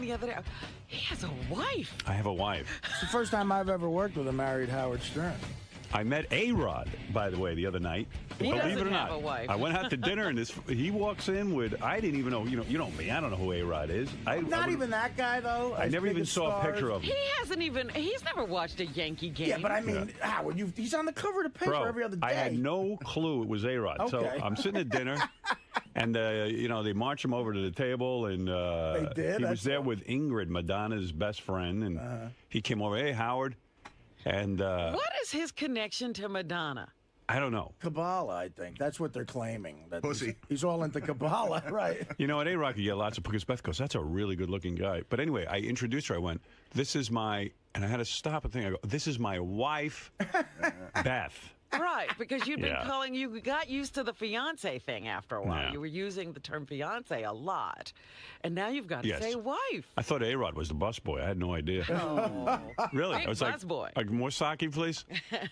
the other day. He has a wife. I have a wife. It's the first time I've ever worked with a married Howard Stern. I met A-Rod, by the way, the other night. He Believe doesn't it or not, have a wife. I went out to dinner and he walks in with. I didn't even know. You know me. I don't know who A-Rod is. Not even that guy though. I never even saw a picture of him. He's never watched a Yankee game. Yeah, but I mean, Howard, he's on the cover of the paper every other day. I had no clue it was A-Rod. Okay. So I'm sitting at dinner. And, they march him over to the table, and he was there with Ingrid, Madonna's best friend, and he came over, hey, Howard. And what is his connection to Madonna? I don't know. Kabbalah, I think. That's what they're claiming. That Pussy. He's all into Kabbalah, right? You know, at A-Rock, you get lots of, because Beth goes, that's a really good-looking guy. But anyway, I introduced her. I went, this is my, and I had to stop and think. I go, this is my wife, Beth. Right, because you got used to the fiance thing after a while. Yeah. You were using the term fiance a lot. And now you've got to say wife. I thought A-Rod was the busboy. I had no idea. Oh. Really? Big I was busboy. like, more sake, please?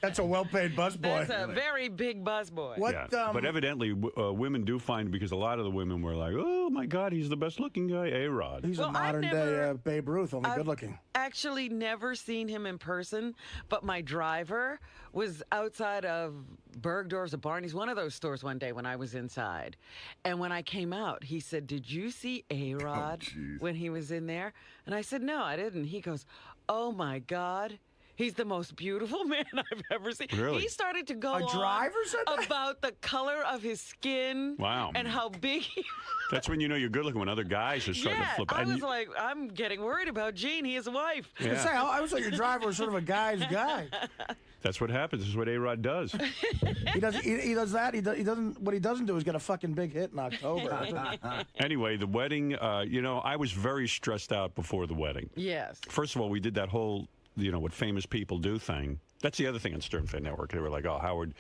That's a well-paid busboy. That's a very big busboy. What? Yeah. But evidently, women do find, because a lot of the women were like, oh, my God, he's the best-looking guy, A-Rod. He's a modern-day Babe Ruth, only good-looking. Actually never seen him in person, but my driver was outside of Bergdorf's or Barney's, one of those stores one day when I was inside. And when I came out, he said, did you see A-Rod when he was in there? And I said, no, I didn't. He goes, oh, my God. He's the most beautiful man I've ever seen. Really? He started to go on driver said that? about the color of his skin. Wow. And how big he was. That's when you know you're good looking, when other guys are starting to flip. I was like, I'm getting worried about Gene. He has a wife. Yeah. I was like, your driver was sort of a guy's guy. That's what happens. This is what A-Rod does. He does that. He doesn't. What he doesn't do is get a fucking big hit in October. Anyway, the wedding. I was very stressed out before the wedding. Yes. First of all, we did that whole, what famous people do thing. That's the other thing on Stern Fan Network. They were like, oh, Howard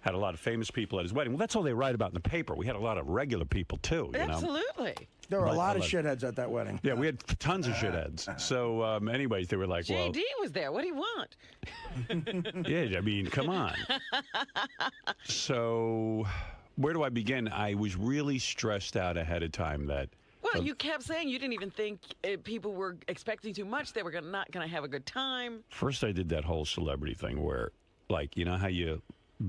had a lot of famous people at his wedding. Well, that's all they write about in the paper. We had a lot of regular people, too. Absolutely. There were a lot of shitheads at that wedding. Yeah, we had tons of shitheads. So, anyways, they were like, well... JD was there. What do you want? Yeah, I mean, come on. So, where do I begin? I was really stressed out ahead of time that... Well, you kept saying you didn't even think people were expecting too much. They were not going to have a good time. First, I did that whole celebrity thing where, like, you know how you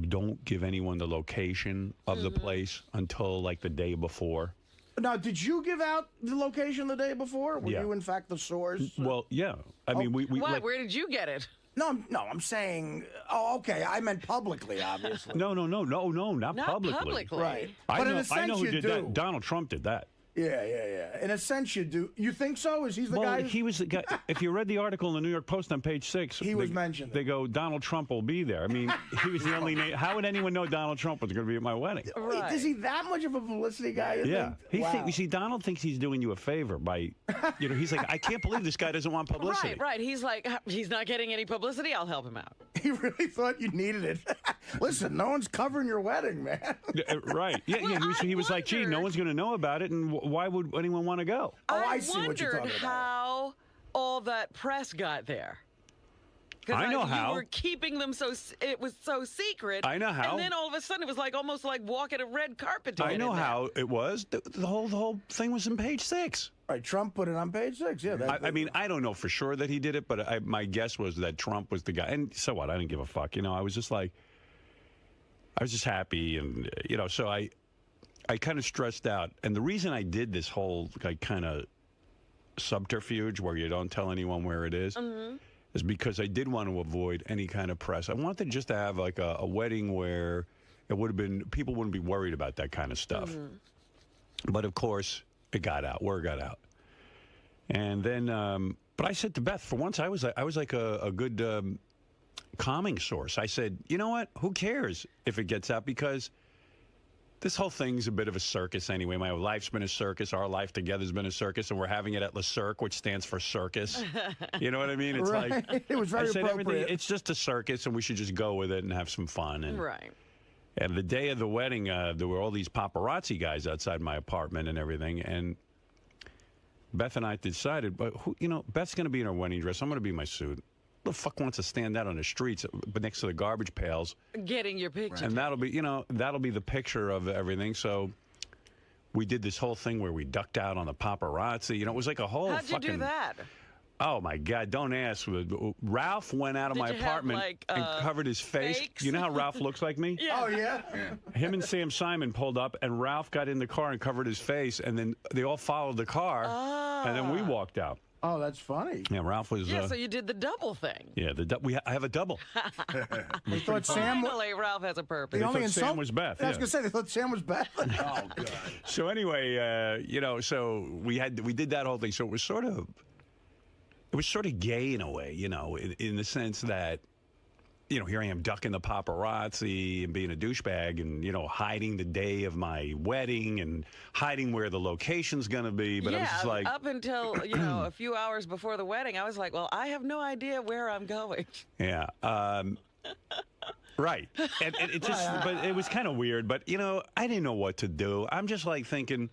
don't give anyone the location of the place until, like, the day before? Now, did you give out the location the day before? Were you, in fact, the source? Well, yeah. I mean, we Why? like, Where did you get it? No, I'm saying. Oh, okay. I meant publicly, obviously. No, not publicly. Right. I But know, in a sense, I know who you did do. that. Donald Trump did that. Yeah. In a sense, you do. You think so? Is he the guy? He was the guy. If you read the article in the New York Post on page 6, he was mentioned. They go, Donald Trump will be there. I mean, he was the only name. How would anyone know Donald Trump was going to be at my wedding? Wait, is he that much of a publicity guy? Yeah. Wow. You see, Donald thinks he's doing you a favor by, he's like, I can't believe this guy doesn't want publicity. Right. He's like, he's not getting any publicity. I'll help him out. He really thought you needed it. Listen, no one's covering your wedding, man. Right. Yeah. Well, He was like, gee, no one's going to know about it, and why would anyone want to go? Oh, I see what you're wondered talking about. how all that press got there. I know how. You were keeping them it was so secret. I know how. And then all of a sudden it was like almost like walking a red carpet to I know how it was. The whole thing was in page 6. Right, Trump put it on page 6. Yeah. I mean, I don't know for sure that he did it, but my guess was that Trump was the guy. And so what? I didn't give a fuck. I was just like, I was just happy, and so I kind of stressed out. And the reason I did this whole kind of subterfuge where you don't tell anyone where it is because I did want to avoid any kind of press. I wanted just to have like a wedding where it would have been, people wouldn't be worried about that kind of stuff. But of course, it got out. Word got out. And then, but I said to Beth, for once, I was like a good calming source. I said, you know what? Who cares if it gets out? Because this whole thing's a bit of a circus anyway. My life's been a circus. Our life together's been a circus, and we're having it at Le Cirque, which stands for circus. You know what I mean? It's like it was very appropriate. It's just a circus, and we should just go with it and have some fun. And, right. And the day of the wedding, there were all these paparazzi guys outside my apartment and everything, and Beth and I decided, but Beth's going to be in her wedding dress. I'm going to be in my suit. Who the fuck wants to stand out on the streets but next to the garbage pails? Getting your picture. And that'll be, that'll be the picture of everything. So we did this whole thing where we ducked out on the paparazzi. You know, it was like a whole How'd you do that? Oh, my God, don't ask. Ralph went out of my apartment and covered his face. fakes? You know how Ralph looks like me? Yeah. Oh, yeah? Him and Sam Simon pulled up, and Ralph got in the car and covered his face, and then they all followed the car, and then we walked out. Oh, that's funny. Yeah, Ralph was... Yeah, so you did the double thing. Yeah, I have a double. They thought Sam... Finally, Ralph has a purpose. The only thought Sam was Beth. I was Yeah. going to say, they thought Sam was Beth. Oh, God. So anyway, you know, so we did that whole thing. So it was sort of gay in a way, you know, in the sense that, you know, here I am ducking the paparazzi and being a douchebag and, you know, hiding the day of my wedding and hiding where the location's going to be. But I was just like... up until, you know, a few hours before the wedding, I was like, well, I have no idea where I'm going. Yeah. Right. And it just, but it was kind of weird. But, you know, I didn't know what to do. I'm just like thinking...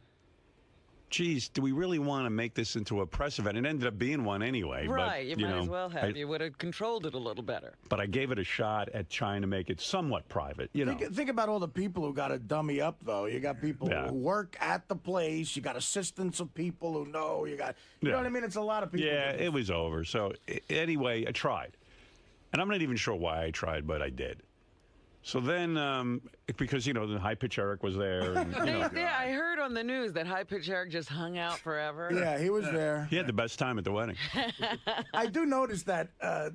Geez, do we really want to make this into a press event? It ended up being one anyway. Right, but, you might as well have. You would have controlled it a little better. But I gave it a shot at trying to make it somewhat private, you know. Think about all the people who got to dummy up, though. You got people who work at the place. You got assistants of people who know. You got, you know what I mean? It's a lot of people. Yeah, it was over. So anyway, I tried. And I'm not even sure why I tried, but I did. So then, because, you know, the High Pitch Eric was there. And, you know, Yeah, I heard on the news that High Pitch Eric just hung out forever. Yeah, he was there. he had the best time at the wedding. I do notice that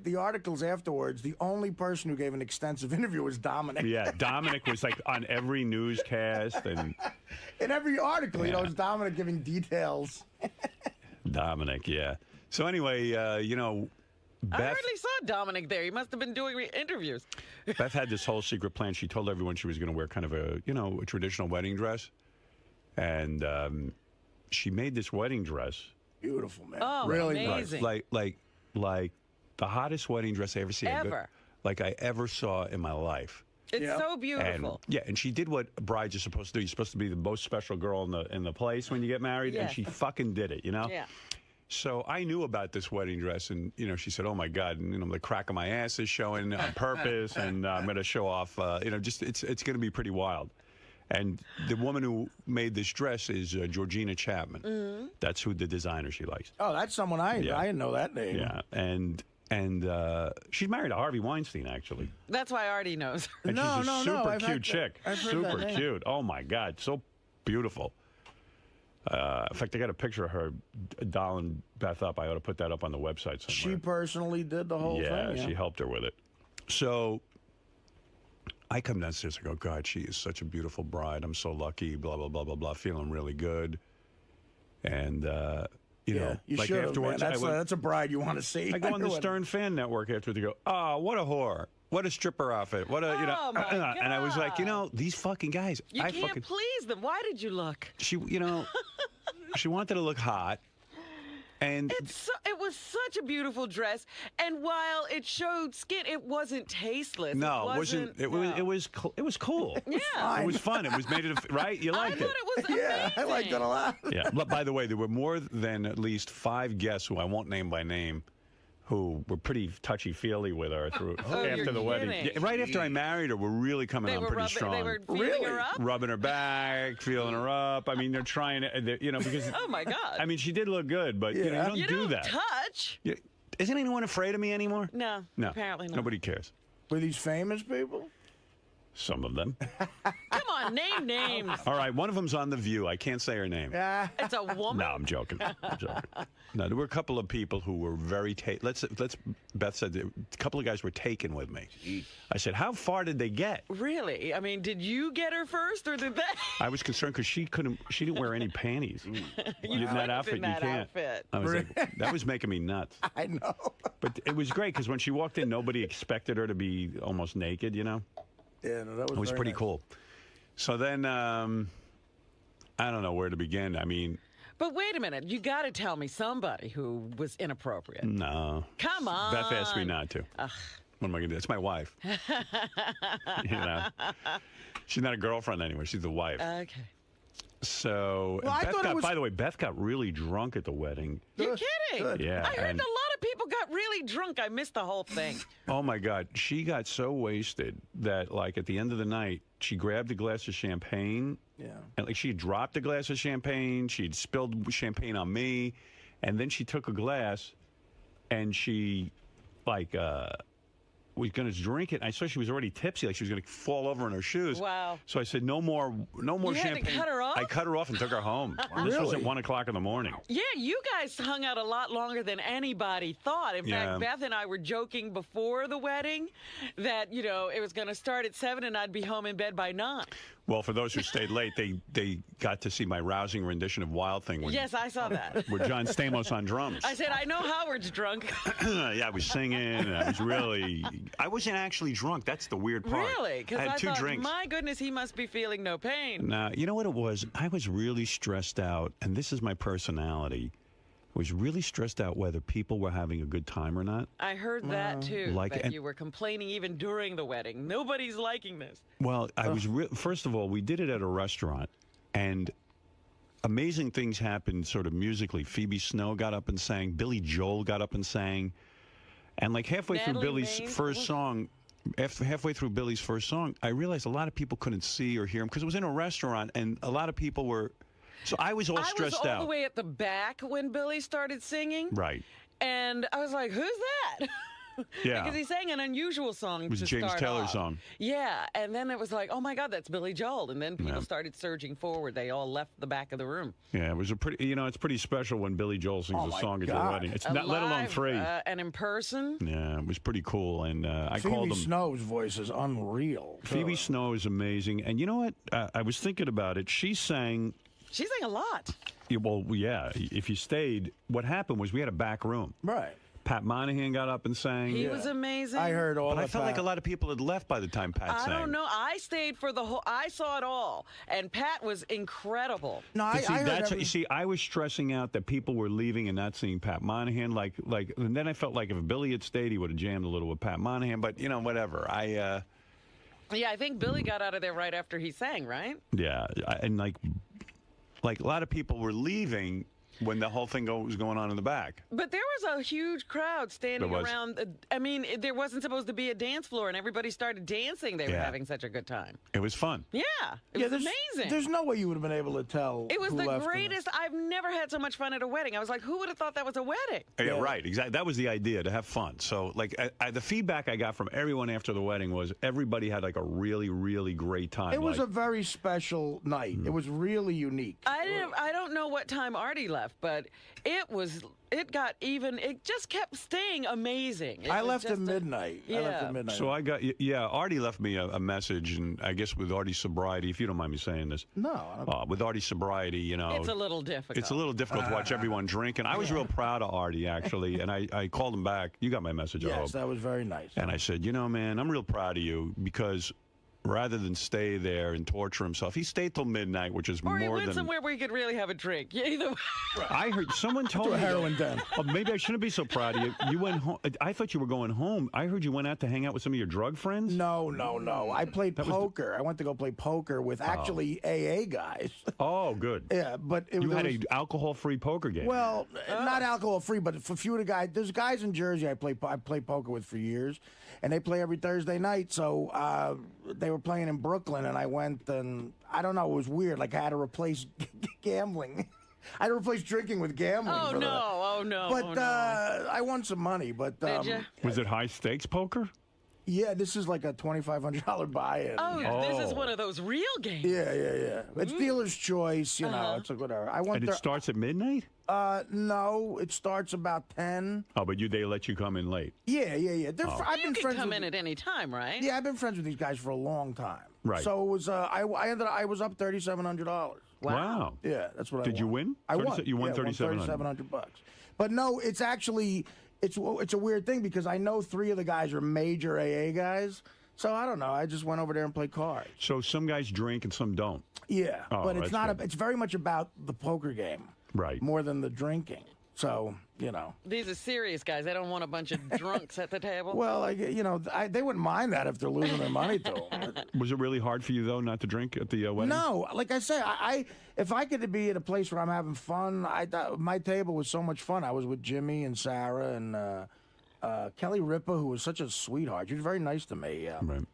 the articles afterwards, the only person who gave an extensive interview was Dominic. Yeah, Dominic was like on every newscast. And In every article, you know, it's Dominic giving details. Dominic, yeah. So anyway, you know, I Beth, hardly saw Dominic there. He must have been doing interviews. Beth had this whole secret plan. She told everyone she was going to wear kind of a, you know, a traditional wedding dress. And she made this wedding dress. Beautiful, man. Oh, really amazing. nice. Like the hottest wedding dress I ever seen. Ever. Like I ever saw in my life. It's Yeah. so And beautiful. yeah, and she did what brides are supposed to do. You're supposed to be the most special girl in the place when you get married, and Yeah. she fucking did it, you know? Yeah. So I knew about this wedding dress, and you know, she said, "Oh my God!" And you know, the crack of my ass is showing on purpose, and I'm going to show off. You know, just it's going to be pretty wild. And the woman who made this dress is Georgina Chapman. Mm-hmm. That's who the designer she likes. Oh, that's someone I didn't know that name. Yeah, and she's married to Harvey Weinstein, actually. That's why Artie knows. And No, she's a no, no, super I've cute heard chick. that. I've heard Super that name. cute. Oh my God, so beautiful. In fact, I got a picture of her dolling Beth up. I ought to put that up on the website somewhere. She personally did the whole thing. Yeah, she helped her with it. So I come downstairs. I go, God, she is such a beautiful bride. I'm so lucky. Blah blah blah blah blah. Feeling really good. And you know, You like should have, man. afterwards, That's a bride you want to see. I go on the Stern Fan Network after they go, oh, what a whore. What a stripper outfit. What a, you know. Oh, my And I was like, you God. know, these fucking guys. You I can't fucking, please them. Why did you look? she, you know, she wanted to look hot. And It was such a beautiful dress, and while it showed skin, it wasn't tasteless. no, it wasn't. It was cool. Yeah. It was fun. It was made it right. You I liked thought it. it was amazing. Yeah, I liked it a lot. Yeah. But by the way, there were more than at least 5 guests who I won't name by name, who were pretty touchy-feely with her after you're the wedding. kidding. Yeah, right after I married her, were really coming They on were pretty rubbing, strong. they were feeling her up. Rubbing her back, feeling her up. I mean, they're trying to, you know, because Oh my God! I mean, she did look good, but you know, you you don't do don't that. touch. Yeah. Isn't anyone afraid of me anymore? No, No, apparently not. Nobody cares. Were these famous people? Some of them. Come on, name names. All right, one of them's on The View. I can't say her name. Yeah. It's a woman. No, I'm joking. I'm joking. No, there were a couple of people who were very let's. Beth said that a couple of guys were taken with me. I said, how far did they get? Really? I mean, did you get her first, or did they? I was concerned because she didn't wear any panties. In that outfit, in that you can't. outfit. I was like, that was making me nuts. I know. But it was great because when she walked in, nobody expected her to be almost naked. You know, Yeah, no, that was it was very pretty nice. cool. So then, I don't know where to begin. I mean, But wait a minute, you got to tell me somebody who was inappropriate. no. Come on. Beth asked me not to. What am I going to do? It's my wife. You know, she's not a girlfriend anymore. She's the wife. Okay. So, Well, by the way, Beth got really drunk at the wedding. You're kidding? Good. Yeah, I heard and- a lot of people got really really drunk. I missed the whole thing. Oh my God, she got so wasted that like at the end of the night, she grabbed a glass of champagne. Yeah. And like she dropped a glass of champagne, she'd spilled champagne on me, and then she took a glass and she like was going to drink it. I saw she was already tipsy, like she was going to fall over in her shoes. Wow. So I said, no more You champagne. had to cut her off? I cut her off and took her home. This was at 1 o'clock in the morning. Yeah, you guys hung out a lot longer than anybody thought. In fact, Beth and I were joking before the wedding that, you know, it was going to start at 7 and I'd be home in bed by 9. Well, for those who stayed late, they got to see my rousing rendition of Wild Thing. Yes, I saw that. With John Stamos on drums. I said, I know Howard's drunk. Yeah, I was singing, and I wasn't actually drunk. That's the weird part. Really? Because I had 2 thought, drinks. my goodness, he must be feeling no pain. Nah, you know what it was? I was really stressed out, and this is my personality. I was really stressed out whether people were having a good time or not. I heard that too. Like- that and- you were complaining even during the wedding. Nobody's liking this. Well, I was first of all, we did it at a restaurant, and amazing things happened sort of musically. Phoebe Snow got up and sang. Billy Joel got up and sang. And like halfway through Natalie Billy's Maine? first song, halfway through Billy's first song, I realized a lot of people couldn't see or hear him because it was in a restaurant, and a lot of people were. So I was all stressed I was all out. the way at the back when Billy started singing. Right. And I was like, who's that? Yeah. Because he sang an unusual song. It was to a James start Taylor off. song. Yeah. And then it was like, oh my God, that's Billy Joel. And then people Yeah. started surging forward. They all left the back of the room. Yeah, it was a pretty. You know, it's pretty special when Billy Joel sings Oh, a my song at your God. wedding. It's not, let alone Live, 3. and in person. Yeah, it was pretty cool, and I Phoebe called him. Snow's voice is unreal. Phoebe Snow is amazing, and you know what? I was thinking about it. She sang. She sang a lot. Yeah, well, yeah. If you stayed, what happened was we had a back room. Right. Pat Monahan got up and sang. He was amazing. I heard all But I of felt that. like a lot of people had left by the time Pat I sang. don't know. I stayed for the whole. I saw it all, and Pat was incredible. No, But see, I heard that's every- you see. I was stressing out that people were leaving and not seeing Pat Monahan. And then I felt like if Billy had stayed, he would have jammed a little with Pat Monahan. But you know, whatever. Yeah, I think Billy got out of there right after he sang, right? And like a lot of people were leaving when the whole thing was going on in the back. But there was a huge crowd standing There was. around. I mean, there wasn't supposed to be a dance floor, and everybody started dancing. They were Yeah. having such a good time. It was fun. Yeah, it was amazing. There's no way you would have been able to tell. It was who the left and- greatest. I've never had so much fun at a wedding. I was like, who would have thought that was a wedding? Yeah, right. Exactly. That was the idea, to have fun. So, like, the feedback I got from everyone after the wedding was everybody had like a really, really great time. It was like, a very special night. It was really unique. I don't know what time Artie left, but it just kept staying amazing. It I was left at just midnight. I left at midnight. So I got, Artie left me a message, and I guess with Artie's sobriety, if you don't mind me saying this. No. I don't- With Artie's sobriety, you know. It's a little difficult. It's a little difficult to watch everyone drink, and I was real proud of Artie, actually, and I called him back. You got my message, I yes, hope. that was very nice. And I said, you know, man, I'm real proud of you because rather than stay there and torture himself, he stayed till midnight, which is Or he more went than. somewhere where he could really have a drink. Yeah, either way. I heard someone told To me a heroin den. Oh, maybe I shouldn't be so proud of you. You went home. I thought you were going home. I heard you went out to hang out with some of your drug friends. No. I played poker. I went to go play poker with actually AA guys. Oh, good. Yeah, but it You was had an alcohol-free poker game. well, not alcohol free, but for a few of the guys. There's guys in Jersey I play poker with for years, and they play every Thursday night. So they were playing in Brooklyn, and I went, and I don't know, it was weird. Like I had to replace gambling. I had to replace drinking with gambling. Oh, for no. that. Oh, no. But oh, no. I won some money. But Did you? was it high stakes poker? yeah, this is like a $2,500 buy-in. Oh, this is one of those real games. Yeah. It's dealer's choice, you know. It's like whatever. I went And there. it starts at midnight. No, it starts about 10. Oh, but they let you come in late. Yeah. I've You been could friends come with in at any time, right? Yeah, I've been friends with these guys for a long time. Right. So it was. I was up $3,700. Wow. Yeah, that's what I. Did you win? I won. You won yeah, $3,700. $3,700. But no, it's actually it's a weird thing because I know 3 of the guys are major AA guys. So I don't know. I just went over there and played cards. So some guys drink and some don't. Yeah, Oh, but it's that's not. good. It's very much about the poker game, Right. more than the drinking. So you know. These are serious guys. They don't want a bunch of drunks at the table. Well, they wouldn't mind that if they're losing their money to them. Was it really hard for you though not to drink at the wedding? No, like I say, if I could be at a place where I'm having fun, my table was so much fun. I was with Jimmy and Sarah and Kelly Ripa, who was such a sweetheart. She was very nice to me. Right.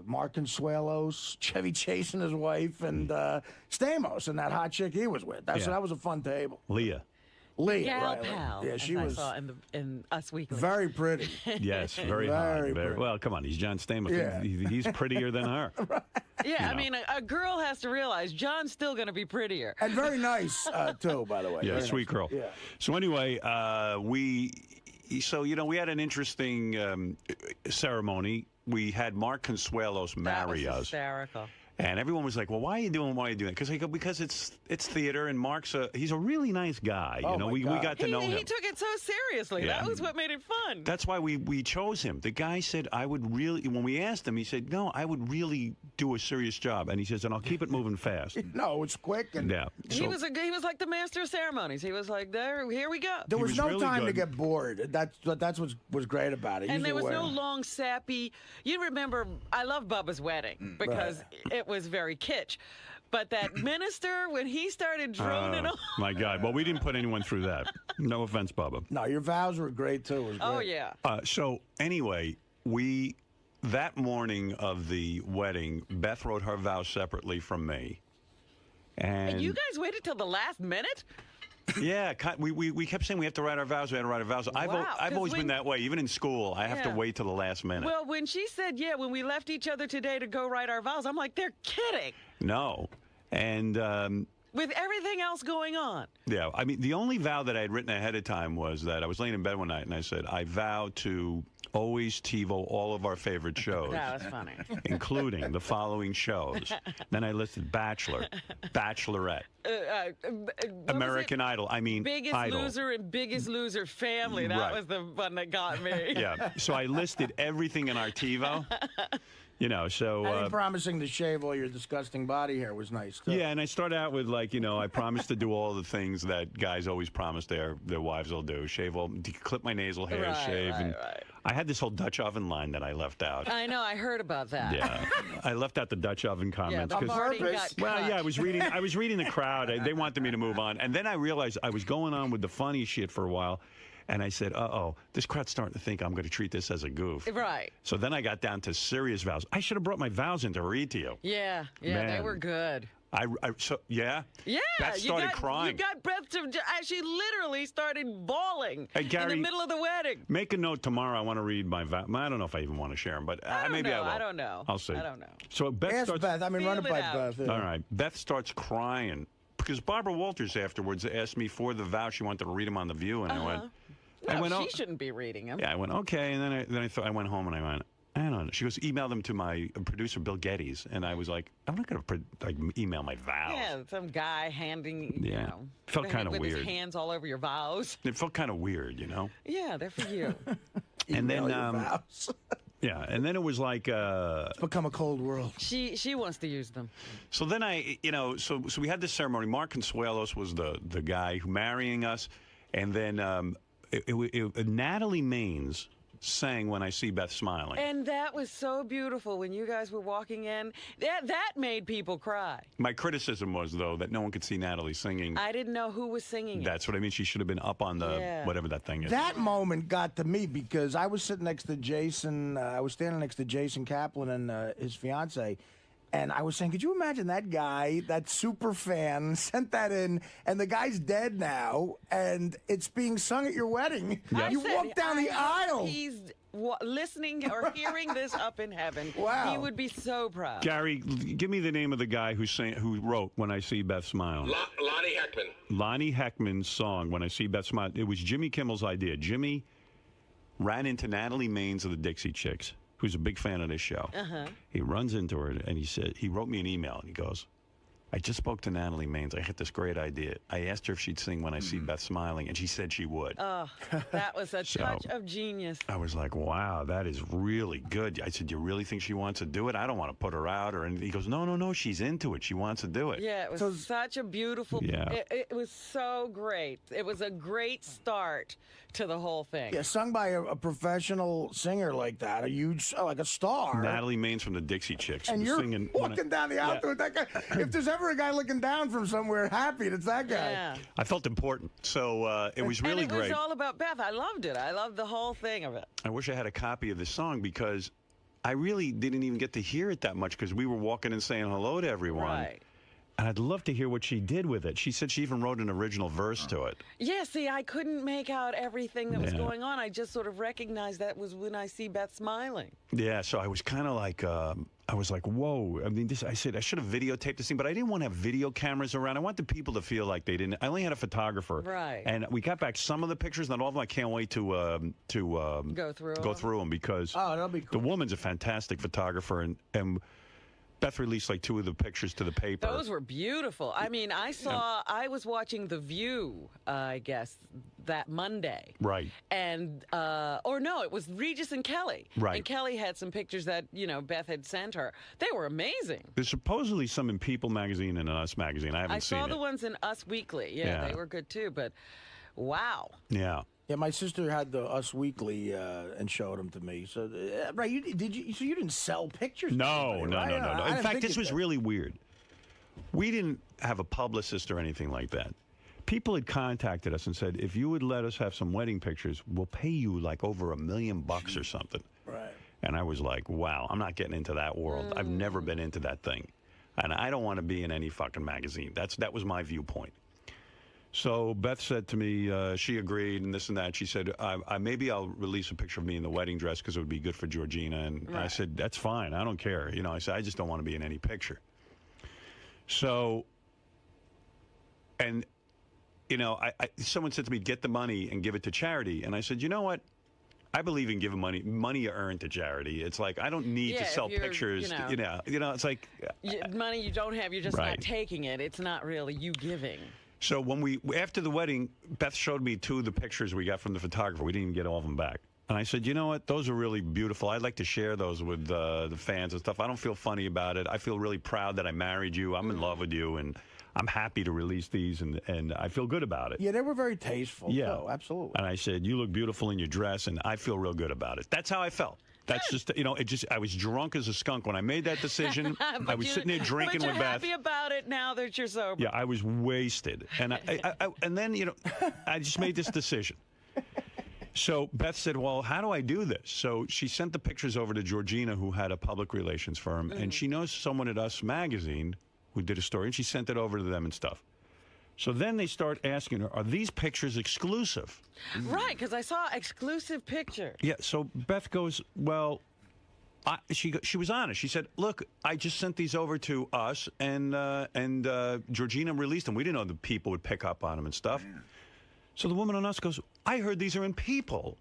Mark Consuelos, Chevy Chase and his wife, and Stamos and that hot chick he was with. So that was a fun table. Leah. Leah, Gal right? Pal, Yeah, she was. I saw in Us Weekly. Very pretty. Yes, very hot. Well, come on, he's John Stamos. Yeah. He's prettier than her. Yeah, I mean, a girl has to realize John's still going to be prettier. And very nice, too, by the way. Yeah, Very sweet nice. girl. Yeah. So anyway, we had an interesting ceremony. We had Mark Consuelos marry That was us. hysterical. And everyone was like, "Well, why are you doing that?" Because it's theater, and Mark's he's a really nice guy. Oh, my we God. got to know him. He took it so seriously. Yeah. That was what made it fun. That's why we chose him. The guy said, "I would really." When we asked him, he said, "No, I would really do a serious job." And he says, "And I'll keep it moving fast." No, it's quick. And Yeah. He was like the master of ceremonies. He was like, here we go. there was was no really time to good. get bored. That's what was great about it. And there was Usually no long, sappy. You remember, I love Bubba's wedding because it was very kitsch. But that minister, when he started droning on. My God. Well, we didn't put anyone through that. No offense, Bubba. No, your vows were great, too. It was great. Oh, yeah. So anyway, that morning of the wedding, Beth wrote her vows separately from me. And You guys waited till the last minute? yeah, we kept saying we have to write our vows. We had to write our vows. I've Wow, always 'cause been that way. Even in school, I have to Yeah. wait till the last minute. Well, when she said, when we left each other today to go write our vows, I'm like, they're kidding. No. And With everything else going on. yeah, I mean, the only vow that I had written ahead of time was that I was laying in bed one night and I said, I vow to always TiVo all of our favorite shows, That was funny. including the following shows. Then I listed Bachelor, Bachelorette, American Idol. I mean, Biggest Idol. Loser and Biggest Loser Family. That Right. was the one that got me. Yeah. So I listed everything in our TiVo. So. I think promising to shave all your disgusting body hair was nice, too. Yeah, and I started out with I promised to do all the things that guys always promise their wives will do: clip my nasal hairs, Right, shave. right, And right. I had this whole Dutch oven line that I left out. I know. I heard about that. Yeah, I left out the Dutch oven Yeah, comments the party got purpose? well, cut. yeah, I was reading the crowd. They wanted me to move on, and then I realized I was going on with the funny shit for a while. And I said, this crowd's starting to think I'm going to treat this as a goof. Right. So then I got down to serious vows. I should have brought my vows in to read to you. Yeah, they Man. were good. Yeah? Yeah, Beth started crying. You got Beth to. She literally started bawling Hey, Gary, in the middle of the wedding. Make a note tomorrow. I want to read my vow. I don't know if I even want to share them, but maybe I will. I don't know. I'll see. I don't know. So Beth Ask starts. Beth. I mean, run it Feel by it out. Beth. Yeah. All right. Beth starts crying because Barbara Walters afterwards asked me for the vow. She wanted to read them on The View, and I went. No, she shouldn't be reading them. Yeah, I went okay, and then I thought I went home and I went. I don't know. She goes, email them to my producer Bill Geddes, and I was like, I'm not going to email my vows. Yeah, some guy handing. Yeah. Felt kinda with weird. his hands all over your vows. It felt kind of weird, Yeah, they're for you. And then, Email your vows. yeah, and then it was like. It's become a cold world. she wants to use them. So then so we had this ceremony. Mark Consuelos was the guy who marrying us, and then Natalie Maines sang When I See Beth Smiling. And that was so beautiful when you guys were walking in. That made people cry. My criticism was, though, that no one could see Natalie singing. I didn't know who was singing it. That's what I mean. She should have been up on the Yeah. whatever that thing is. That moment got to me because I was sitting next to Jason. I was standing next to Jason Kaplan and his fiance. And I was saying, could you imagine that guy, that super fan, sent that in, and the guy's dead now, and it's being sung at your wedding? I You said, walk down the I hope aisle. He's listening or hearing this up in heaven. Wow. He would be so proud. Gary, give me the name of the guy who wrote When I See Beth Smile. Lonnie Heckman. Lonnie Heckman's song, When I See Beth Smile. It was Jimmy Kimmel's idea. Jimmy ran into Natalie Maines of the Dixie Chicks, who's a big fan of this show. He runs into her, and he wrote me an email, and he goes, I just spoke to Natalie Maines. I had this great idea. I asked her if she'd sing When I See Beth Smiling, and she said she would. Oh, that was a touch of genius. I was like, wow, that is really good. I said, you really think she wants to do it? I don't want to put her out or anything. He goes, no, she's into it. She wants to do it. Yeah, it was such a beautiful. Yeah. It was so great. It was a great start to the whole thing. Yeah, sung by a professional singer like that, a huge, like a star. Natalie Maines from the Dixie Chicks. and was you're singing walking down the aisle with that guy. If there's ever never a guy looking down from somewhere happy. It's that guy. Yeah. I felt important, so it was really and it great. was all about Beth. I loved it. I loved the whole thing of it. I wish I had a copy of the song because I really didn't even get to hear it that much because we were walking and saying hello to everyone. Right. And I'd love to hear what she did with it. She said she even wrote an original verse to it. Yeah, see, I couldn't make out everything that was going on. I just sort of recognized that was when I see Beth smiling. Yeah, so I was kind of like, I was like, whoa. I mean, I said I should have videotaped this thing, but I didn't want to have video cameras around. I want the people to feel like they didn't. I only had a photographer. Right. And we got back some of the pictures, not all of them. I can't wait to Go through them because that'll be cool. the woman's a fantastic photographer, and Beth released like 2 of the pictures to the paper. Those were beautiful. I mean, I was watching The View, I guess, that Monday. Right. And, or no, it was Regis and Kelly. Right. And Kelly had some pictures that, Beth had sent her. They were amazing. There's supposedly some in People magazine and Us magazine. I haven't seen it. I saw the ones in Us Weekly. Yeah, they were good too, but wow. Yeah. Yeah, my sister had the Us Weekly and showed them to me. So, right, you didn't sell pictures? No. to anybody, right? No. I In didn't fact, think this you was did. really weird. We didn't have a publicist or anything like that. People had contacted us and said, if you would let us have some wedding pictures, we'll pay you like over $1 million or something. Right. And I was like, wow, I'm not getting into that world. I've never been into that thing. And I don't want to be in any fucking magazine. That was my viewpoint. So Beth said to me, she agreed and this and that. She said, maybe I'll release a picture of me in the wedding dress because it would be good for Georgina. And I said, that's fine. I don't care. I said, I just don't want to be in any picture. So, and, someone said to me, get the money and give it to charity. And I said, you know what? I believe in giving money you earn to charity. It's like, I don't need to sell pictures. It's like. Money you don't have, you're just not taking it. It's not really you giving. So after the wedding, Beth showed me 2 of the pictures we got from the photographer. We didn't even get all of them back. And I said, you know what? Those are really beautiful. I'd like to share those with the fans and stuff. I don't feel funny about it. I feel really proud that I married you. I'm in love with you, and I'm happy to release these, and I feel good about it. Yeah, they were very tasteful. Yeah, so, absolutely. And I said, you look beautiful in your dress, and I feel real good about it. That's how I felt. That's just, I was drunk as a skunk when I made that decision. I was sitting there drinking with Beth. But you're happy about it now that you're sober. Yeah, I was wasted. And and then, I just made this decision. So Beth said, well, how do I do this? So she sent the pictures over to Georgina, who had a public relations firm, and she knows someone at Us Magazine who did a story, and she sent it over to them and stuff. So then they start asking her, are these pictures exclusive? Right, because I saw exclusive pictures. Yeah, so Beth goes, well, she was honest. She said, look, I just sent these over to Us, and Georgina released them. We didn't know the people would pick up on them and stuff. Yeah. So the woman on Us goes, I heard these are in People.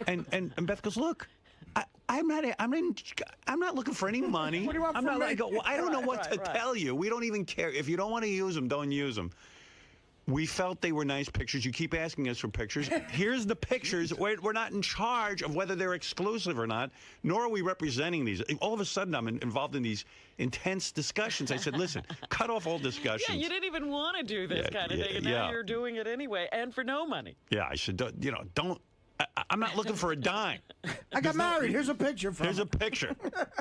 And Beth goes, look, I'm not looking for any money. What do you want from me? I go, well, I don't know what to tell you. We don't even care. If you don't want to use them, don't use them. We felt they were nice pictures. You keep asking us for pictures. Here's the pictures. We're not in charge of whether they're exclusive or not, nor are we representing these. All of a sudden, I'm involved in these intense discussions. I said, listen, cut off all discussions. Yeah, you didn't even want to do this kind of thing, and now you're doing it anyway, and for no money. Yeah, I said, don't. I'm not looking for a dime. I got married. Here's a picture. Here's a picture.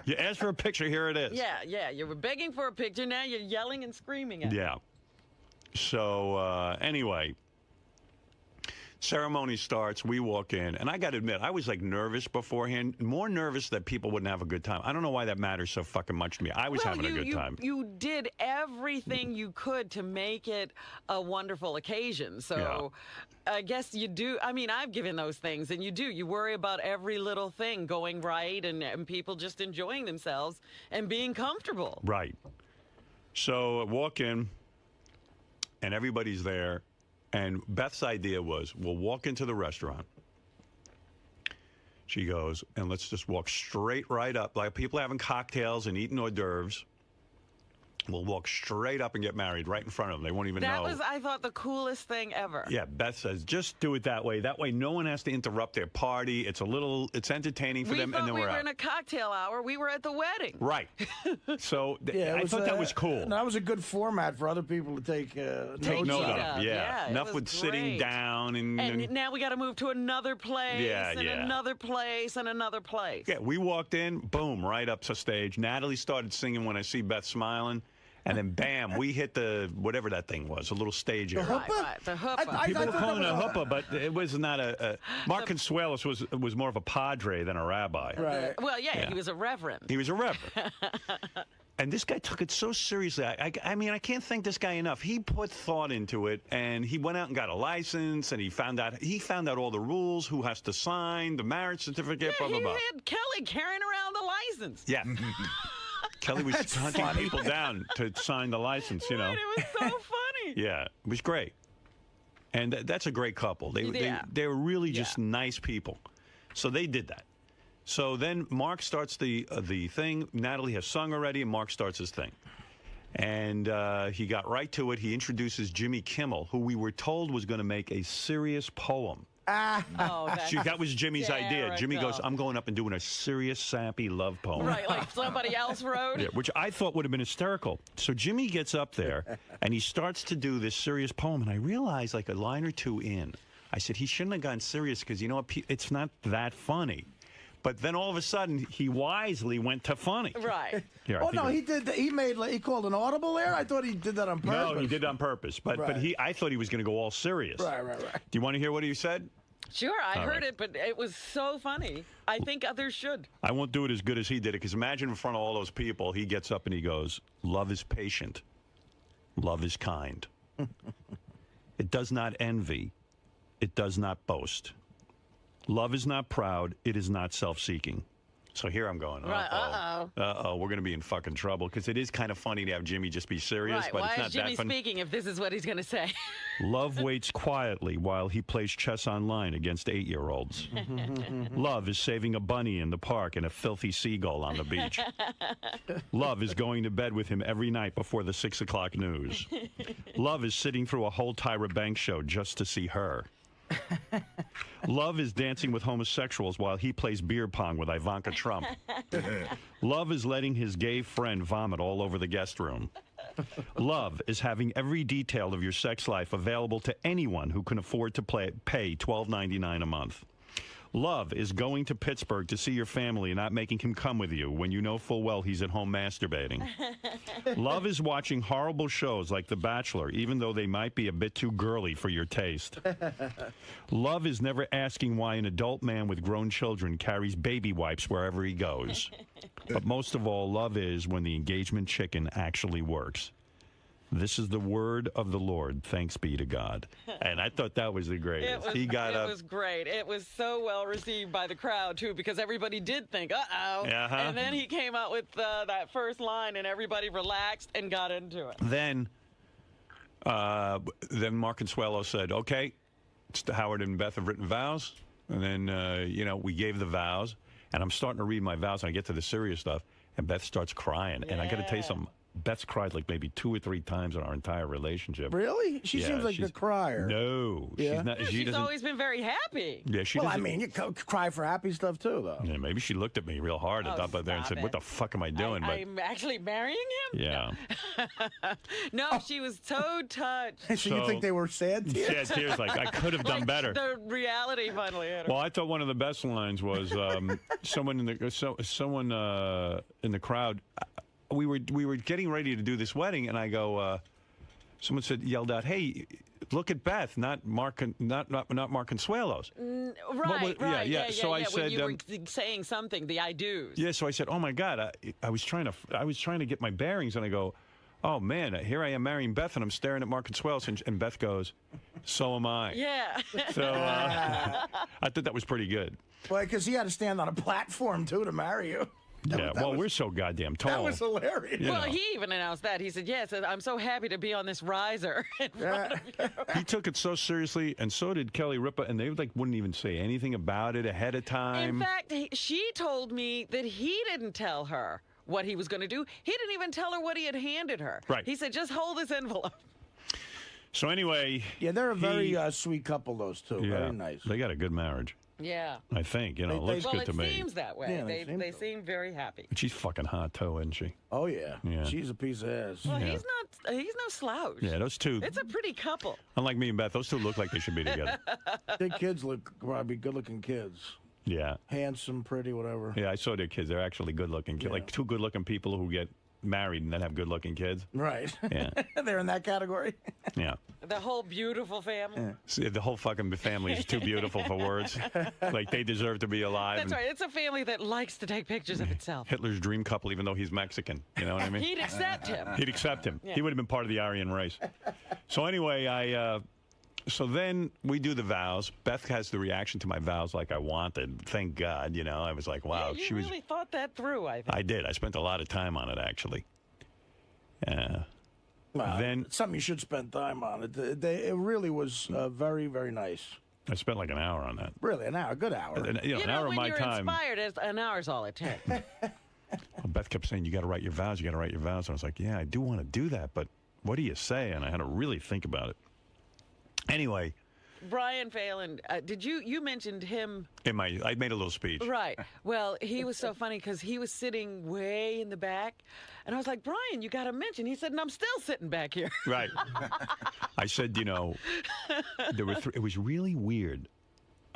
You asked for a picture. Here it is. Yeah. You were begging for a picture. Now you're yelling and screaming at it. Yeah. So anyway, ceremony starts. We walk in, and I got to admit, I was like nervous beforehand, more nervous that people wouldn't have a good time. I don't know why that matters so fucking much to me. I was having a good time. You did everything you could to make it a wonderful occasion. So I guess you do. I mean, I've given those things, and you do. You worry about every little thing going right and people just enjoying themselves and being comfortable. Right. So I walk in. And everybody's there. And Beth's idea was, we'll walk into the restaurant. She goes, and let's just walk straight right up. Like people having cocktails and eating hors d'oeuvres. We'll walk straight up and get married right in front of them. They won't even know. That was, I thought, the coolest thing ever. Yeah, Beth says, just do it that way. That way no one has to interrupt their party. It's entertaining for them, and then we're out. We were in a cocktail hour. We were at the wedding. Right. So I thought that was cool. That was a good format for other people to take note of. Yeah. Enough with sitting down. And now we got to move to another place another place and another place. Yeah, we walked in, boom, right up to stage. Natalie started singing When I See Beth Smiling. And then, bam, we hit the, whatever that thing was, a little stage area. Right, the chuppah. People were calling it a huppah, but it was not a Mark Consuelos was more of a padre than a rabbi. Right. Well, yeah, he was a reverend. He was a reverend. And this guy took it so seriously. I mean, I can't thank this guy enough. He put thought into it, and he went out and got a license, and he found out all the rules, who has to sign the marriage certificate, blah, blah, blah. He had Kelly carrying around the license. Yeah. Kelly was hunting people down to sign the license, you know. Right, it was so funny. Yeah, it was great. And that's a great couple. They were really just nice people. So they did that. So then Mark starts the thing. Natalie has sung already, and Mark starts his thing. And he got right to it. He introduces Jimmy Kimmel, who we were told was going to make a serious poem. That was Jimmy's idea. Jimmy goes, I'm going up and doing a serious, sappy love poem. Right, like somebody else wrote. Yeah, which I thought would have been hysterical. So Jimmy gets up there, and he starts to do this serious poem, and I realized, like a line or two in, I said, he shouldn't have gone serious, because you know what, it's not that funny. But then all of a sudden, he wisely went to funny. Right. Here, Oh no, he did. He called an audible there. I thought he did that on purpose. No, he did it on purpose. But I thought he was going to go all serious. Right. Do you want to hear what he said? Sure, I heard it, but it was so funny. I think others should. I won't do it as good as he did it, because imagine in front of all those people, he gets up and he goes, "Love is patient. Love is kind. It does not envy. It does not boast. Love is not proud. It is not self-seeking." So here I'm going, we're going to be in fucking trouble, because it is kind of funny to have Jimmy just be serious, Right. but Why it's not is Jimmy that funny. speaking if this is what he's going to say? Love waits quietly while he plays chess online against 8-year-olds. Love is saving a bunny in the park and a filthy seagull on the beach. Love is going to bed with him every night before the 6 o'clock news. Love is sitting through a whole Tyra Banks show just to see her. Love is dancing with homosexuals while he plays beer pong with Ivanka Trump. Love is letting his gay friend vomit all over the guest room. Love is having every detail of your sex life available to anyone who can afford to pay $12.99 a month. Love is going to Pittsburgh to see your family and not making him come with you when you know full well he's at home masturbating. Love is watching horrible shows like The Bachelor, even though they might be a bit too girly for your taste. Love is never asking why an adult man with grown children carries baby wipes wherever he goes. But most of all, love is when the engagement chicken actually works. This is the word of the Lord. Thanks be to God. And I thought that was the greatest. It was great. It was so well received by the crowd, too, because everybody did think, uh-oh. And then he came out with that first line, and everybody relaxed and got into it. Then Mark Consuelo said, okay, Howard and Beth have written vows. And then, we gave the vows. And I'm starting to read my vows, and I get to the serious stuff. And Beth starts crying. And I got to tell you something. Beth's cried like maybe 2 or 3 times in our entire relationship. Really? She seems like a crier. No, she's not. She's always been very happy. Yeah, she. Well, I mean, you cry for happy stuff too, though. Yeah, maybe she looked at me real hard up there and said, "What the fuck am I doing?" I'm actually marrying him. Yeah. No, she was so touched. So you think they were sad tears? Sad tears, like I could have done better. The reality finally hit her. Well, I thought one of the best lines was someone in the crowd. We were getting ready to do this wedding, and I go. Someone yelled out, "Hey, look at Beth, not Mark Consuelos." Right. Yeah. So I said, when you were saying something, the I do's. Yeah. So I said, "Oh my God, I was trying to get my bearings," and I go, "Oh man, here I am marrying Beth, and I'm staring at Mark Consuelos," and Beth goes, "So am I." Yeah. So I thought that was pretty good. Well, because he had to stand on a platform too to marry you. We're so goddamn tall. That was hilarious. Well, he even announced that. He said, yes, I'm so happy to be on this riser in front of you. He took it so seriously, and so did Kelly Ripa, and they wouldn't even say anything about it ahead of time. In fact, she told me that he didn't tell her what he was going to do. He didn't even tell her what he had handed her. Right. He said, just hold this envelope. So anyway... Yeah, they're a very sweet couple, those two. Yeah, very nice. They got a good marriage. Yeah. I think, it looks good to me. Well, it seems that way. Yeah, they seem very happy. She's fucking hot, too, isn't she? Oh, yeah. She's a piece of ass. Well, he's no slouch. Yeah, those two. It's a pretty couple. Unlike me and Beth, those two look like they should be together. Their kids look probably good-looking kids. Yeah. Handsome, pretty, whatever. Yeah, I saw their kids. They're actually good-looking kids. Like two good-looking people who get married and then have good-looking kids. Right. Yeah. They're in that category. Yeah. The whole beautiful family. Yeah. See, the whole fucking family is too beautiful for words. Like, they deserve to be alive. That's right. It's a family that likes to take pictures of itself. Hitler's dream couple, even though he's Mexican. You know what I mean? He'd accept him. He'd accept him. Yeah. He would have been part of the Aryan race. So anyway, so then we do the vows. Beth has the reaction to my vows like I wanted. Thank God, you know. I was like, wow. Yeah, you really thought that through, I think. I did. I spent a lot of time on it, actually. Well, Then it's something you should spend time on. It really was very, very nice. I spent like an hour on that. Really, an hour, a good hour. An You hour know, of when my you're time. inspired, an hour's all it takes. Well, Beth kept saying, you got to write your vows. You got to write your vows. And I was like, yeah, I do want to do that, but what do you say? And I had to really think about it. Anyway. Brian Phelan, you mentioned him. I made a little speech. Right. Well, he was so funny because he was sitting way in the back. And I was like, Brian, you got to mention. He said, and I'm still sitting back here. Right. I said, you know, there were it was really weird.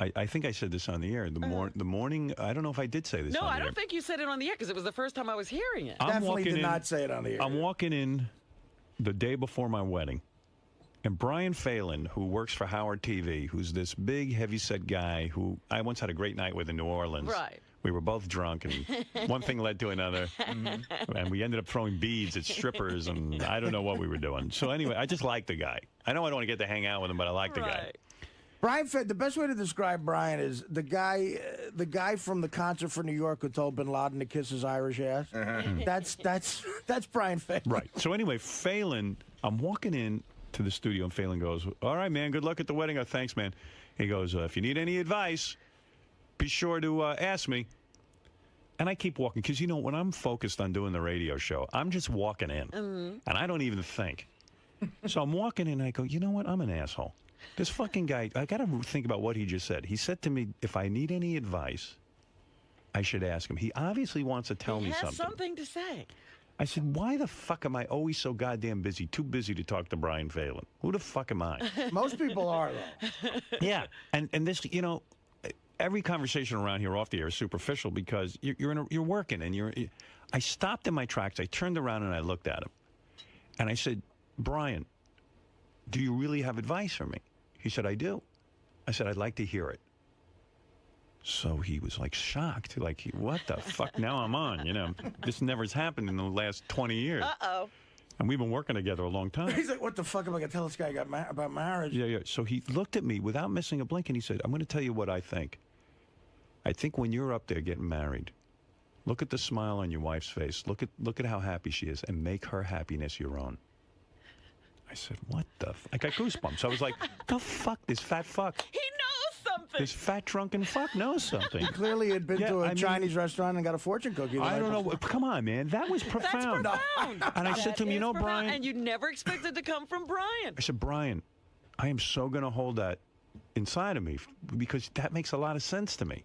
I think I said this on the air. The morning, I don't know if I did say this on the air. No, I don't think you said it on the air because it was the first time I was hearing it. Definitely did not say it on the air. I'm walking in the day before my wedding. And Brian Phelan, who works for Howard TV, who's this big, heavyset guy who I once had a great night with in New Orleans. Right. We were both drunk, and one thing led to another. And we ended up throwing beads at strippers, and I don't know what we were doing. So anyway, I just like the guy. I know I don't want to get to hang out with him, but I like the guy. Brian, the best way to describe Brian is the guy from the concert for New York who told Bin Laden to kiss his Irish ass. That's Brian Phelan. Right. So anyway, Phelan, I'm walking in to the studio, and Phelan goes, all right, man, good luck at the wedding. Oh, thanks, man. He goes, if you need any advice, be sure to ask me. And I keep walking because, you know, when I'm focused on doing the radio show, I'm just walking in, and I don't even think. So I'm walking in, and I go, you know what? I'm an asshole. This fucking guy, I got to think about what he just said. He said to me, if I need any advice, I should ask him. He obviously wants to tell me something. He has something to say. I said, why the fuck am I always so goddamn busy, too busy to talk to Brian Phelan? Who the fuck am I? Most people are, though. Yeah, and this, you know, every conversation around here off the air is superficial because you're working, and I stopped in my tracks, I turned around, and I looked at him. And I said, Brian, do you really have advice for me? He said, I do. I said, I'd like to hear it. So he was like shocked, like, what the fuck? Now I'm on, you know. This never has happened in the last 20 years. Uh-oh. And we've been working together a long time. He's like, what the fuck am I going to tell this guy about marriage? Yeah. So he looked at me without missing a blink, and he said, I'm going to tell you what I think. I think when you're up there getting married, look at the smile on your wife's face. Look at how happy she is, and make her happiness your own. I said, what the I got goosebumps. I was like, the fuck, this fat fuck. He knows something. This fat drunken fuck knows something. He clearly had been to a Chinese restaurant and got a fortune cookie. I don't know. Come on, man. That was profound. That's profound. And I said to him, you know, profound. Brian. And you never expected to come from Brian. I said, Brian, I am so going to hold that inside of me because that makes a lot of sense to me.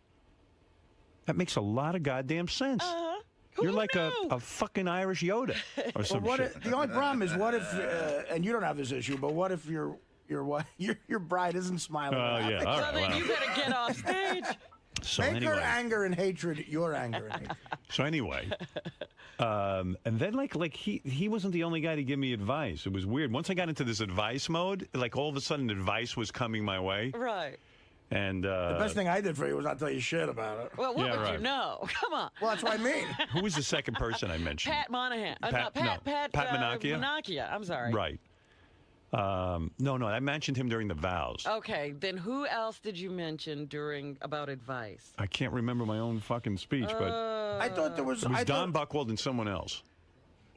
That makes a lot of goddamn sense. You're like a fucking Irish Yoda or some shit. The only problem is, what if, and you don't have this issue, but what if your bride isn't smiling? Yeah. All right, So then you better get off stage. So Make anyway. her anger and hatred your anger and hatred. So anyway, and then like he wasn't the only guy to give me advice. It was weird. Once I got into this advice mode, like all of a sudden advice was coming my way. Right. And the best thing I did for you was not tell you shit about it. Well, what would you know? Come on. Well, that's what I mean. Who was the second person I mentioned? Pat Monahan. Pat Menachia? Menachia. I'm sorry. Right. No, I mentioned him during the vows. Okay, then who else did you mention about advice? I can't remember my own fucking speech, but I thought there was. It was Don Buchwald and someone else.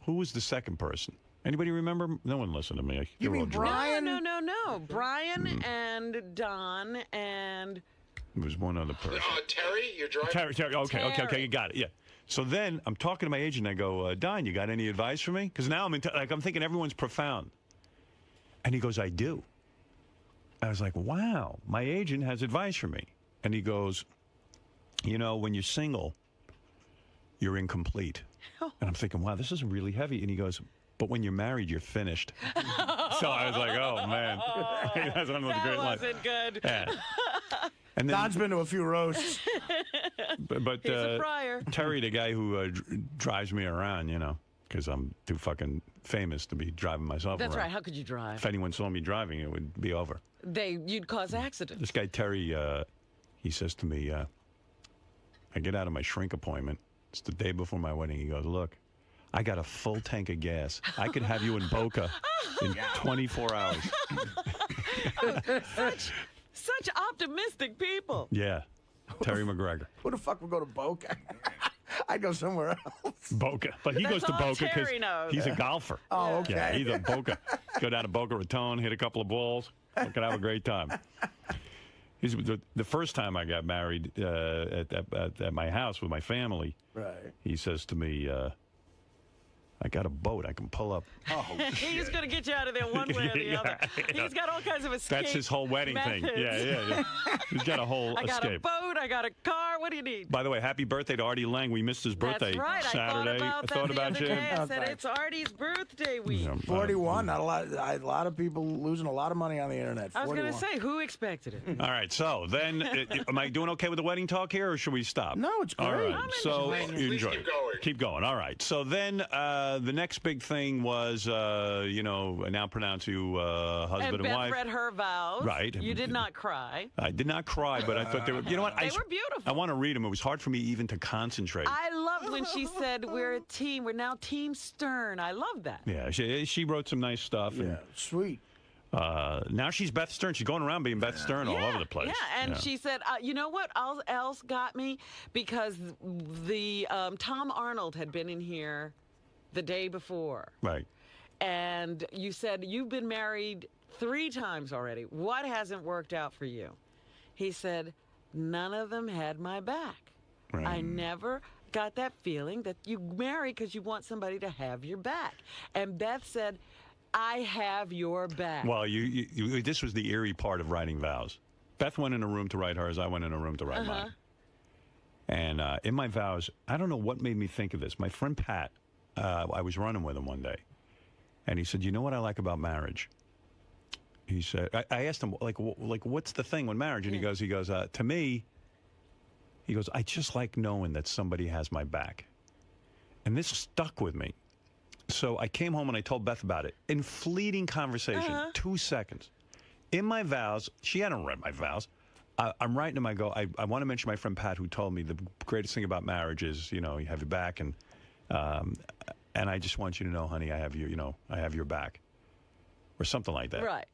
Who was the second person? Anybody remember? No one listened to me. You mean Brian? No. Brian and Don and... It was one other person. Terry, you're driving? Terry. Okay, you got it. Yeah. So then I'm talking to my agent. I go, Don, you got any advice for me? Because now I'm thinking everyone's profound. And he goes, I do. I was like, wow, my agent has advice for me. And he goes, you know, when you're single, you're incomplete. And I'm thinking, wow, this is really heavy. And he goes, but when you're married, you're finished. So I was like, oh, man. That's one of the great lines. That wasn't good. Yeah. And then, Don's been to a few roasts. But He's a friar. Terry, the guy who drives me around, you know. because I'm too fucking famous to be driving myself That's around. right. How could you drive? If anyone saw me driving, it would be over. You'd cause accidents. This guy, Terry, he says to me, I get out of my shrink appointment. It's the day before my wedding. He goes, look, I got a full tank of gas. I could have you in Boca in 24 hours. Such optimistic people. Yeah. Terry McGregor. Who the fuck would go to Boca? I'd go somewhere else. Boca. But he goes to all Boca because Terry knows. he's a golfer. Oh, okay. Yeah, he's a Boca. Go down to Boca Raton, hit a couple of balls. Fucking have a great time. The first time I got married at my house with my family, Right. he says to me, I got a boat. I can pull up. Oh, He's going to get you out of there one way or the Yeah, other. yeah. He's got all kinds of escape That's his whole wedding thing. methods. Yeah. He's got a whole I got escape. a boat. I got a car. What do you need? By the way, happy birthday to Artie Lang. We missed his birthday That's right. Saturday. I thought about that the you. other day. I Oh, said thanks. it's Artie's birthday week. Yeah, 41. Not a lot. A lot of people losing a lot of money on the internet. I was going to 41. say, who expected it? All right, so then, am I doing okay with the wedding talk here, or should we stop? No, it's All great. right, I'm so enjoying it. Please enjoy. keep going. Keep going. All right. So then, the next big thing was, I now pronounce you husband And and Beth wife. read her vows. Right. You did not cry. I did not cry, but I thought they were. You know what? They were beautiful. I want to read them. It was hard for me even to concentrate. I loved when she said, we're a team. We're now Team Stern. I love that. Yeah, she wrote some nice stuff. Yeah, And, sweet. now she's Beth Stern. She's going around being Beth Stern all over the place. Yeah, and she said, you know what else got me? Because the Tom Arnold had been in here the day before. Right. And you said, you've been married 3 times already. What hasn't worked out for you? He said, none of them had my back. Right. I never got that feeling that you marry because you want somebody to have your back. And Beth said, I have your back. Well, this was the eerie part of writing vows. Beth went in a room to write hers. I went in a room to write mine. And in my vows, I don't know what made me think of this. My friend Pat, I was running with him one day, and he said, "You know what I like about marriage?" He said, I asked him, like, what's the thing with marriage? And he goes, to me, he goes, I just like knowing that somebody has my back. And this stuck with me. So I came home and I told Beth about it. In fleeting conversation, 2 seconds. In my vows, she hadn't read my vows. I'm writing him, I go, I want to mention my friend Pat, who told me the greatest thing about marriage is, you have your back. And I just want you to know, honey, I have your back. Or something like that. Right.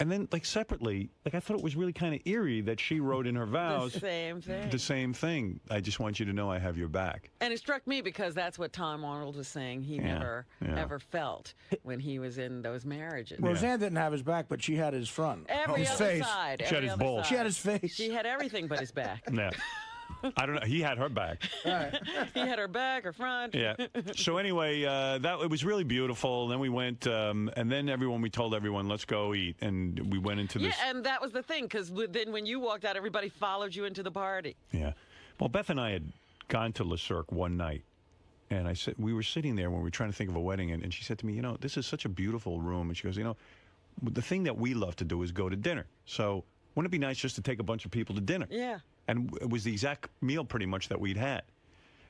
And then, separately, I thought it was really kind of eerie that she wrote in her vows The same thing. the same thing. I just want you to know I have your back. And it struck me because that's what Tom Arnold was saying he never ever felt when he was in those marriages. Roseanne didn't have his back, but she had his front. Every his other face. side. She had every his other balls. side. She had his face. She had everything but his back. Yeah. I don't know. He had her back. He had her back, her front. Yeah. So anyway, it was really beautiful. Then we went, and then we told everyone, let's go eat, and we went into this. Yeah, and that was the thing, because then when you walked out, everybody followed you into the party. Yeah. Well, Beth and I had gone to Le Cirque one night, and I said we were sitting there when we were trying to think of a wedding, and she said to me, this is such a beautiful room, and she goes, the thing that we love to do is go to dinner. So wouldn't it be nice just to take a bunch of people to dinner? Yeah. And it was the exact meal pretty much that we'd had.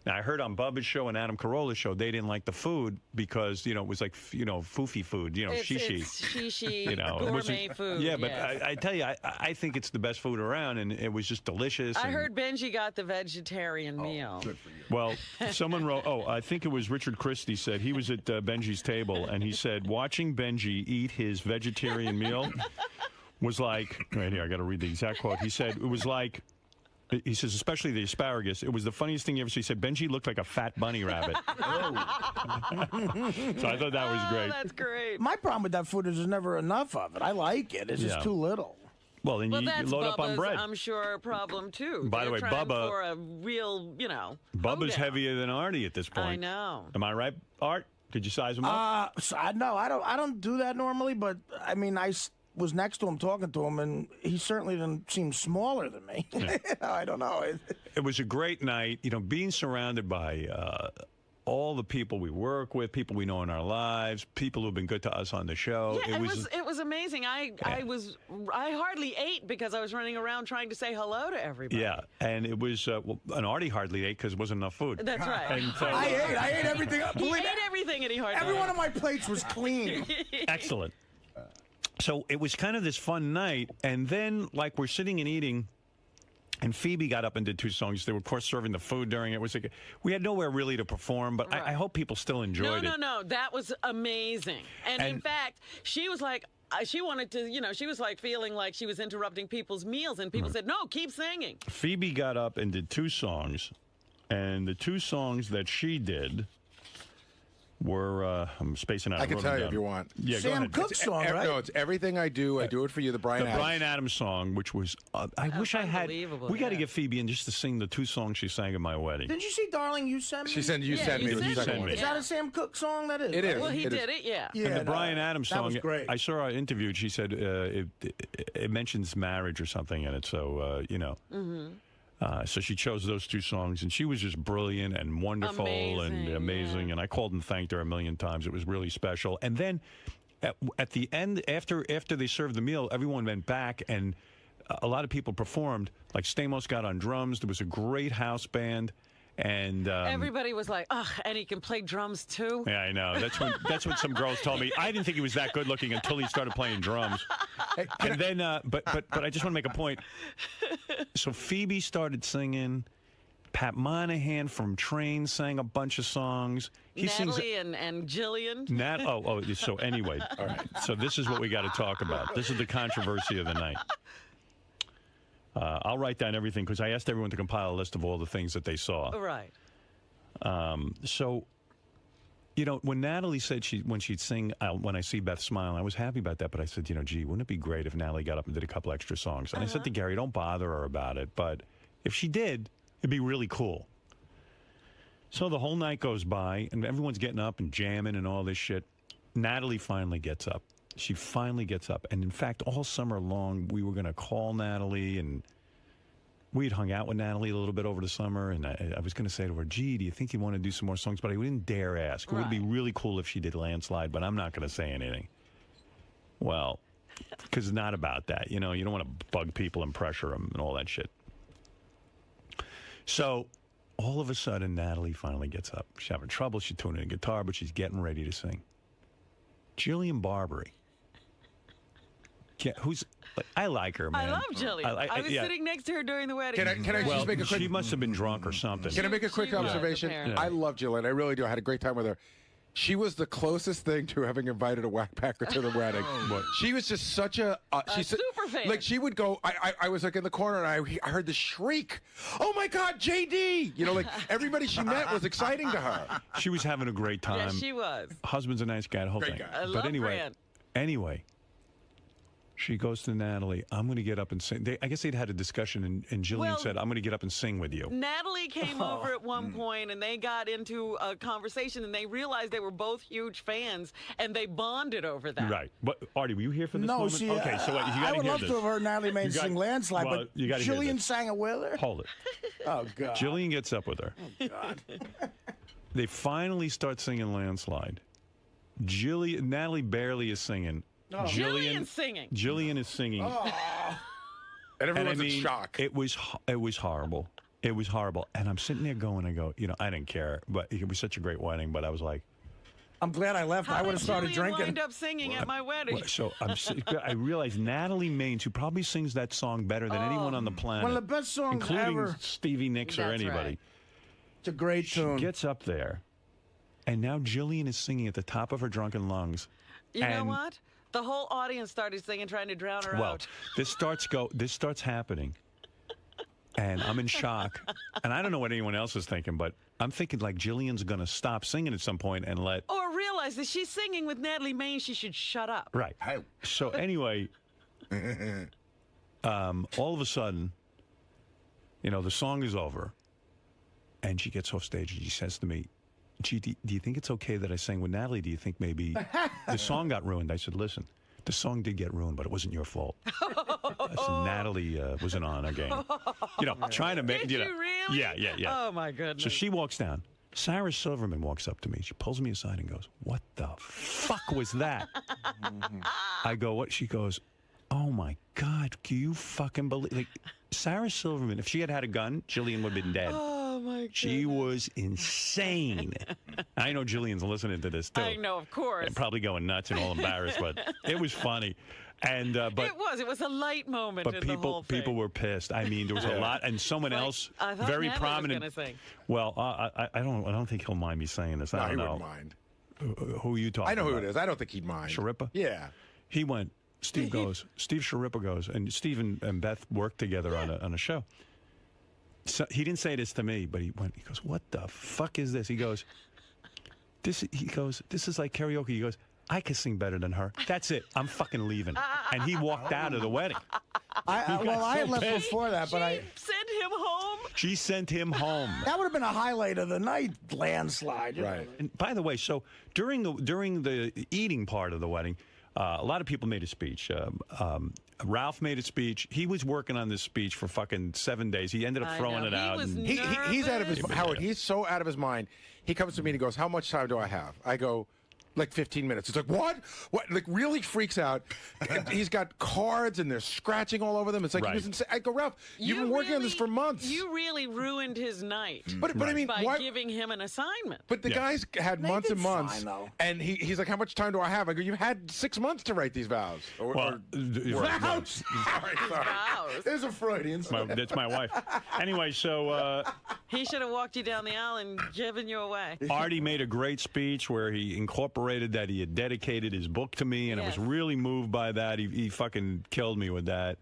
Now, I heard on Bubba's show and Adam Carolla's show, they didn't like the food because, it was like, foofy food, shishi. It's shishi, it wasn't- gourmet food. Yeah, but yes. I tell you, I think it's the best food around, and it was just delicious. I and- heard Benji got the vegetarian meal. Well, someone wrote, I think it was Richard Christie said, he was at Benji's table, and he said, watching Benji eat his vegetarian meal was like, right here, I got to read the exact quote. He said, it was like, he says, especially the asparagus, it was the funniest thing you ever see. He said, Benji looked like a fat bunny rabbit. So I thought that was great. That's great. My problem with that food is there's never enough of it. I like it. It's Yeah. just too little. Well, then Well, you that's load Bubba's, up on bread. I'm sure, problem, too. By the They're way, trying Bubba- for a real, Bubba's hoedown. heavier than Artie at this point. I know. Am I right, Art? Did you size him up? No, I don't do that normally, but I mean, was next to him talking to him, and he certainly didn't seem smaller than me. I don't know. It was a great night, being surrounded by all the people we work with, people we know in our lives, people who've been good to us on the show. Yeah, it was amazing. I hardly ate because I was running around trying to say hello to everybody. Yeah, and it was and Artie hardly ate because there wasn't enough food. That's right. And so, I ate everything. He ate everything, and he hardly Every ate. one of my plates was clean. Excellent. So it was kind of this fun night, and then like we're sitting and eating. And Phoebe got up and did 2 songs. They were, of course, serving the food during it. It was like, we had nowhere really to perform, but I hope people still enjoyed it. No. That was amazing. And in fact, she was like, she wanted to, she was like feeling like she was interrupting people's meals. And people said, no, keep singing. Phoebe got up and did 2 songs. And the 2 songs that she did were, I'm spacing out. I can tell you if you want. Yeah, Sam go ahead. Cooke's song, right? No, it's Everything I Do, I Do It For You, the Brian Adams. Brian Adams song, which was, I wish I had, unbelievable, we got to yeah. get Phoebe in just to sing the 2 songs she sang at my wedding. Didn't you see Darling You Sent Me? She said, you send me you the sent second me. one. Is that a Sam Cooke song? That is. It is. Well, he It is. did it, yeah. Yeah, And the Brian Adams that song, was great. I saw her interviewed. She said it mentions marriage or something in it. So, so she chose those 2 songs, and she was just brilliant and wonderful and amazing. Yeah. And I called and thanked her a million times. It was really special. And then at the end, after they served the meal, everyone went back, and a lot of people performed. Like Stamos got on drums. There was a great house band. And Everybody was like, ugh, and he can play drums too. yeah, I know. That's what some girls told me. I didn't think he was that good looking until he started playing drums. And then, but I just want to make a point. So Phoebe started singing. Pat Monahan from Train sang a bunch of songs. He Natalie and Jillian. So anyway, all right. So this is what we got to talk about. This is the controversy of the night. I'll write down everything because I asked everyone to compile a list of all the things that they saw. Right. So, when Natalie said when she'd sing When I See Beth Smile, I was happy about that, but I said, gee, wouldn't it be great if Natalie got up and did a couple extra songs? And I said to Gary, don't bother her about it, but if she did, it'd be really cool. So the whole night goes by, and everyone's getting up and jamming and all this shit. Natalie finally gets up. She finally gets up. And in fact, all summer long, we were going to call Natalie, and we had hung out with Natalie a little bit over the summer. And I was going to say to her, gee, do you think you want to do some more songs? But I didn't dare ask. It would be really cool if she did Landslide, but I'm not going to say anything. Well, because it's not about that. You don't want to bug people and pressure them and all that shit. So all of a sudden, Natalie finally gets up. She's having trouble. She's tuning in guitar, but she's getting ready to sing. Jillian Barbary. I like her, man. I love Jillian. I was sitting next to her during the wedding. Can I just make a quick... She must have been drunk or something. Can I make a quick observation? apparently. I love Jillian. I really do. I had a great time with her. She was the closest thing to having invited a whackpacker to the wedding. She was just such a... she's super fan. Like, she would go... I was like in the corner, and I heard the shriek. Oh, my God, JD! Like, everybody she met was exciting to her. She was having a great time. Yes, she was. Husband's a nice guy, the whole Great thing. guy. I love Anyway, she goes to Natalie, I'm going to get up and sing. I guess they'd had a discussion, and Jillian said, I'm going to get up and sing with you. Natalie came over at one point, and they got into a conversation, and they realized they were both huge fans, and they bonded over that. Right. But, Artie, were you here for this No, moment? see, okay, so you got to I would hear love this. to have heard Natalie Main sing Landslide, well, but you gotta hear Jillian this. sang it with her? Hold it. Oh, God. Jillian gets up with her. Oh, God. They finally start singing Landslide. Natalie barely is singing. Oh. Jillian's singing. Jillian is singing. And everyone's in shock. It was horrible. It was horrible. And I'm sitting there going, I didn't care, but it was such a great wedding. But I was like, I'm glad I left. I would have started Jillian drinking. wind up singing at my wedding. so I realized Natalie Maines, who probably sings that song better than anyone on the planet, One of the best songs including ever. Stevie Nicks or That's anybody. right. It's a great She tune. gets up there, and now Jillian is singing at the top of her drunken lungs. You know And- what? The whole audience started singing, trying to drown her Well, out. this starts happening, and I'm in shock. And I don't know what anyone else is thinking, but I'm thinking like Jillian's going to stop singing at some point and let... Or realize that she's singing with Natalie Maine, she should shut up. Right. So anyway, all of a sudden, the song is over, and she gets off stage and she says to me, gee, do you think it's okay that I sang with Natalie? Do you think maybe the song got ruined? I said, listen, the song did get ruined, but it wasn't your fault. I said, Natalie wasn't on our game. Trying to make... Did you really? Yeah. Oh, my goodness. So she walks down. Sarah Silverman walks up to me. She pulls me aside and goes, "What the fuck was that?" I go, "What?" She goes, "Oh my God, can you fucking believe?" Like, Sarah Silverman, if she had had a gun, Jillian would have been dead. Oh my God. She was insane. I know Jillian's listening to this too. I know, of course. And probably going nuts and all embarrassed, but it was funny. And but it was a light moment. but in the whole thing. people were pissed. I mean, there was a lot, and someone else I thought very Natalie prominent. was gonna sing. Well, I don't think he'll mind me saying this. No, I he don't know. wouldn't mind. Who are you talking? I know who about? it is. I don't think he'd mind. Sharippa? Yeah. He went. Steve Sharippa goes, and Steve and Beth worked together on a show. So he didn't say this to me, but he goes, "What the fuck is this?" He goes, "This is like karaoke." He goes, "I can sing better than her. That's it. I'm fucking leaving." And he walked out of the wedding. I had left before that, but I sent him home. She sent him home. that would have been a highlight of the night, landslide. you know. Right. And by the way, so during the eating part of the wedding, a lot of people made a speech. Ralph made a speech. He was working on this speech for fucking 7 days. He ended up throwing it out. He's out of his Howard. He's so out of his mind. He comes to me and he goes, "How much time do I have?" I go, "Like 15 minutes." It's like, what? Like, really freaks out. He's got cards and they're scratching all over them. It's like, he was insane. I go, "Ralph, you've been working on this for months." You really ruined his night. But I mean, by why? giving him an assignment. But the guy's had months and months, fine, though. and he's like, "How much time do I have?" I go, "You've had 6 months to write these vows." Vows. Sorry. Vows. There's a Freudian. That's my wife. Anyway, so He should have walked you down the aisle and given you away. Artie made a great speech where he incorporated that he had dedicated his book to me, and I was really moved by that. He fucking killed me with that.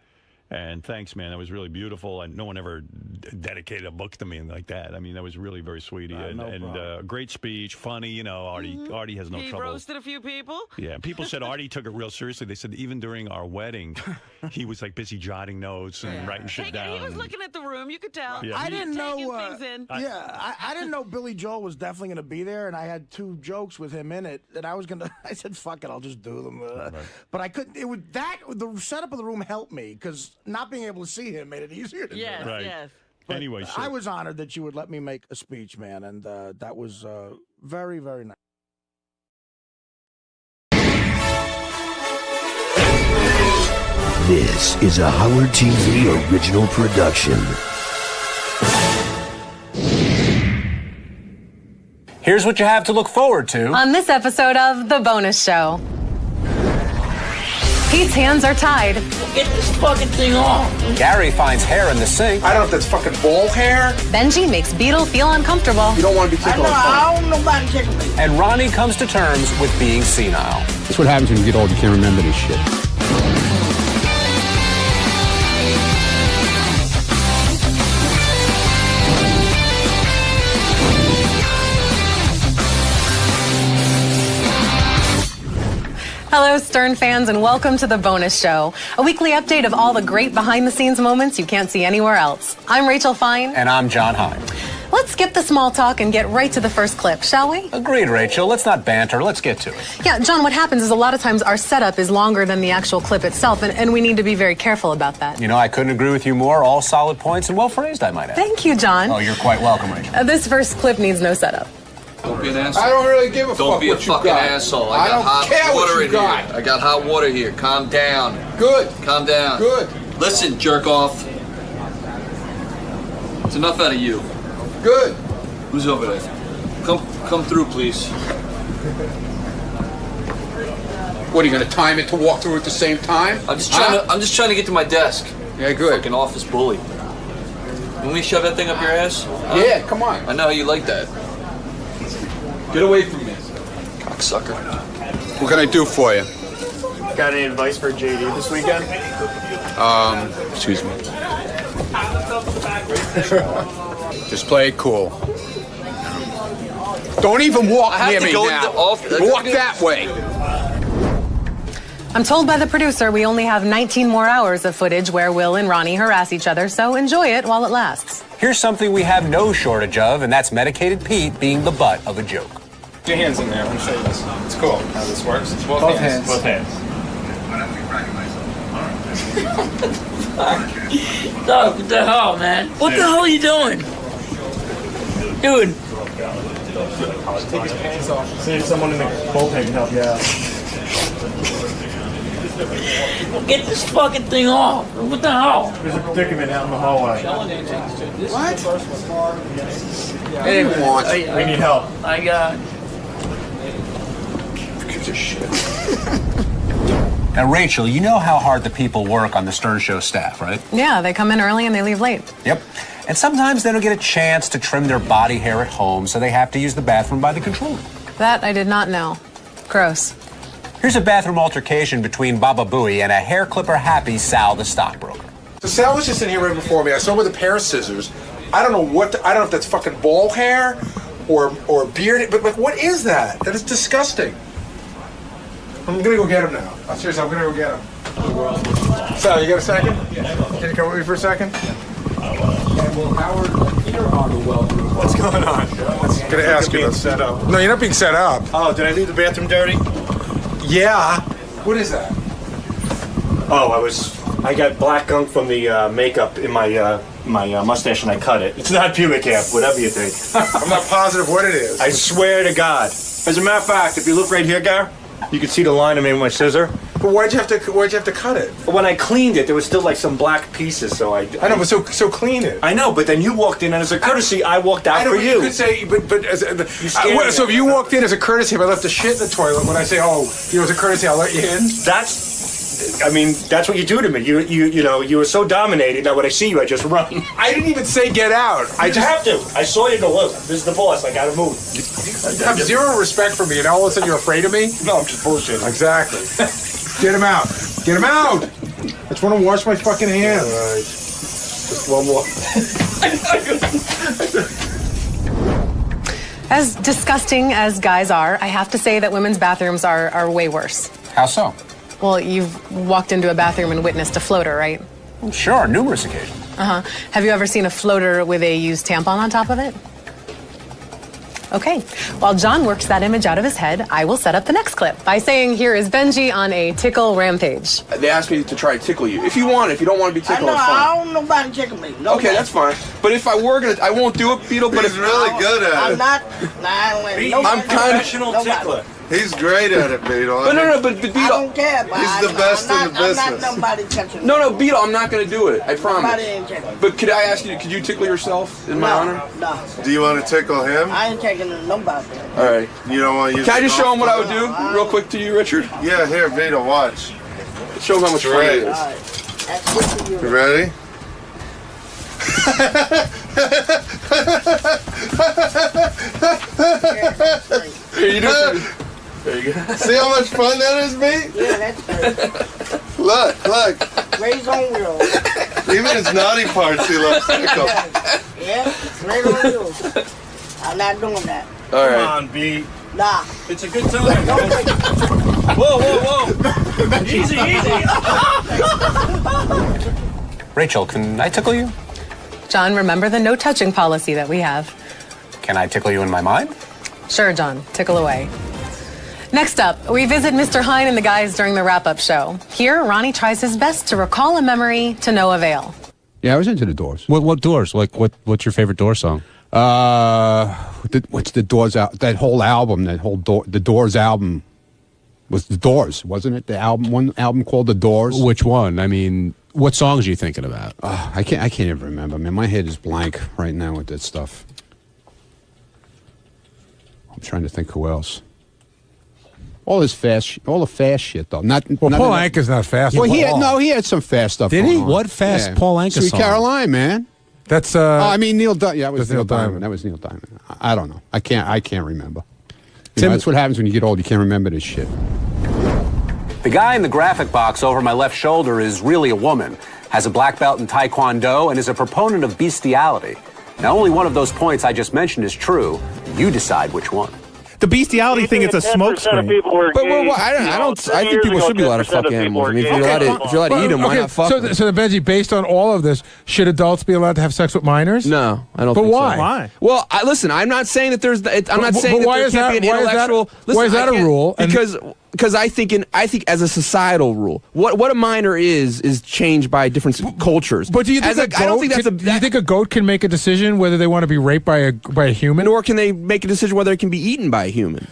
And thanks, man. That was really beautiful. And no one ever dedicated a book to me like that. I mean, that was really very sweet. And great speech, funny. You know, Artie has no He trouble. roasted a few people. Yeah, people said Artie took it real seriously. They said even during our wedding, he was like busy jotting notes and writing shit down. He was looking at the room. You could tell. Yeah. I didn't know. Things in. I didn't know Billy Joel was definitely going to be there, and I had 2 jokes with him in it that I was going to. I said, "Fuck it, I'll just do them." But I couldn't. It was the setup of the room helped me because not being able to see him made it easier to do. Right. Yes. But anyway, so I was honored that you would let me make a speech, man, and that was very, very nice. This is a Howard TV original production. Here's what you have to look forward to on this episode of The Bonus Show. Pete's hands are tied. Get this fucking thing off. Gary finds hair in the sink. I don't know if that's fucking ball hair. Benji makes Beetle feel uncomfortable. You don't want to be tickled. I don't nobody tickle me. And Ronnie comes to terms with being senile. That's what happens when you get old. You can't remember this shit. Hello, Stern fans, and welcome to The Bonus Show, a weekly update of all the great behind-the-scenes moments you can't see anywhere else. I'm Rachel Fine. And I'm John Hine. Let's skip the small talk and get right to the first clip, shall we? Agreed, Rachel. Let's not banter. Let's get to it. Yeah, John, what happens is a lot of times our setup is longer than the actual clip itself, and we need to be very careful about that. You know, I couldn't agree with you more. All solid points and well phrased, I might add. Thank you, John. Oh, you're quite welcome, Rachel. This first clip needs no setup. Don't be an asshole. I don't really give a fuck Don't be a what you fucking got. asshole. I got don't hot care what water you in got. here. I got hot water here. Calm down. Good. Calm down. Good. Listen, jerk off. It's enough out of you. Good. Who's over there? Come through, please. What, are you going to time it to walk through at the same time? I'm just trying to get to my desk. Yeah, good. Fucking office bully. Can we shove that thing up your ass? Yeah, come on. I know how you like that. Get away from me, cocksucker. What can I do for you? Got any advice for JD this weekend? Excuse me. Just play it cool. Don't even walk near me now. Walk that way. I'm told by the producer we only have 19 more hours of footage where Will and Ronnie harass each other, so enjoy it while it lasts. Here's something we have no shortage of, and that's medicated Pete being the butt of a joke. Your hands in there. Let me show you this. It's cool how this works. Both hands. Both hands. Dog, what the hell, man? What the hell are you doing? Dude, Take his pants off. See if someone in the bullpen can help you out. Get this fucking thing off. What the hell? There's a predicament out in the hallway. What? They didn't want. We need help. I got. Who gives a shit? Now, Rachel, you know how hard the people work on the Stern Show staff, right? Yeah, they come in early and they leave late. Yep. And sometimes they don't get a chance to trim their body hair at home, so they have to use the bathroom by the control room. That I did not know. Gross. Here's a bathroom altercation between Baba Booey and a hair clipper happy Sal, the stockbroker. So Sal was just in here right before me. I saw him with a pair of scissors. I don't know what. I don't know if that's fucking ball hair or beard. But like, what is that? That is disgusting. I'm gonna go get him now. Seriously, I'm gonna go get him. Sal, you got a second? Can you come with me for a second? Well, Howard, here are the welcome. What's going on? I'm gonna ask you. Set up. No, you're not being set up. Oh, did I leave the bathroom dirty? Yeah. What is that? Oh, I got black gunk from the makeup in my mustache and I cut it. It's not pubic hair, whatever you think. I'm not positive what it is. I swear to God. As a matter of fact, if you look right here, Gar, you can see the line I made with my scissor. But why'd you have to cut it? When I cleaned it, there was still like some black pieces, so I know, but so clean it. I know, but then you walked in, and as a courtesy, I walked out for you. You could say, so if you walked in as a courtesy, if I left the shit in the toilet, when I say, oh, as a courtesy, I'll let you in. That's what you do to me. You were so dominated that when I see you, I just run. I didn't even say get out. I just have to. I saw you go, look, this is the boss. I gotta move. You have zero respect for me, and all of a sudden you're afraid of me? No, I'm just bullshitting. Exactly. Get him out. Get him out. I just want to wash my fucking hands. All right. Just one more. As disgusting as guys are, I have to say that women's bathrooms are way worse. How so? Well, you've walked into a bathroom and witnessed a floater, right? Sure, numerous occasions. Uh-huh. Have you ever seen a floater with a used tampon on top of it? Okay. While John works that image out of his head, I will set up the next clip by saying, here is Benji on a tickle rampage. They asked me to try to tickle you. If you want, if you don't want to be tickled, it's fine. I don't know nobody tickle me. Nobody. Okay, that's fine. But if I were gonna, I won't do it, Beetle. But He's really good at it. I'm not. I don't let nobody. I'm kind of professional tickler. He's great at it, Beetle. But no, but Beetle. I don't care. He's the best in the business. I'm not nobody touching me. No, Beetle, I'm not gonna do it. I promise. Nobody ain't tickling. But could I ask you? Could you tickle yourself in my honor? No. Do you want to tickle him? I ain't taking nobody. All right. You don't want to use. Can I just show him what I would do, real quick, to you, Richard? Yeah, here, Beetle, watch. Show him how much fun it is. All right. That's good for you. You ready? Here, you do it. There you go. See how much fun that is, me? Yeah, that's good. Look. Raise on wheels. Even his naughty parts, he loves tickle. Yeah, raise on wheels. I'm not doing that. All right. Come on, B. Nah. It's a good time. Whoa. Easy. Rachel, can I tickle you? John, remember the no touching policy that we have. Can I tickle you in my mind? Sure, John. Tickle away. Next up, we visit Mr. Hine and the guys during the wrap-up show. Here, Ronnie tries his best to recall a memory to no avail. Yeah, I was into the Doors. What Doors? Like, what's your favorite Doors song? What's the Doors out? That whole album, the Doors album was the Doors, wasn't it? The album, one album called The Doors. Which one? I mean, what songs are you thinking about? I can't even remember. Man, my head is blank right now with that stuff. I'm trying to think who else. All the fast shit though. Paul Anka's not fast. Well, he had some fast stuff. Did he? On. What fast Paul Anka Sweet song? Caroline, man. That's I mean Neil Diamond. Yeah, that was Neil Diamond. Diamond. That was Neil Diamond. I don't know. I can't remember. That's what happens when you get old. You can't remember this shit. The guy in the graphic box over my left shoulder is really a woman, has a black belt in Taekwondo, and is a proponent of bestiality. Now, only one of those points I just mentioned is true. You decide which one. The bestiality thing, it's a smokescreen. I think people should be allowed to fuck animals. I mean, if you're allowed to eat them, why not fuck them? So, Benji, based on all of this, should adults be allowed to have sex with minors? No, I don't but think why? so. Why? Well, listen, I'm not saying that there's... I'm not saying that there can't be an intellectual... Why is that a rule? Because because I think as a societal rule, what a minor is changed by different cultures. But do you think I don't think do you think a goat can make a decision whether they want to be raped by a human, or can they make a decision whether it can be eaten by a human?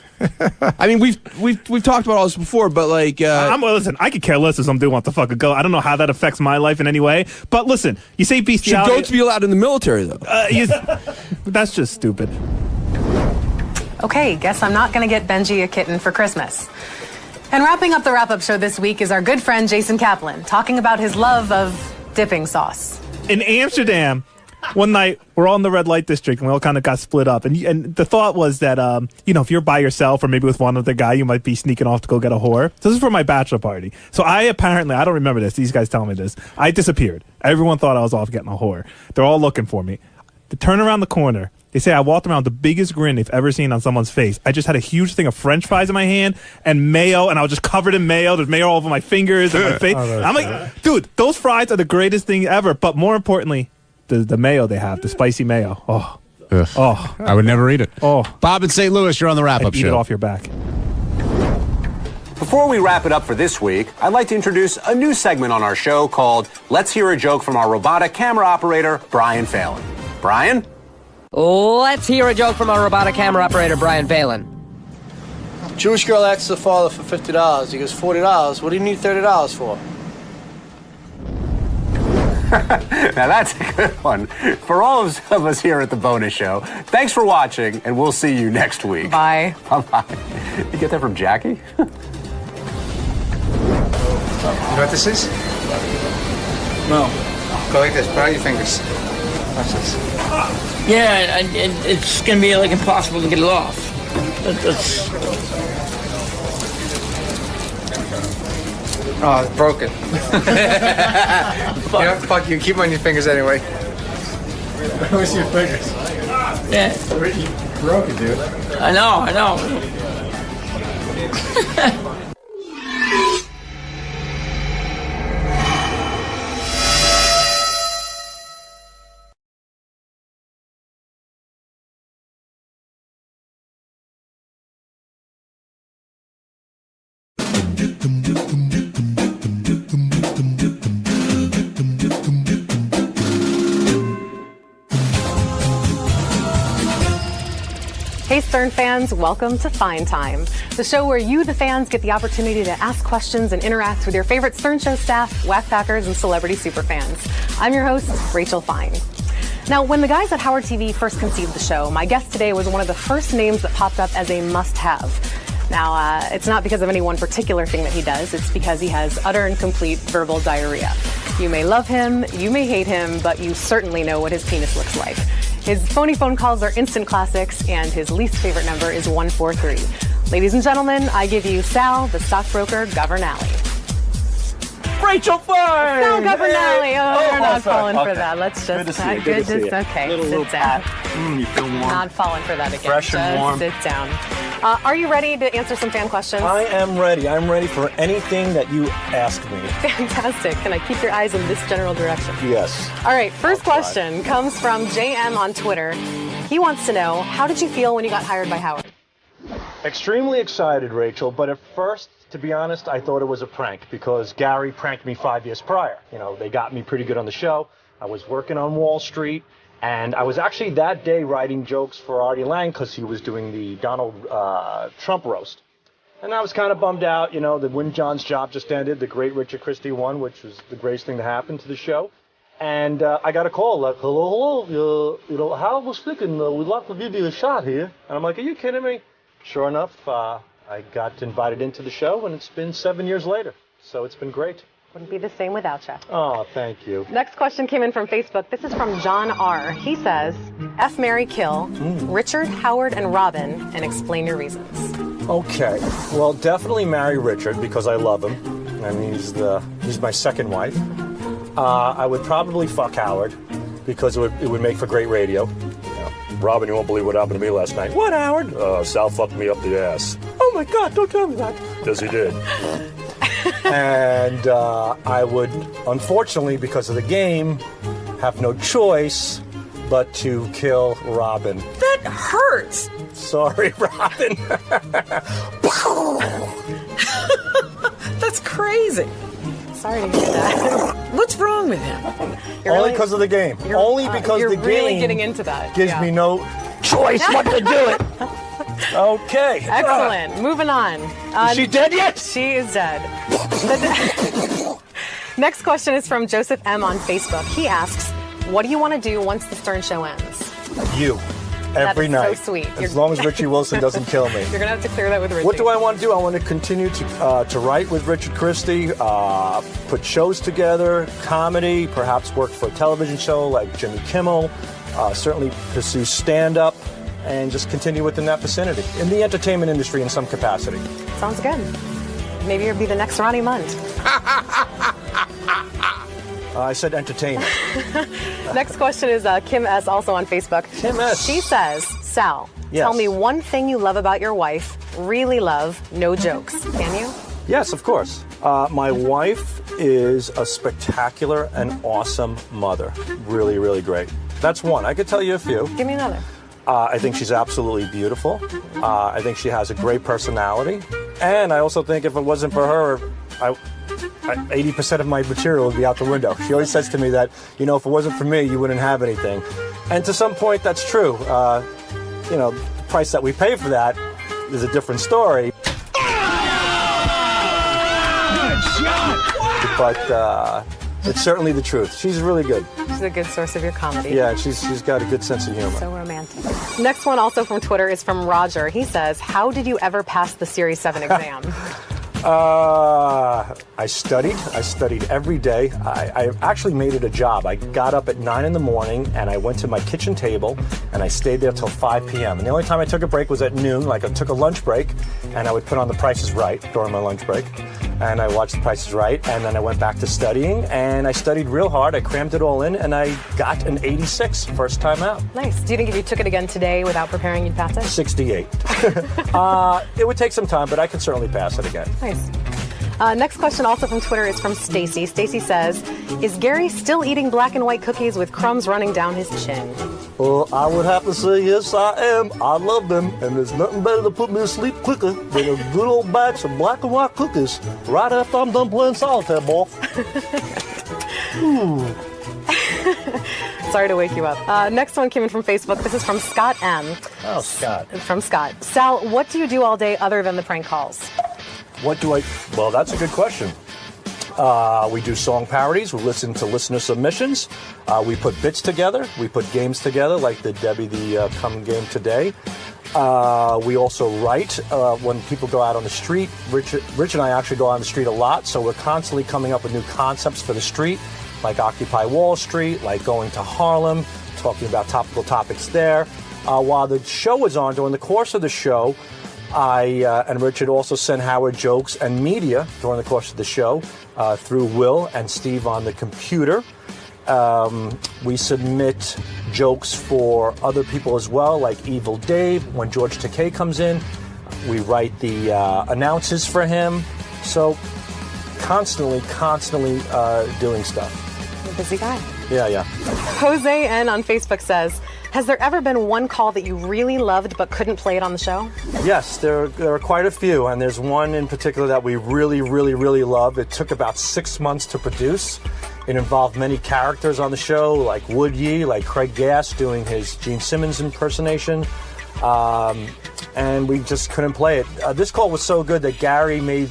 I mean, we've talked about all this before, but like, listen, I could care less if some dude wants to fuck a goat. I don't know how that affects my life in any way. But listen, you say bestiality. Should goats be allowed in the military though? That's just stupid. Okay, guess I'm not going to get Benji a kitten for Christmas. And wrapping up the wrap-up show this week is our good friend Jason Kaplan, talking about his love of dipping sauce. In Amsterdam, one night, we're all in the red light district, and we all kind of got split up. And the thought was that, if you're by yourself or maybe with one other guy, you might be sneaking off to go get a whore. So this is for my bachelor party. So I don't remember this. These guys tell me this. I disappeared. Everyone thought I was off getting a whore. They're all looking for me. To turn around the corner, they say I walked around with the biggest grin they've ever seen on someone's face. I just had a huge thing of French fries in my hand and mayo, and I was just covered in mayo. There's mayo all over my fingers and my face. I'm like, dude, those fries are the greatest thing ever. But more importantly, the mayo they have, the spicy mayo. Oh, I would never eat it. Oh, Bob in St. Louis, you're on the wrap-up show. Eat it off your back. Before we wrap it up for this week, I'd like to introduce a new segment on our show called Let's Hear a Joke from our robotic camera operator, Brian Phelan. Brian? Let's hear a joke from our robotic camera operator, Brian Phelan. Jewish girl asks the father for $50. He goes, $40? What do you need $30 for? Now that's a good one. For all of us here at the Bonus Show, thanks for watching, and we'll see you next week. Bye. Bye-bye. You get that from Jackie? You know what this is? No. Go like this. Put out your fingers. Watch this. Yeah, it's going to be like impossible to get it off. That's... Oh, it's broken. Fuck you. Keep them on your fingers anyway. Let me see your fingers. Yeah. You broke it, dude. I know. Hey Stern fans, welcome to Fine Time, the show where you, the fans, get the opportunity to ask questions and interact with your favorite Stern Show staff, Whack Packers, and celebrity superfans. I'm your host, Rachel Fine. Now, when the guys at Howard TV first conceived the show, my guest today was one of the first names that popped up as a must-have. Now, it's not because of any one particular thing that he does, it's because he has utter and complete verbal diarrhea. You may love him, you may hate him, but you certainly know what his penis looks like. His phony phone calls are instant classics, and his least favorite number is 143. Ladies and gentlemen, I give you Sal, the stockbroker Governale. Rachel Fine! Sal Governale. We're not falling for okay. that. Let's just... Good to see you. Good to see you. Okay, little sit down. You feel warm? Not falling for that again. Fresh and just warm. Sit down. Are you ready to answer some fan questions? I am ready. I'm ready for anything that you ask me. Fantastic. Can I keep your eyes in this general direction? Yes. All right, first question comes from JM on Twitter. He wants to know, how did you feel when you got hired by Howard? Extremely excited, Rachel, but at first, to be honest, I thought it was a prank because Gary pranked me 5 years prior. You know, they got me pretty good on the show. I was working on Wall Street, and I was actually that day writing jokes for Artie Lang because he was doing the Donald Trump roast. And I was kind of bummed out, you know, that Win John's job just ended, the great Richard Christie won, which was the greatest thing to happen to the show. And I got a call like, hello, you know, Howard was thinking we'd like to give you a shot here. And I'm like, are you kidding me? Sure enough, I got invited into the show, and it's been 7 years later. So it's been great. Wouldn't be the same without you. Oh, thank you. Next question came in from Facebook. This is from John R. He says, F, marry, kill, Richard, Howard, and Robin, and explain your reasons. Okay. Well, definitely marry Richard because I love him, and he's my second wife. I would probably fuck Howard because it would make for great radio. Robin, you won't believe what happened to me last night. What, Howard? Sal fucked me up the ass. Oh, my God, don't tell me that. Yes, he did. And I would, unfortunately, because of the game, have no choice but to kill Robin. That hurts. Sorry, Robin. crazy. Sorry to hear that. What's wrong with him? Only because of the game. Only because you're the game really getting into that. gives me no choice but to do it. Okay. Excellent. Moving on. Is she dead yet? She is dead. Next question is from Joseph M. on Facebook. He asks, what do you want to do once the Stern Show ends? You. Every That is night. so sweet. As long as Richie Wilson doesn't kill me. You're going to have to clear that with Richie. What do I want to do? I want to continue to write with Richard Christie, put shows together, comedy, perhaps work for a television show like Jimmy Kimmel, certainly pursue stand-up, and just continue within that vicinity, in the entertainment industry in some capacity. Sounds good. Maybe you'll be the next Ronnie Munt. I said entertainment. Next question is Kim S. also on Facebook. Kim S. She says, Sal, Yes. tell me one thing you love about your wife. Really love, no jokes. Can you? Yes, of course. My wife is a spectacular and awesome mother. Really, really great. That's one. I could tell you a few. Give me another. I think she's absolutely beautiful. I think she has a great personality. And I also think if it wasn't for her, 80% of my material would be out the window. She always says to me that, if it wasn't for me, you wouldn't have anything. And to some point, that's true. The price that we pay for that is a different story. But it's certainly the truth. She's really good. She's a good source of your comedy. Yeah, she's got a good sense of humor. So romantic. Next one also from Twitter is from Roger. He says, how did you ever pass the Series 7 exam? I studied every day. I actually made it a job. I got up at 9 in the morning and I went to my kitchen table and I stayed there till 5 p.m. And the only time I took a break was at noon, like I took a lunch break, and I would put on The Price is Right during my lunch break. And I watched The Price is Right, and then I went back to studying, and I studied real hard. I crammed it all in, and I got an 86 first time out. Nice. Do you think if you took it again today without preparing, you'd pass it? 68. It would take some time, but I could certainly pass it again. Nice. Next question also from Twitter is from Stacy. Stacy says, is Gary still eating black and white cookies with crumbs running down his chin? Well, I would have to say yes, I am. I love them, and there's nothing better to put me to sleep quicker than a good old batch of black and white cookies right after I'm done playing solitaire, boy. Sorry to wake you up. Next one came in from Facebook. This is from Scott M. Oh, Scott. From Scott. Sal, what do you do all day other than the prank calls? Well, that's a good question. We do song parodies. We listen to listener submissions. We put bits together. We put games together, like the Debbie the Come game today. We also write when people go out on the street. Rich and I actually go out on the street a lot, so we're constantly coming up with new concepts for the street, like Occupy Wall Street, like going to Harlem, talking about topical topics there. While the show was on, during the course of the show, I and Richard also send Howard jokes and media during the course of the show through Will and Steve on the computer. We submit jokes for other people as well, like Evil Dave. When George Takei comes in, we write the announces for him. So constantly doing stuff. You're a busy guy. Yeah. Jose N on Facebook says, has there ever been one call that you really loved but couldn't play it on the show? Yes, there are quite a few, and there's one in particular that we really love. It took about 6 months to produce. It involved many characters on the show, like Wood Yee, like Craig Gass doing his Gene Simmons impersonation, and we just couldn't play it. This call was so good that Gary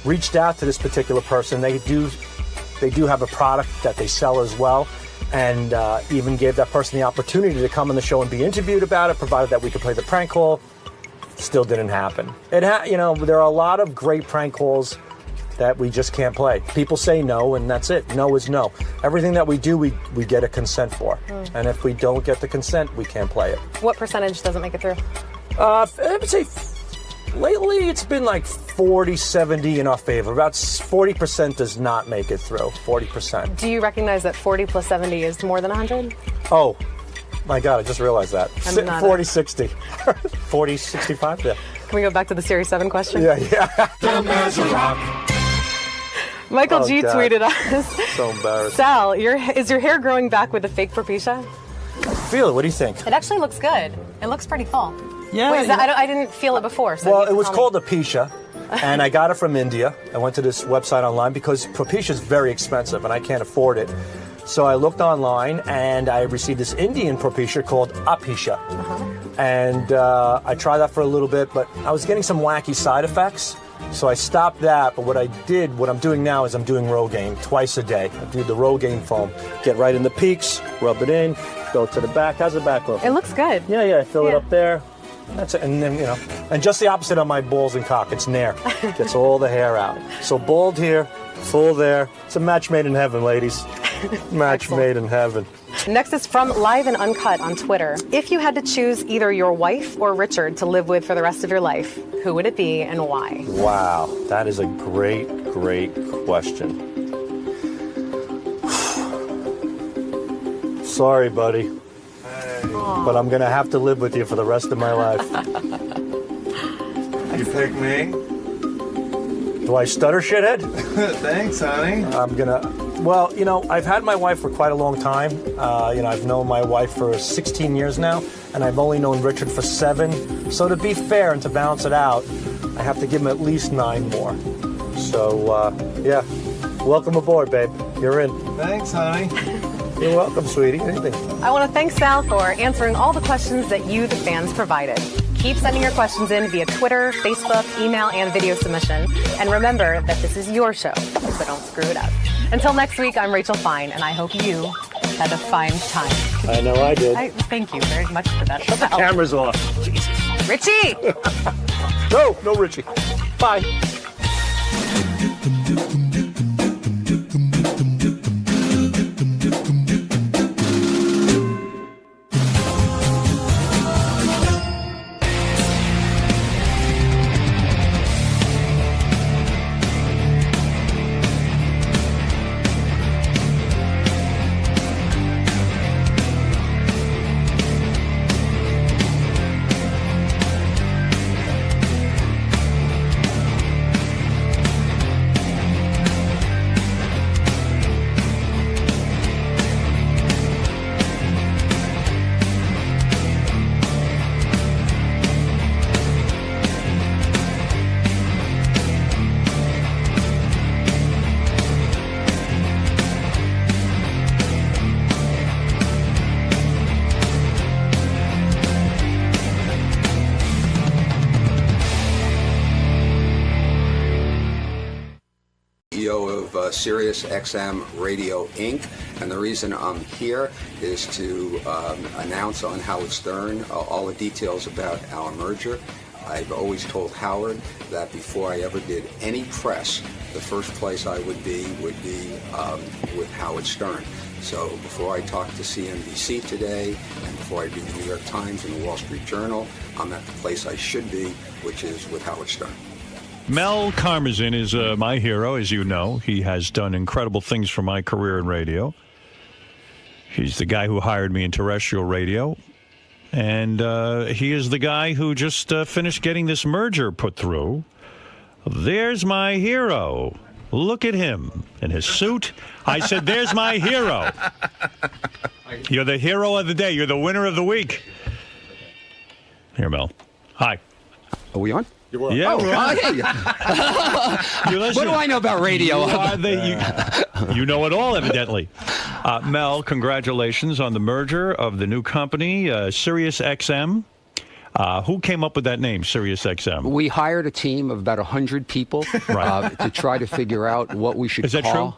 reached out to this particular person. They do have a product that they sell as well, and even gave that person the opportunity to come on the show and be interviewed about it, provided that we could play the prank call. Still didn't happen. There are a lot of great prank calls that we just can't play. People say no, and that's it. No is no. Everything that we do, we get a consent for. And if we don't get the consent, we can't play it. What percentage doesn't make it through? I would say lately it's been like 40-70 in our favor. About 40% does not make it through. 40%. Do you recognize that 40 plus 70 is more than 100? Oh, my God, I just realized that. 40-60. 40-65, yeah. Can we go back to the Series 7 question? Yeah. Michael G God. tweeted us. So embarrassed. Sal, is your hair growing back with the fake propecia? Feel it. What do you think? It actually looks good. It looks pretty full. Yeah. Wait, I didn't feel it before. So Well, it was called alopecia, And I got it from India. I went to this website online because Propecia is very expensive and I can't afford it. So I looked online and I received this Indian Propecia called Apisha. And I tried that for a little bit, but I was getting some wacky side effects. So I stopped that, but what I'm doing now is I'm doing Rogaine twice a day. I do the Rogaine foam. Get right in the peaks, rub it in, go to the back. How's the back look? It looks good. Yeah, fill it up there. That's it. And then, and just the opposite on my balls and cock. It's nair. Gets all the hair out. So bald here, full there. It's a match made in heaven, ladies. Match made in heaven. Next is from Live and Uncut on Twitter. If you had to choose either your wife or Richard to live with for the rest of your life, who would it be and why? Wow, that is a great question. Sorry, buddy. But I'm going to have to live with you for the rest of my life. You pick me? Do I stutter, shithead? Thanks, honey. I'm going to... Well, I've had my wife for quite a long time. I've known my wife for 16 years now, and I've only known Richard for 7. So to be fair and to balance it out, I have to give him at least 9 more. So, yeah. Welcome aboard, babe. You're in. Thanks, honey. You're welcome, sweetie. Anything. I want to thank Sal for answering all the questions that you, the fans, provided. Keep sending your questions in via Twitter, Facebook, email, and video submission. And remember that this is your show, so don't screw it up. Until next week, I'm Rachel Fine, and I hope you had a fine time. I know I did. Thank you very much for that. Shut the cameras off. Jesus. Richie! No, Richie. Bye. Sirius XM Radio Inc. And the reason I'm here is to announce on Howard Stern all the details about our merger. I've always told Howard that before I ever did any press, the first place I would be with Howard Stern. So before I talk to CNBC today, and before I do the New York Times and the Wall Street Journal, I'm at the place I should be, which is with Howard Stern. Mel Karmazin is my hero, as you know. He has done incredible things for my career in radio. He's the guy who hired me in terrestrial radio. And he is the guy who just finished getting this merger put through. There's my hero. Look at him in his suit. I said, there's my hero. You're the hero of the day. You're the winner of the week. Here, Mel. Hi. Are we on? Yeah, what do I know about radio? You know it all, evidently. Mel, congratulations on the merger of the new company, Sirius XM. Who came up with that name, Sirius XM? We hired a team of about 100 people to try to figure out what we should call. Is that true?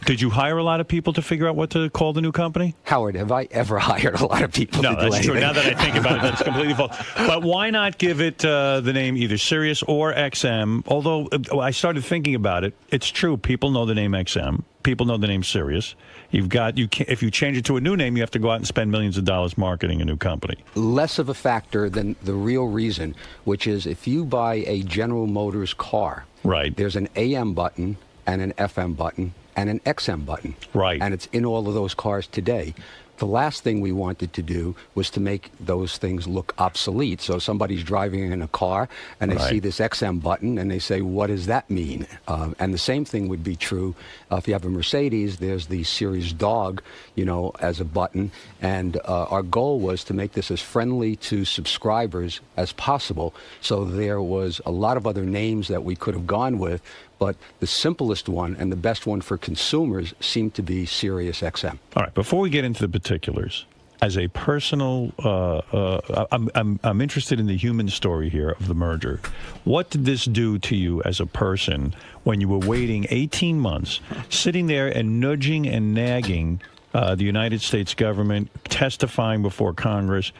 Did you hire a lot of people to figure out what to call the new company? Howard, have I ever hired a lot of people to do that's anything? true. Now that I think about it, that's completely false. But why not give it the name either Sirius or XM? Although I started thinking about it, it's true. People know the name XM. People know the name Sirius. If you change it to a new name, you have to go out and spend millions of dollars marketing a new company. Less of a factor than the real reason, which is if you buy a General Motors car, there's an AM button and an FM button and an XM button. Right. And it's in all of those cars today. the last thing we wanted to do was to make those things look obsolete. So somebody's driving in a car and they see this XM button and they say, what does that mean? And the same thing would be true if you have a Mercedes. There's the Series Dog, as a button. And our goal was to make this as friendly to subscribers as possible. So there was a lot of other names that we could have gone with, but the simplest one and the best one for consumers seemed to be Sirius XM. All right, before we get into the particulars, as a personal, I'm interested in the human story here of the merger. What did this do to you as a person when you were waiting 18 months, sitting there and nudging and nagging the United States government, testifying before Congress,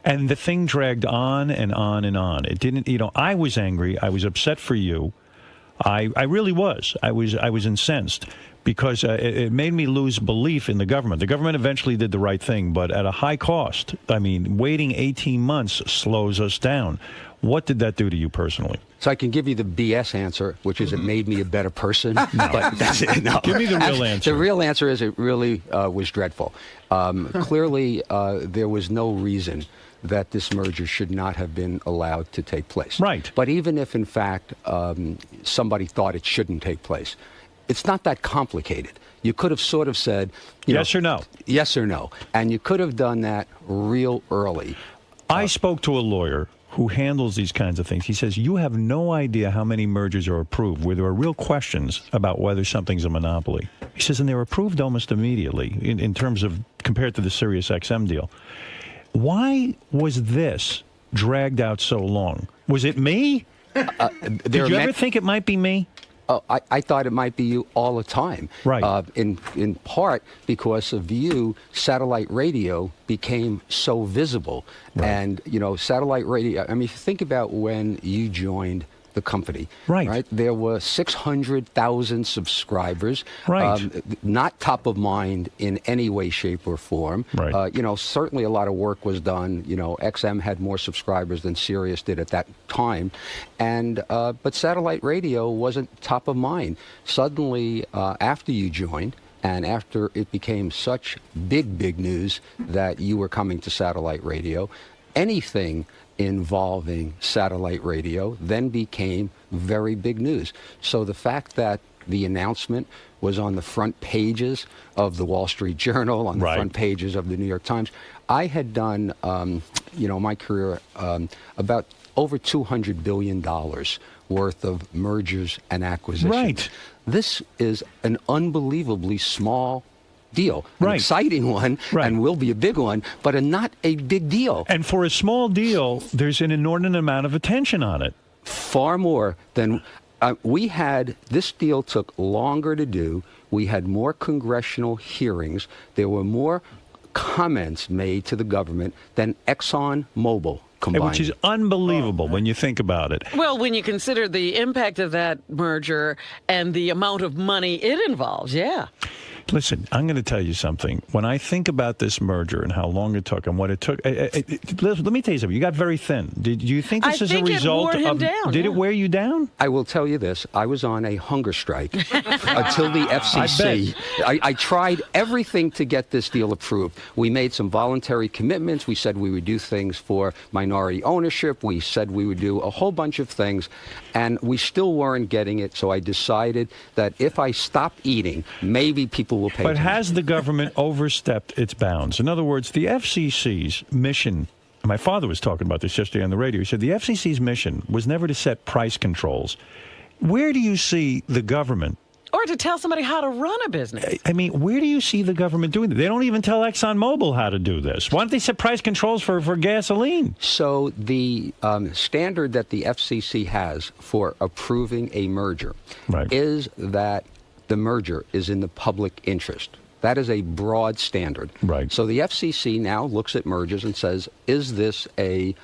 and the thing dragged on and on and on? It didn't, I was angry. I was upset for you. I really was. I was incensed because it made me lose belief in the government. The government eventually did the right thing, but at a high cost. I mean, waiting 18 months slows us down. What did that do to you personally? So I can give you the BS answer, which is it made me a better person. No. But that's it. No. Give me the real answer. The real answer is it really was dreadful. Clearly, there was no reason that this merger should not have been allowed to take place. Right. But even if, in fact, somebody thought it shouldn't take place, it's not that complicated. You could have sort of said, yes or no. Yes or no. And you could have done that real early. I spoke to a lawyer who handles these kinds of things. He says, you have no idea how many mergers are approved where there are real questions about whether something's a monopoly. He says, and they're approved almost immediately in terms of compared to the Sirius XM deal. Why was this dragged out so long? Was it me? Did you ever think it might be me? I thought it might be you all the time. Right. In part because of you, satellite radio became so visible. Right. And, satellite radio, I mean, if you think about when you joined the company. Right. There were 600,000 subscribers. Right. Not top of mind in any way, shape, or form. Right. Certainly a lot of work was done. XM had more subscribers than Sirius did at that time. And but satellite radio wasn't top of mind. Suddenly, after you joined, and after it became such big news that you were coming to satellite radio, anything involving satellite radio then became very big news. So the fact that the announcement was on the front pages of the Wall Street Journal, on the front pages of the New York Times, I had done, my career about over $200 billion worth of mergers and acquisitions. Right. This is an unbelievably small deal, an Right. exciting one, Right. and will be a big one, but not a big deal. And for a small deal, there's an inordinate amount of attention on it. Far more than we had. This deal took longer to do. We had more congressional hearings. There were more comments made to the government than ExxonMobil combined. Which is unbelievable when you think about it. Well, when you consider the impact of that merger and the amount of money it involves, yeah. Listen, I'm going to tell you something. When I think about this merger and how long it took and what it took, let me tell you something. You got very thin. Did you think this is a result it wore him of? down, Did it wear you down? I will tell you this. I was on a hunger strike until the FCC. I tried everything to get this deal approved. We made some voluntary commitments. We said we would do things for minority ownership. We said we would do a whole bunch of things, and we still weren't getting it. So I decided that if I stop eating, maybe people will pay But attention. has the government overstepped its bounds? In other words, the FCC's mission, my father was talking about this yesterday on the radio, he said the FCC's mission was never to set price controls. Where do you see the government? Or to tell somebody how to run a business. I mean, where do you see the government doing that? They don't even tell ExxonMobil how to do this. Why don't they set price controls for gasoline? So the standard that the FCC has for approving a merger is that the merger is in the public interest. That is a broad standard. Right. So the FCC now looks at mergers and says, is this a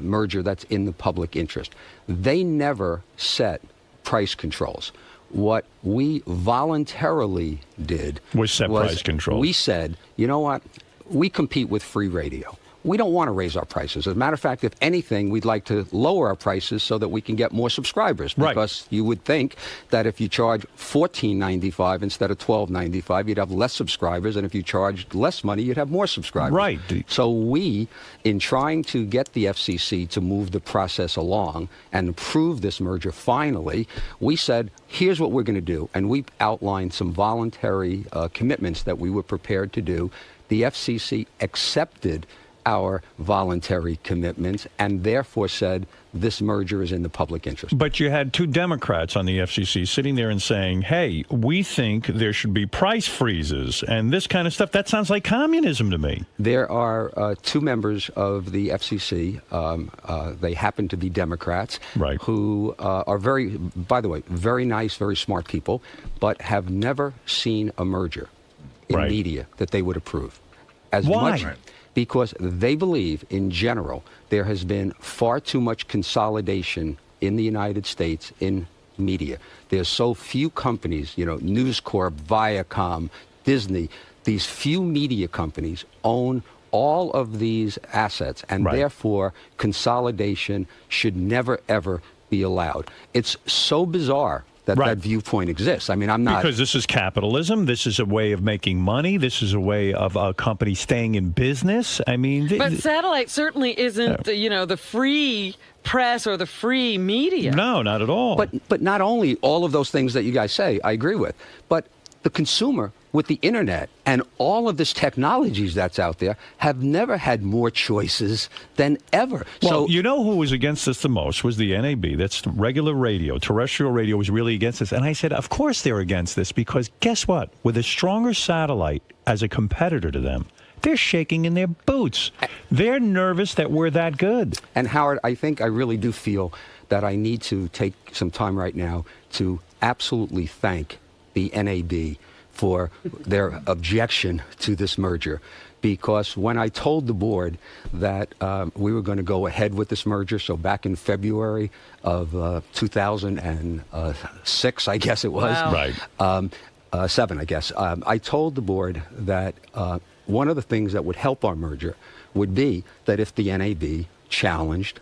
merger that's in the public interest? They never set price controls. What we voluntarily did was set price controls. We said, you know what? We compete with free radio. We don't want to raise our prices. As a matter of fact, if anything, we'd like to lower our prices so that we can get more subscribers. Because you would think that if you charge $14.95 instead of $12.95, you'd have less subscribers, and if you charged less money, you'd have more subscribers. Right. So we, in trying to get the FCC to move the process along and approve this merger finally, we said, here's what we're going to do. And we outlined some voluntary commitments that we were prepared to do. The FCC accepted our voluntary commitments and therefore said this merger is in the public interest. But you had two Democrats on the FCC sitting there and saying, hey, we think there should be price freezes and this kind of stuff. That sounds like communism to me. There are two members of the FCC. They happen to be Democrats who are very, by the way, very nice, very smart people, but have never seen a merger in media that they would approve. Why? Because they believe, in general, there has been far too much consolidation in the United States in media. There's so few companies, News Corp, Viacom, Disney, these few media companies own all of these assets, and therefore consolidation should never, ever be allowed. It's so bizarre that viewpoint exists. I mean, I'm not... Because this is capitalism. This is a way of making money. This is a way of a company staying in business. I mean... But satellite certainly isn't, the free press or the free media. No, not at all. But not only all of those things that you guys say, I agree with, but the consumer with the internet and all of this technologies that's out there have never had more choices than ever. Well, you know who was against this the most was the NAB. That's regular radio. Terrestrial radio was really against this. And I said, of course they're against this, because guess what? With a stronger satellite as a competitor to them, they're shaking in their boots. They're nervous that we're that good. And Howard, I think I really do feel that I need to take some time right now to absolutely thank the NAB for their objection to this merger, because when I told the board that we were going to go ahead with this merger, so back in February of 2006, I guess it was, seven, I guess, I told the board that one of the things that would help our merger would be that if the NAB challenged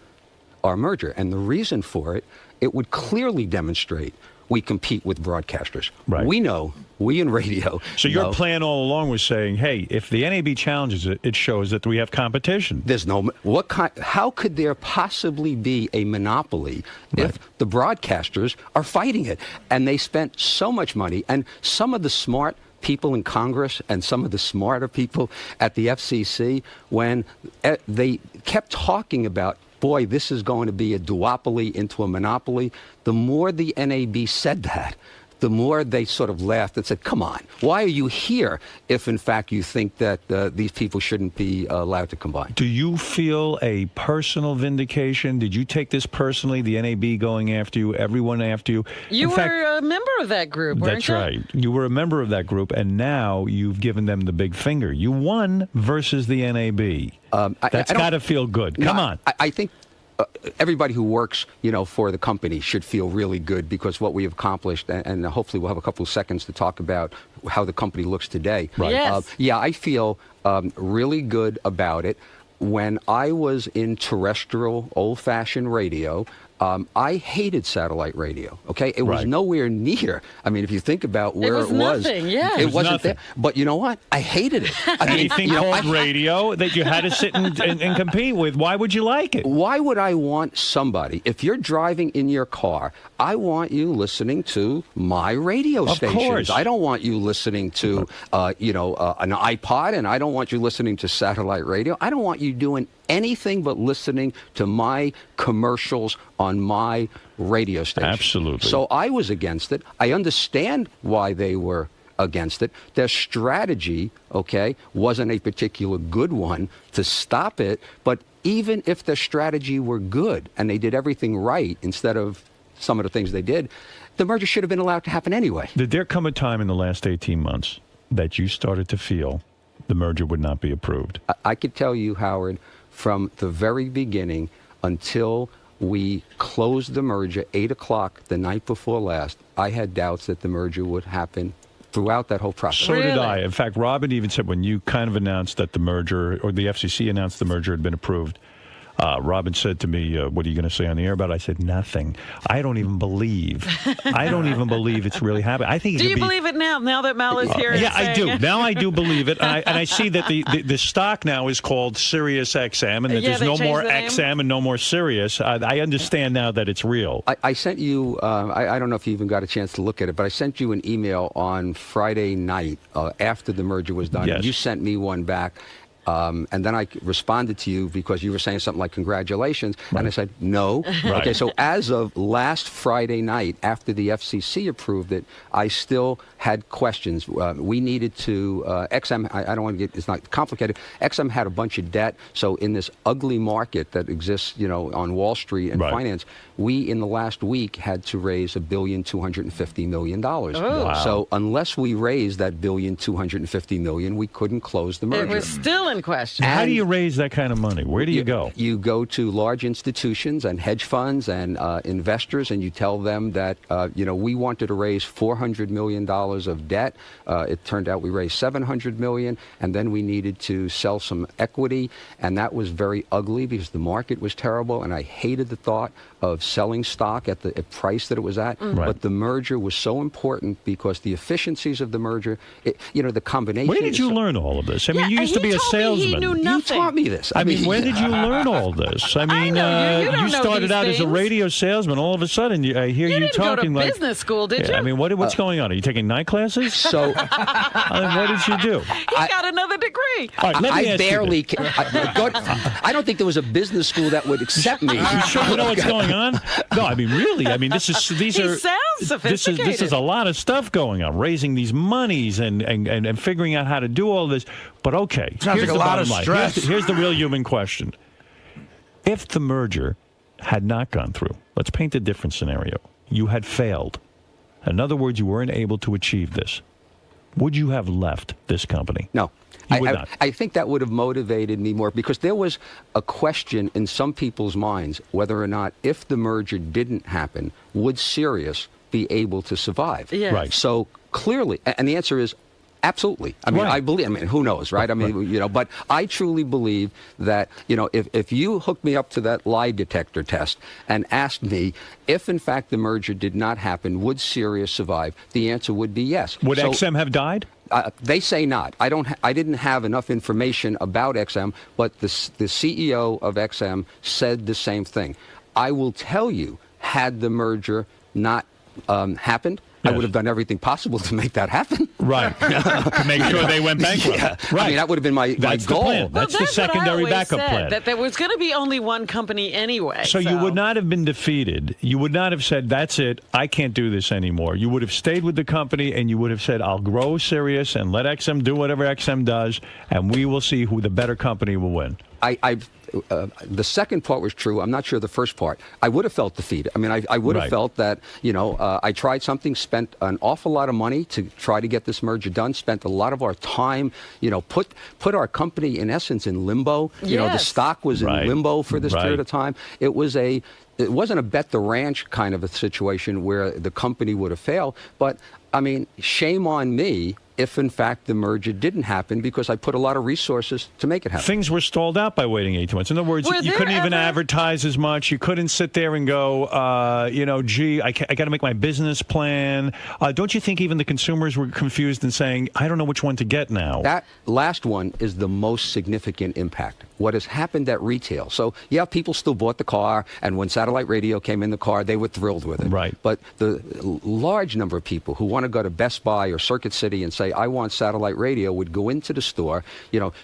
our merger, and the reason for it, it would clearly demonstrate we compete with broadcasters. We know, we in radio. So your plan all along was saying, hey, if the NAB challenges it, it shows that we have competition. There's no, how could there possibly be a monopoly if the broadcasters are fighting it? And they spent so much money, and some of the smart people in Congress and some of the smarter people at the FCC, when they kept talking about, boy, this is going to be a duopoly into a monopoly, the more the NAB said that, the more they sort of laughed and said, come on, why are you here if, in fact, you think that these people shouldn't be allowed to combine? Do you feel a personal vindication? Did you take this personally, the NAB going after you, everyone after you? You were a member of that group, weren't you? That's right. You were a member of that group, and now you've given them the big finger. You won versus the NAB. That's got to feel good. Come on. I think everybody who works, for the company should feel really good, because what we have accomplished, and hopefully we'll have a couple of seconds to talk about how the company looks today. Yes. I feel really good about it. When I was in terrestrial, old-fashioned radio, I hated satellite radio, okay? It was nowhere near. I mean, if you think about where it was. Nothing, yeah. It wasn't there. But you know what? I hated it. Anything called radio that you had to sit and compete with, why would you like it? Why would I want somebody, if you're driving in your car, I want you listening to my radio stations. Of course. I don't want you listening to, an iPod, and I don't want you listening to satellite radio. I don't want you doing anything but listening to my commercials on my radio station. Absolutely. So I was against it. I understand why they were against it. Their strategy, wasn't a particular good one to stop it. But even if their strategy were good and they did everything right instead of some of the things they did, the merger should have been allowed to happen anyway. Did there come a time in the last 18 months that you started to feel the merger would not be approved? I could tell you, Howard, from the very beginning until we closed the merger, 8 o'clock the night before last, I had doubts that the merger would happen throughout that whole process. So did I. In fact, Robin even said when you kind of announced that the merger, or the FCC announced the merger had been approved, Robin said to me, what are you going to say on the air about it? I said, nothing. I don't even believe it's really happening. I think Do you believe it now that Mal is here? Yeah, I do. Now I do believe it. And I see that the stock now is called Sirius XM, and that there's no more XM and no more Sirius. I understand now that it's real. I sent you, I don't know if you even got a chance to look at it, but I sent you an email on Friday night after the merger was done. Yes. And you sent me one back. And then I responded to you because you were saying something like congratulations, and I said no. Right. Okay, so as of last Friday night, after the FCC approved it, I still had questions. We needed to XM. I don't want to get, it's not complicated. XM had a bunch of debt, so in this ugly market that exists, on Wall Street and finance, we in the last week had to raise $1.25 billion. Oh. Wow. So unless we raised that $1.25 billion, we couldn't close the merger. It was still in question. How do you raise that kind of money? Where do you go? You go to large institutions and hedge funds and investors, and you tell them that, we wanted to raise $400 million of debt. It turned out we raised $700 million, and then we needed to sell some equity, and that was very ugly because the market was terrible, and I hated the thought of selling stock at the price that it was at. Right. But the merger was so important because the efficiencies of the merger, the combination. Where did you learn all of this? I mean, you used to be a salesman. He knew nothing. You taught me this. I mean, where did you learn all this? I mean, you started out as a radio salesman. All of a sudden, I hear you didn't talking go to like business school, did you? I mean, what's going on? Are you taking night classes? So, I mean, what did you do? He got another degree. All right, let me ask you this. I don't think there was a business school that would accept me. You sure you know what's going on? No, I mean, really. I mean, these are. Sounds sophisticated. This is a lot of stuff going on, raising these monies and figuring out how to do all this. But okay, Sounds like a lot of stress. Here's the real human question. If the merger had not gone through, let's paint a different scenario. You had failed. In other words, you weren't able to achieve this. Would you have left this company? No. You would not. I think that would have motivated me more because there was a question in some people's minds whether or not if the merger didn't happen, would Sirius be able to survive? Yes. Right. So clearly, and the answer is absolutely. I mean, I believe, who knows, right? I mean, but I truly believe that, if you hooked me up to that lie detector test and asked me if, in fact, the merger did not happen, would Sirius survive? The answer would be yes. Would XM have died? They say not. I didn't have enough information about XM, but the CEO of XM said the same thing. I will tell you, had the merger not happened, I would have done everything possible to make that happen. Right. To make sure they went bankrupt. Yeah. Right. I mean, that would have been my That's goal. The plan. That's the secondary backup plan. That there was going to be only one company anyway. So you would not have been defeated. You would not have said, that's it, I can't do this anymore. You would have stayed with the company, and you would have said, I'll grow Sirius and let XM do whatever XM does, and we will see who the better company will win. The second part was true. I'm not sure the first part. I would have felt defeated. I mean, I would have felt that, I tried something, spent an awful lot of money to try to get this merger done, spent a lot of our time, put our company, in essence, in limbo. The stock was in limbo for this period of time. It wasn't a bet the ranch kind of a situation where the company would have failed. But, I mean, shame on me if, in fact, the merger didn't happen because I put a lot of resources to make it happen. Things were stalled out by waiting 18 months. In other words, you couldn't even advertise as much. You couldn't sit there and go, gee, I got to make my business plan. Don't you think even the consumers were confused and saying, I don't know which one to get now? That last one is the most significant impact. What has happened at retail. So, yeah, people still bought the car, and when satellite radio came in the car, they were thrilled with it. Right. But the large number of people who want to go to Best Buy or Circuit City and say, I want satellite radio, would go into the store,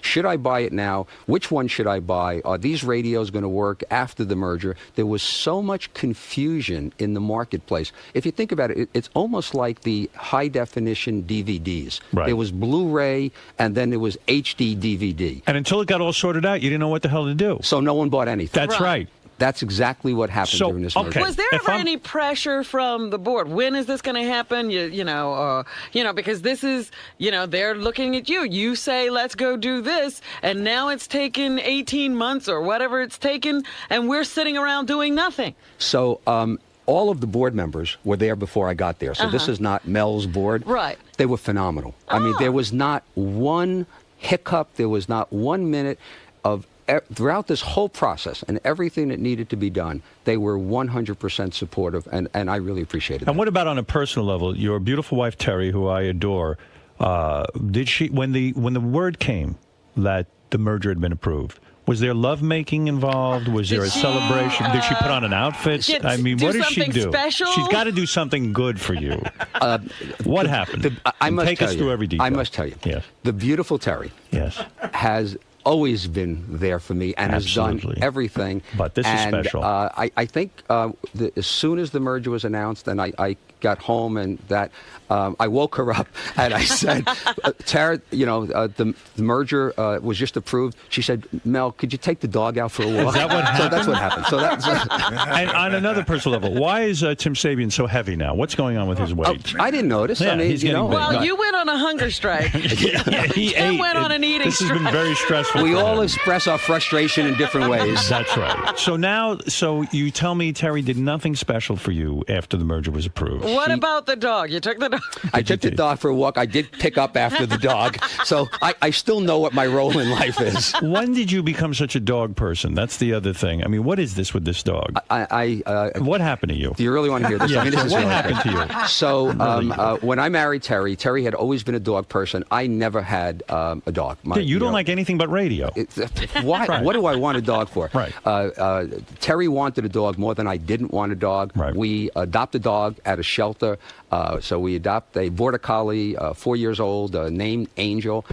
should I buy it now? Which one should I buy? Are these radios going to work after the merger? There was so much confusion in the marketplace. If you think about it, it's almost like the high-definition DVDs. Right. There was Blu-ray, and then there was HD DVD. And until it got all sorted out, you didn't know what the hell to do. So no one bought anything. That's right. That's exactly what happened during this merger. Was there ever any pressure from the board? When is this going to happen? Because this is, they're looking at you. You say, let's go do this, and now it's taken 18 months or whatever it's taken, and we're sitting around doing nothing. So all of the board members were there before I got there. So this is not Mel's board. Right. They were phenomenal. I mean, there was not one hiccup. There was not 1 minute of throughout this whole process and everything that needed to be done. They were 100% supportive, and I really appreciated it. And what about on a personal level? Your beautiful wife Terry, who I adore, did she when the word came that the merger had been approved? Was there lovemaking involved? Was there a celebration? Did she put on an outfit? I mean, what does she do? Special? She's got to do something good for you. What happened? I must take tell us you, through every detail. I must tell you. Yes. The beautiful Terry. Yes. Has always been there for me and Absolutely. has done everything. But this is special. I think as soon as the merger was announced, and I got home and that I woke her up and I said, Tara, the merger was just approved. She said, Mel, could you take the dog out for a walk? Is that what happened? So that's what happened. So that's and on another personal level, why is Tim Sabian so heavy now? What's going on with his weight? I didn't notice. Yeah, I mean, he's getting big. Well, you went on a hunger strike. He went on an eating This has been strike. very stressful. We for all him. express our frustration in different ways. That's right. So you tell me Terry did nothing special for you after the merger was approved. What about the dog? You took the dog. I took the dog for a walk. I did pick up after the dog. So I still know what my role in life is. When did you become such a dog person? That's the other thing. I mean, what is this with this dog? What happened to you? Do you really want to hear this? Yeah, I mean, this is what really happened great. to you? So when I married Terry, Terry had always been a dog person. I never had a dog. You don't like anything but radio. Why? Right. What do I want a dog for? Right. Terry wanted a dog more than I didn't want a dog. Right. We adopted a dog at a shelter. So we adopt a border collie, 4 years old, named Angel.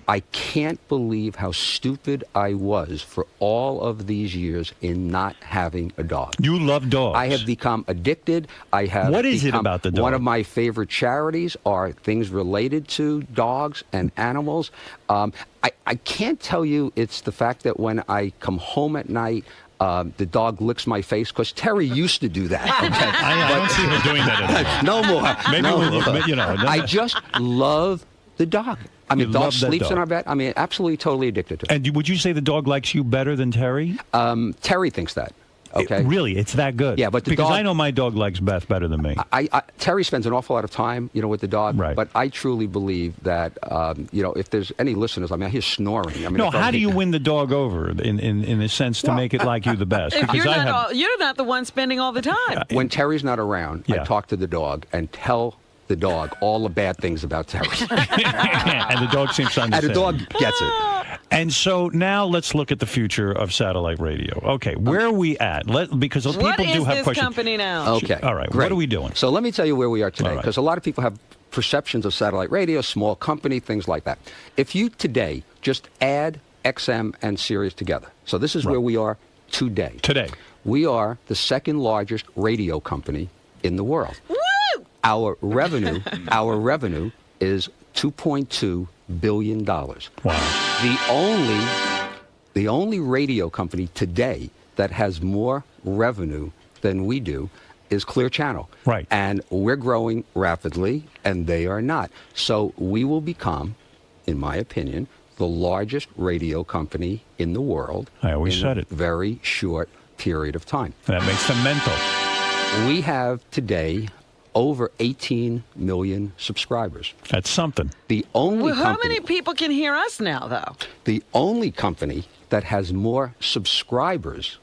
I can't believe how stupid I was for all of these years in not having a dog. You love dogs. I have become addicted. I have. What is it become about the dog? One of my favorite charities are things related to dogs and animals. I can't tell you it's the fact that when I come home at night, the dog licks my face, because Terry used to do that. Okay? I don't see her doing that anymore. No more. Maybe no we'll, more. I just love the dog. I mean, You dog love that sleeps in dog. our bed. I mean, absolutely, totally addicted to it. And would you say the dog likes you better than Terry? Terry thinks that. Okay. Really, it's that good. Yeah, but the because dog- I know my dog likes Beth better than me. Terry spends an awful lot of time, with the dog. Right. But I truly believe that, if there's any listeners, I mean, I hear snoring. I mean, No, if how I'm- do you win the dog over in a sense to make it like you the best? If Because you're not the one spending all the time. When Terry's not around, I talk to the dog and tell the dog all the bad things about Terry. and the dog seems to understand. And the dog gets it. And so now let's look at the future of satellite radio. Okay, where are we at? Because people What do is have this questions. company now? Okay. All right, great. what are we doing? So let me tell you where we are today, All right. because a lot of people have perceptions of satellite radio, small company, things like that. If you today just add XM and Sirius together, so this is where we are today. Today. We are the second largest radio company in the world. Woo! Our revenue is $2.2 billion. Wow. The only radio company today that has more revenue than we do is Clear Channel. Right. And we're growing rapidly, and they are not. So we will become, in my opinion, the largest radio company in the world. I always in said a it. very short period of time. That makes them mental. We have today over 18 million subscribers. That's something. The only Well, how company, many people can hear us now, though? the only company that has more subscribers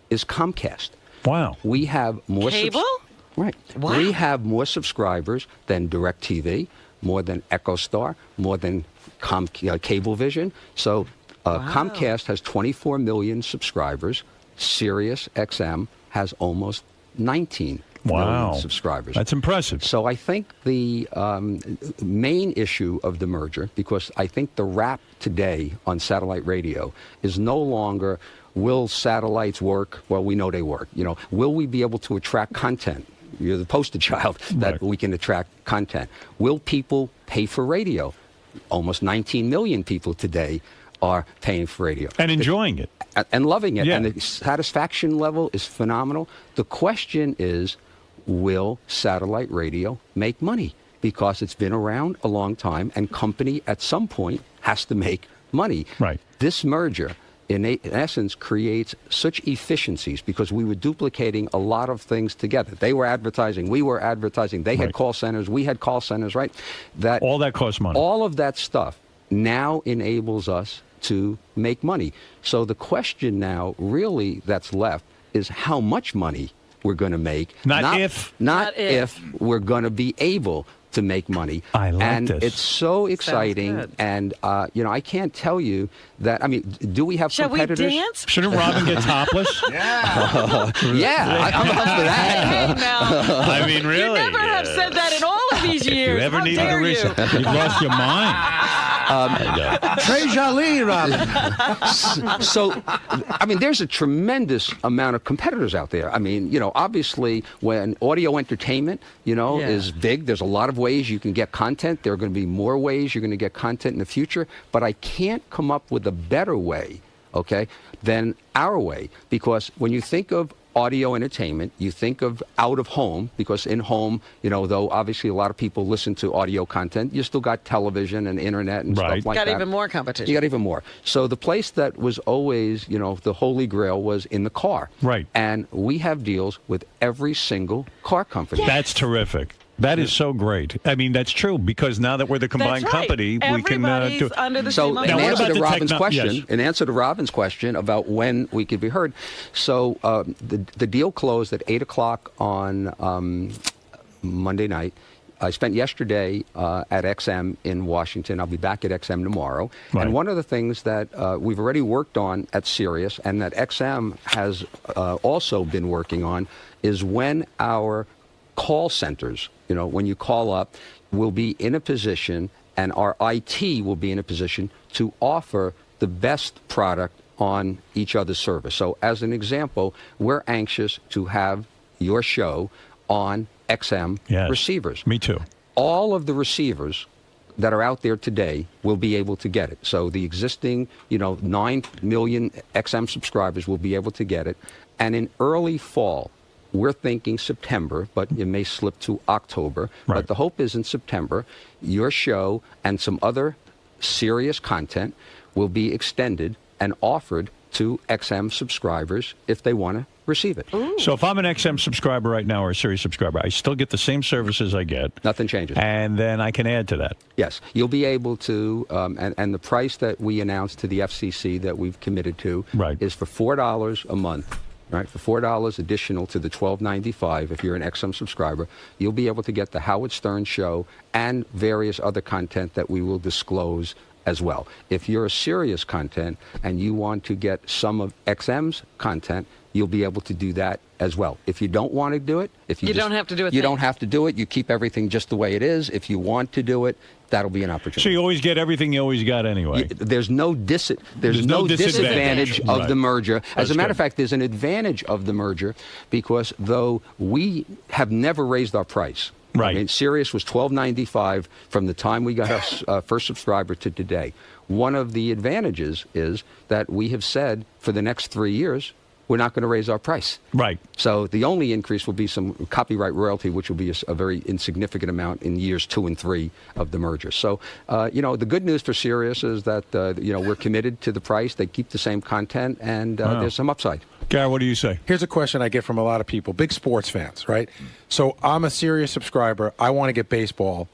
is Comcast. Wow. We have more Cable? Right. Wow. We have more subscribers than DirecTV, more than EchoStar, more than Cablevision. So Comcast has 24 million subscribers. Sirius XM has almost 19 million subscribers. That's impressive. So I think the main issue of the merger, because I think the rap today on satellite radio is no longer, will satellites work? Well, we know they work. Will we be able to attract content? You're the poster child that we can attract content. Will people pay for radio? Almost 19 million people today are paying for radio. And enjoying it. And loving it. Yeah. And the satisfaction level is phenomenal. The question is, will satellite radio make money? Because it's been around a long time, and company at some point has to make money. Right. This merger in essence, creates such efficiencies because we were duplicating a lot of things together. They were advertising, we were advertising, they had call centers, we had call centers, right? All that costs money. All of that stuff now enables us to make money. So the question now really that's left is how much money we're going to make. Not if we're going to be able to make money. I like and this. It's so exciting. And, I can't tell you that. I mean, do we have competitors? Shall we dance? Shouldn't Robin get topless? Yeah, I'm up for that. Hey, now. I mean, really. You never have said that in all of these years. If you ever How need dare a reason, you've lost your mind. Très joli, Robin. So, I mean, there's a tremendous amount of competitors out there. I mean, obviously, when audio entertainment, is big, there's a lot of ways you can get content. There are going to be more ways you're going to get content in the future. But I can't come up with a better way, than our way. Because when you think of audio entertainment, you think of out of home, because in home, though obviously a lot of people listen to audio content, you still got television and internet and stuff like that. Got even more competition. You got even more. So the place that was always, the holy grail was in the car. Right. And we have deals with every single car company. That's terrific. That is so great. I mean, that's true, because now that we're the combined company, we can do it. Under the so same in umbrella. answer to Robin's question, in answer to Robin's question about when we could be heard, so the deal closed at 8 o'clock on Monday night. I spent yesterday at XM in Washington. I'll be back at XM tomorrow. Right. And one of the things that we've already worked on at Sirius and that XM has also been working on is when our call centers, when you call up, will be in a position, and our IT will be in a position to offer the best product on each other's service. So as an example, we're anxious to have your show on XM receivers. Me too. All of the receivers that are out there today will be able to get it. So the existing, 9 million XM subscribers will be able to get it. And in early fall, we're thinking September, but it may slip to October. Right. But the hope is in September, your show and some other serious content will be extended and offered to XM subscribers if they want to receive it. Ooh. So if I'm an XM subscriber right now or a Sirius subscriber, I still get the same services I get. Nothing changes. And then I can add to that. Yes. You'll be able to, and the price that we announced to the FCC that we've committed to is for $4 a month. Right, for $4 additional to the $12.95, if you're an XM subscriber, you'll be able to get the Howard Stern Show and various other content that we will disclose as well. If you're a Sirius content and you want to get some of XM's content, you'll be able to do that as well. If you don't want to do it, you don't have to do it. You don't have to do it. You keep everything just the way it is. If you want to do it, that'll be an opportunity. So you always get everything you always got anyway. There's no disadvantage of the merger. As a matter of fact, there's an advantage of the merger because though we have never raised our price. Right. I mean, Sirius was $12.95 from the time we got our first subscriber to today. One of the advantages is that we have said for the next 3 years, we're not going to raise our price. Right. So the only increase will be some copyright royalty, which will be a very insignificant amount in years 2 and 3 of the merger. So, the good news for Sirius is that, we're committed to the price. They keep the same content, and there's some upside. Gary, what do you say? Here's a question I get from a lot of people, big sports fans, right? So I'm a Sirius subscriber. I want to get baseball.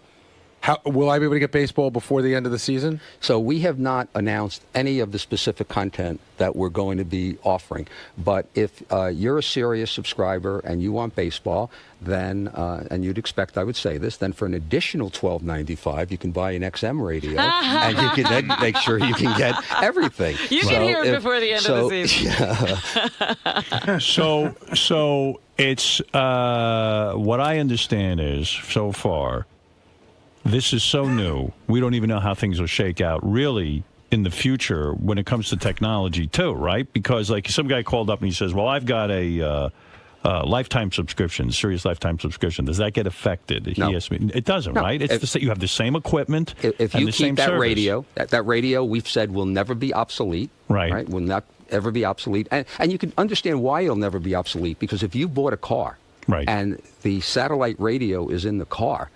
How, will I be able to get baseball before the end of the season? So we have not announced any of the specific content that we're going to be offering. But if you're a Sirius subscriber and you want baseball, then, and you'd expect I would say this, then for an additional $12.95, you can buy an XM radio, and you can then make sure you can get everything. You can hear it before the end of the season. So it's, what I understand is, so far, this is so new. We don't even know how things will shake out really in the future when it comes to technology too, right? Because like some guy called up and he says, well, I've got a lifetime subscription, Sirius lifetime subscription. Does that get affected? No. He asked me. It doesn't, no. right? It's you have the same equipment if and you the keep same that service. radio, that radio we've said will never be obsolete. Right. Will not ever be obsolete. And you can understand why it'll never be obsolete, because if you bought a car and the satellite radio is in the car,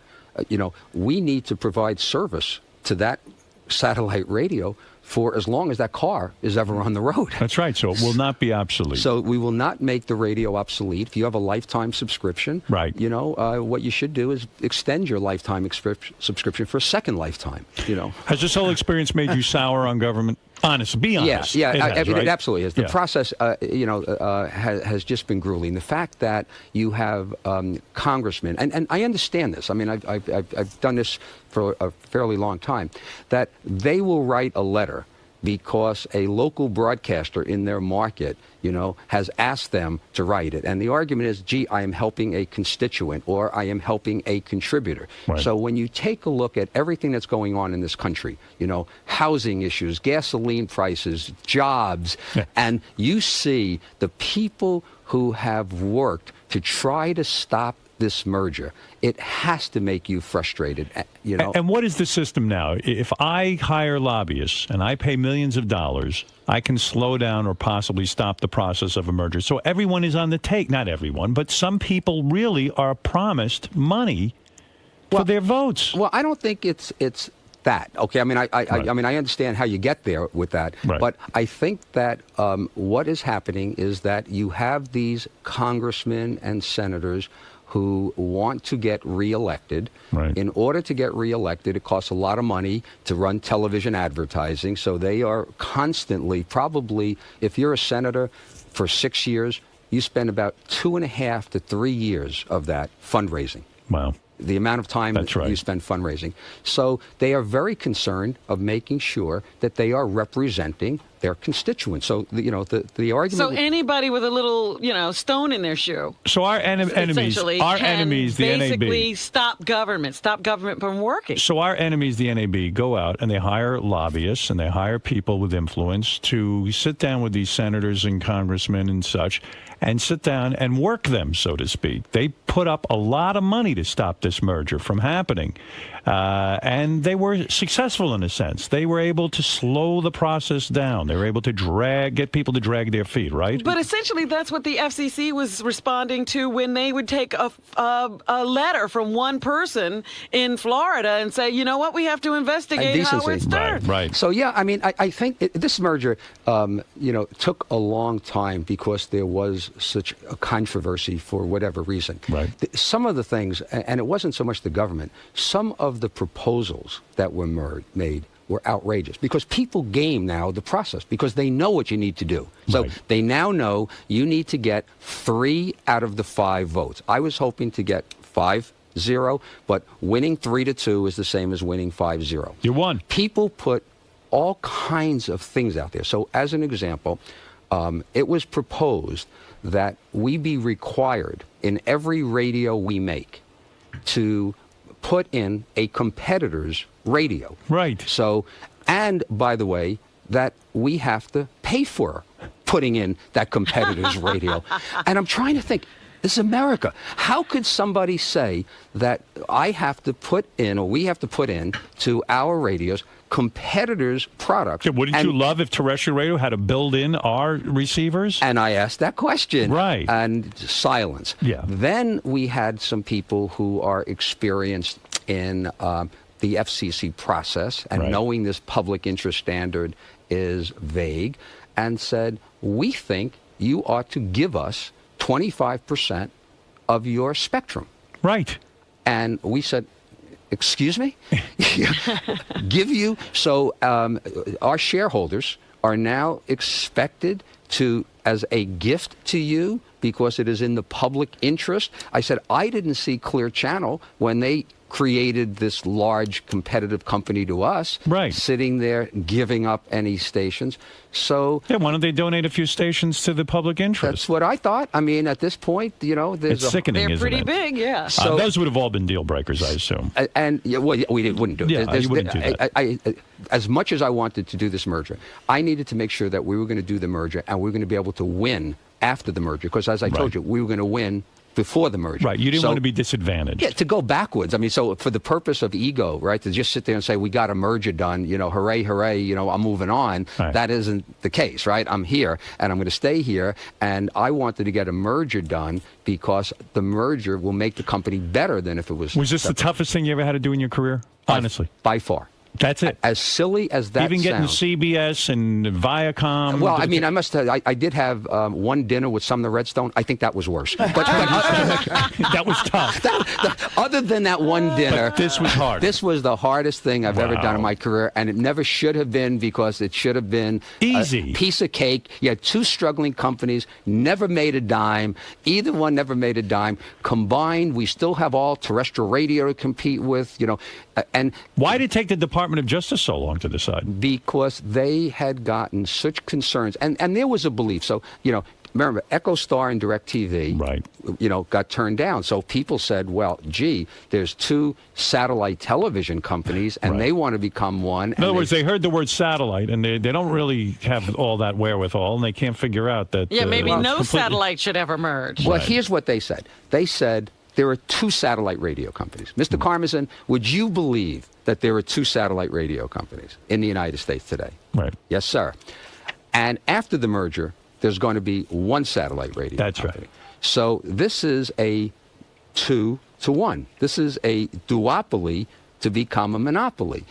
we need to provide service to that satellite radio for as long as that car is ever on the road. That's right. So it will not be obsolete. So we will not make the radio obsolete. If you have a lifetime subscription, right? What you should do is extend your lifetime subscription for a second lifetime. Has this whole experience made you sour on government? Honest, be honest. Yeah, It absolutely is. The process, has just been grueling. The fact that you have congressmen, and I understand this. I mean, I've done this for a fairly long time. That they will write a letter because a local broadcaster in their market, has asked them to write it. And the argument is, gee, I am helping a constituent or I am helping a contributor. Right. So when you take a look at everything that's going on in this country, housing issues, gasoline prices, jobs, and you see the people who have worked to try to stop this merger, it has to make you frustrated, And what is the system now? If I hire lobbyists and I pay millions of dollars, I can slow down or possibly stop the process of a merger. So everyone is on the take. Not everyone, but some people really are promised money for their votes. Well, I don't think it's that. Okay, I mean, I understand how you get there with that, but I think that what is happening is that you have these congressmen and senators who want to get reelected. Right. In order to get reelected, it costs a lot of money to run television advertising. So they are constantly, probably, if you're a senator for 6 years, you spend about 2.5 to 3 years of that fundraising. Wow. The amount of time that you spend fundraising. So they are very concerned of making sure that they are representing their constituents. So, the argument... So anybody with a little, stone in their shoe. So our enemies, the basically NAB. stop government from working. So our enemies, the NAB, go out and they hire lobbyists and they hire people with influence to sit down with these senators and congressmen and such and sit down and work them, so to speak. They put up a lot of money to stop this merger from happening. And they were successful in a sense. They were able to slow the process down. They were able to get people to drag their feet, right? But essentially, that's what the FCC was responding to when they would take a letter from one person in Florida and say, you know what, we have to investigate Howard Stern. Right. So, yeah, I mean, I think this merger, took a long time because there was such a controversy for whatever reason. Right. Some of the things, and it wasn't so much the government, some of the proposals that were made were outrageous because people game now the process because they know what you need to do. So they now know you need to get 3 out of the 5 votes. I was hoping to get 5-0, but winning 3-2 is the same as winning 5-0. You won. People put all kinds of things out there. So as an example, it was proposed that we be required in every radio we make to put in a competitor's radio. Right. So, and by the way, that we have to pay for putting in that competitor's radio. And I'm trying to think, this is America. How could somebody say that I have to put in, or we have to put in to our radios competitors' products? Yeah, wouldn't you love if terrestrial radio had to build in our receivers? And I asked that question. Right. And silence. Yeah. Then we had some people who are experienced in the FCC process and knowing this public interest standard is vague and said, we think you ought to give us 25% of your spectrum. Right. And we said, excuse me? Give you? So our shareholders are now expected to, as a gift to you, because it is in the public interest. I said, I didn't see Clear Channel when they created this large competitive company to us, sitting there giving up any stations. So yeah, why don't they donate a few stations to the public interest? That's what I thought. I mean, at this point, there's it's sickening, they're isn't pretty it? big, yeah. So those would have all been deal breakers, I assume. And we wouldn't do it. Yeah, you wouldn't do that. As much as I wanted to do this merger, I needed to make sure that we were going to do the merger and we were going to be able to win after the merger. Because as I told you, we were going to win before the merger. Right, you didn't want to be disadvantaged. Yeah, to go backwards. I mean, so for the purpose of ego, right, to just sit there and say, we got a merger done, hooray, hooray, I'm moving on. Right. That isn't the case, right? I'm here, and I'm going to stay here, and I wanted to get a merger done because the merger will make the company better than if it was... Was this the toughest thing you ever had to do in your career? Honestly. By far. That's it. As silly as that Even getting sounds. CBS and Viacom. Well, I mean, I did have one dinner with some of the Redstone. I think that was worse. But that was tough. Other than that one dinner, But this was hard. This was the hardest thing I've ever done in my career, and it never should have been, because it should have been easy. A piece of cake. You had two struggling companies, never made a dime. Either one never made a dime. Combined, we still have all terrestrial radio to compete with. And why did it take the Department of Justice so long to decide? Because they had gotten such concerns, and there was a belief. So, remember, EchoStar and DirecTV, got turned down. So people said, well, gee, there's two satellite television companies, and they want to become one. In other words, they heard the word satellite, and they don't really have all that wherewithal, and they can't figure out that... Yeah, maybe no satellite should ever merge. Well, here's what they said. They said there are two satellite radio companies. Mr. Karmazin, would you believe that there are two satellite radio companies in the United States today? Right. Yes, sir. And after the merger, there's going to be one satellite radio company. That's right. So this is a 2-to-1. This is a duopoly to become a monopoly.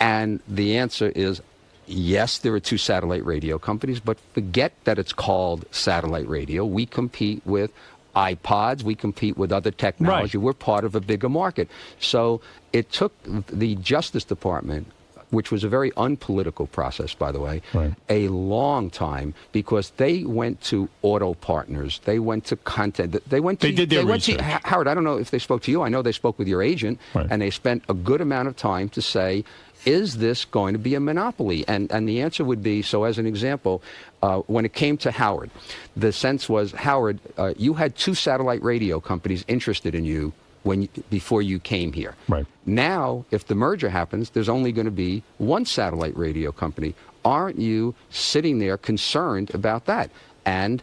And the answer is, yes, there are two satellite radio companies, but forget that it's called satellite radio. We compete with iPods. We compete with other technology. Right. We're part of a bigger market. So it took the Justice Department, which was a very unpolitical process, by the way, a long time, because they went to auto partners. They went to content. They did their research. Howard, I don't know if they spoke to you. I know they spoke with your agent, and they spent a good amount of time to say, is this going to be a monopoly? And the answer would be, so as an example, when it came to Howard, the sense was, Howard, you had two satellite radio companies interested in you before you came here. Right. Now, if the merger happens, there's only going to be one satellite radio company. Aren't you sitting there concerned about that? And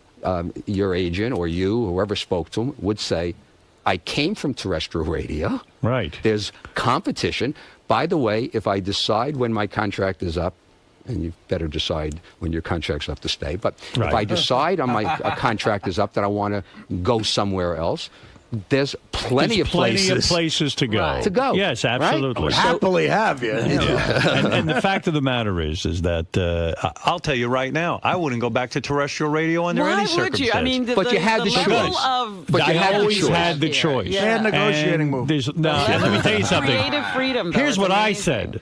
your agent or you, whoever spoke to him, would say, I came from terrestrial radio. Right. There's competition. By the way, if I decide when my contract is up, and you better decide when your contract's up to stay, but if I decide on my contract is up that I want to go somewhere else, there's plenty of places to go. Right. To go. Yes, absolutely. Would happily have you. And the fact of the matter is that I'll tell you right now, I wouldn't go back to terrestrial radio under any circumstance. You? I mean, but you had the choice. But you always had the choice. They had negotiating move. Let me tell you something. Creative freedom. Here's what I said.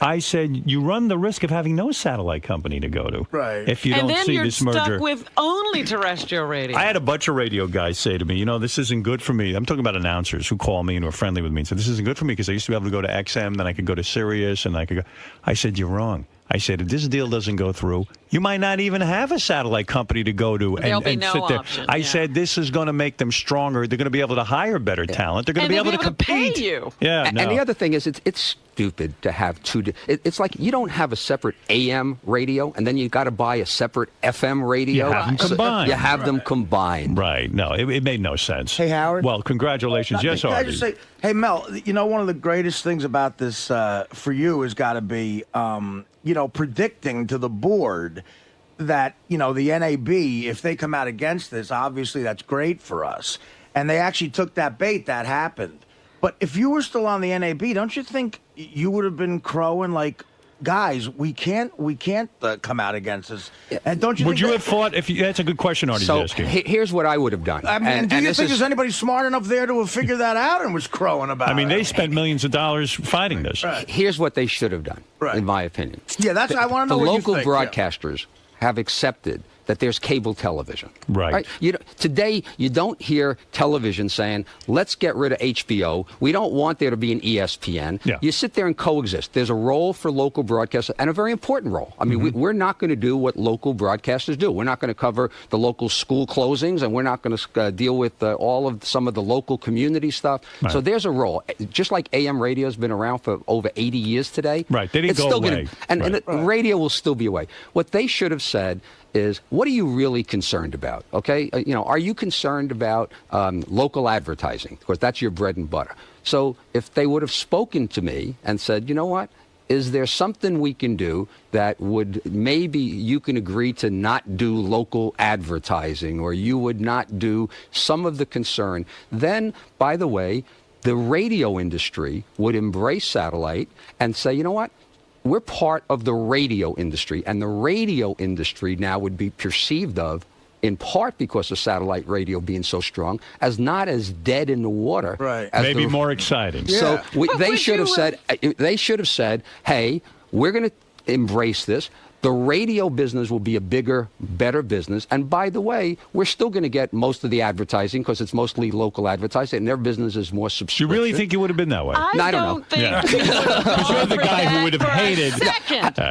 I said you run the risk of having no satellite company to go to. Right. If you don't see this merger. And then you're stuck with only terrestrial radio. I had a bunch of radio guys say to me, this isn't good for me. I'm talking about announcers who call me and are friendly with me and say, this isn't good for me because I used to be able to go to XM, then I could go to Sirius, and I could go. I said, you're wrong. I said, if this deal doesn't go through, you might not even have a satellite company to go to and sit there. I said, this is going to make them stronger. They're going to be able to hire better talent. They're going to be able to compete. Pay you. Yeah, and the other thing is, it's stupid to have two. It's like you don't have a separate AM radio, and then you got to buy a separate FM radio. You have them combined. You have them combined. Right. No, it made no sense. Hey, Howard. Well, congratulations. Yes, Can I Artie. just say, hey, Mel, one of the greatest things about this for you has got to be, predicting to the board that, the NAB, if they come out against this, obviously that's great for us. And they actually took that bait. That happened. But if you were still on the NAB, don't you think you would have been crowing like, guys, we can't come out against this? And don't you? Would you have fought if you? That's a good question, Artie's asking. Here's what I would have done. I mean, do you think there's anybody smart enough there to have figured that out and was crowing about it? I mean, they spent millions of dollars fighting this. Right. Here's what they should have done, in my opinion. Yeah, I want to know what you think. The local broadcasters have accepted that there's cable television. Right. Today, you don't hear television saying, let's get rid of HBO. We don't want there to be an ESPN. Yeah. You sit there and coexist. There's a role for local broadcasters, and a very important role. I mean, we're not going to do what local broadcasters do. We're not going to cover the local school closings, and we're not going to deal with some of the local community stuff. Right. So there's a role. Just like AM radio has been around for over 80 years today. Right. They didn't go away. Radio will still be away. What they should have said is, what are you really concerned about? Okay, are you concerned about local advertising? Of course, that's your bread and butter. So if they would have spoken to me and said, you know what, is there something we can do that would maybe you can agree to not do local advertising, or you would not do some of the concern, then, by the way, the radio industry would embrace satellite and say, you know what? We're part of the radio industry, and the radio industry now would be perceived of, in part because of satellite radio being so strong, as not as dead in the water. Right. Maybe more exciting. So they should have said, hey, we're going to embrace this. The radio business will be a bigger, better business. And by the way, we're still going to get most of the advertising because it's mostly local advertising, and their business is more subscription. You really think you would have been that way? I don't know. Because you're the guy who would have hated.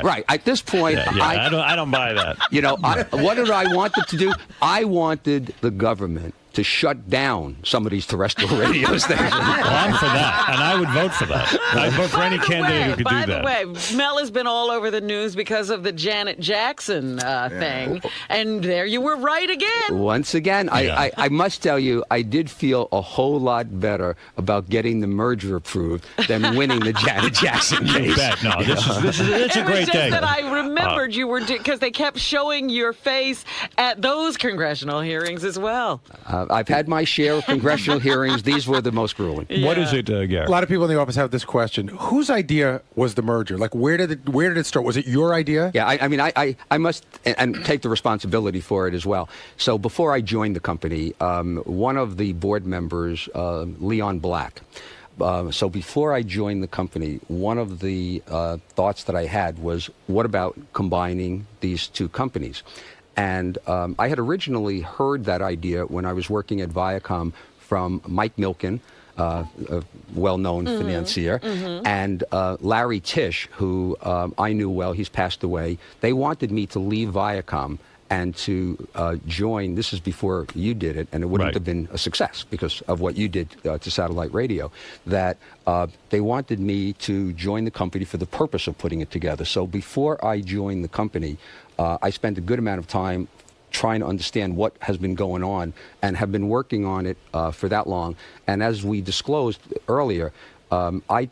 Right. At this point, I don't buy that. You know, what did I want them to do? I wanted the government to shut down some of these terrestrial radio stations. Well, I'm for that, and I would vote for that. I'd vote for any candidate who could do that. By the way, Mel has been all over the news because of the Janet Jackson thing, and there you were right again. Once again, I must tell you, I did feel a whole lot better about getting the merger approved than winning the Janet Jackson case. No, it's a great day. That I remembered you were, because they kept showing your face at those congressional hearings as well. I've had my share of congressional hearings. These were the most grueling. What is it, Gary? A lot of people in the office have this question: whose idea was the merger? Like, where did it start? Was it your idea? Yeah, I mean, I must and take the responsibility for it as well. So before I joined the company, one of the board members, Leon Black. So before I joined the company, one of the thoughts that I had was, what about combining these two companies? And I had originally heard that idea when I was working at Viacom from Mike Milken, a well-known financier, and Larry Tisch, who I knew well. He's passed away. They wanted me to leave Viacom and to join. This is before you did it, and it wouldn't have been a success because of what you did to satellite radio. That they wanted me to join the company for the purpose of putting it together. So before I joined the company, I spent a good amount of time trying to understand what has been going on and have been working on it for that long. And as we disclosed earlier, I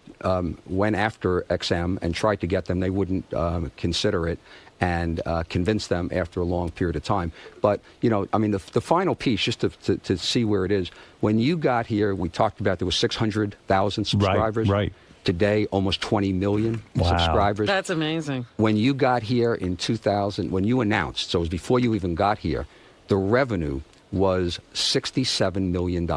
went after XM and tried to get them. They wouldn't consider it, and convinced them after a long period of time. But, you know, I mean, the final piece, just to see where it is, when you got here, we talked about there was 600,000 subscribers. Right. Today, almost 20 million subscribers. That's amazing. When you got here in 2000, when you announced, so it was before you even got here, the revenue was $67 million.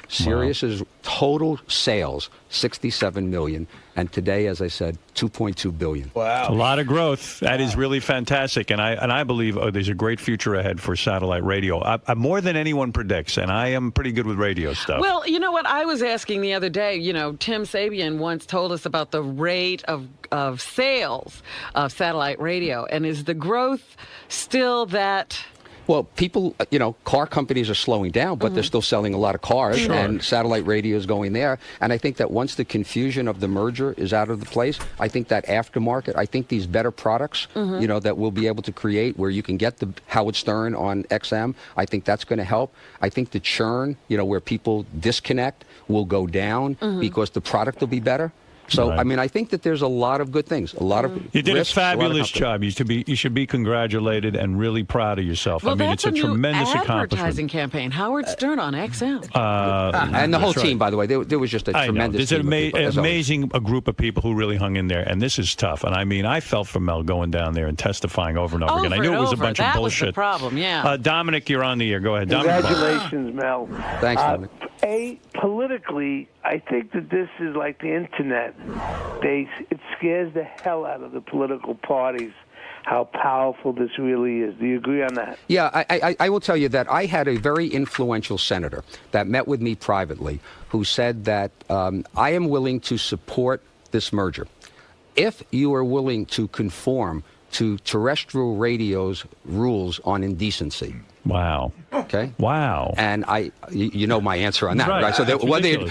Sirius's total sales, $67 million. And today, as I said, $2.2 billion. Wow. A lot of growth. That is really fantastic. And I believe there's a great future ahead for satellite radio. More than anyone predicts, and I am pretty good with radio stuff. Well, you know what? I was asking the other day, you know, Tim Sabian once told us about the rate of sales of satellite radio. And is the growth still that... Well, people, you know, car companies are slowing down, but they're still selling a lot of cars, and satellite radio is going there. And I think that once the confusion of the merger is out of the place, I think that aftermarket, I think these better products, you know, that we'll be able to create where you can get the Howard Stern on XM, I think that's going to help. I think the churn, you know, where people disconnect will go down because the product will be better. So, I mean, I think that there's a lot of good things, a lot of You did risks, a fabulous job. You should be congratulated and really proud of yourself. Well, I mean, it's a tremendous accomplishment. Advertising campaign. Howard Stern on XM. And the whole team, by the way, there was just a tremendous team. There's an amazing group of people who really hung in there, and this is tough. And I mean, I felt for Mel going down there and testifying over and over again. I knew it was a bunch of bullshit. That was the problem, yeah. Dominic, you're on the air. Go ahead, Dominic. Congratulations, Mel. Thanks, Dominic. Politically, I think that this is like the internet. It scares the hell out of the political parties how powerful this really is. Do you agree on that? Yeah, I will tell you that I had a very influential senator that met with me privately who said that I am willing to support this merger if you are willing to conform to terrestrial radio's rules on indecency. Wow. Okay. Wow. And you know my answer on that, right? So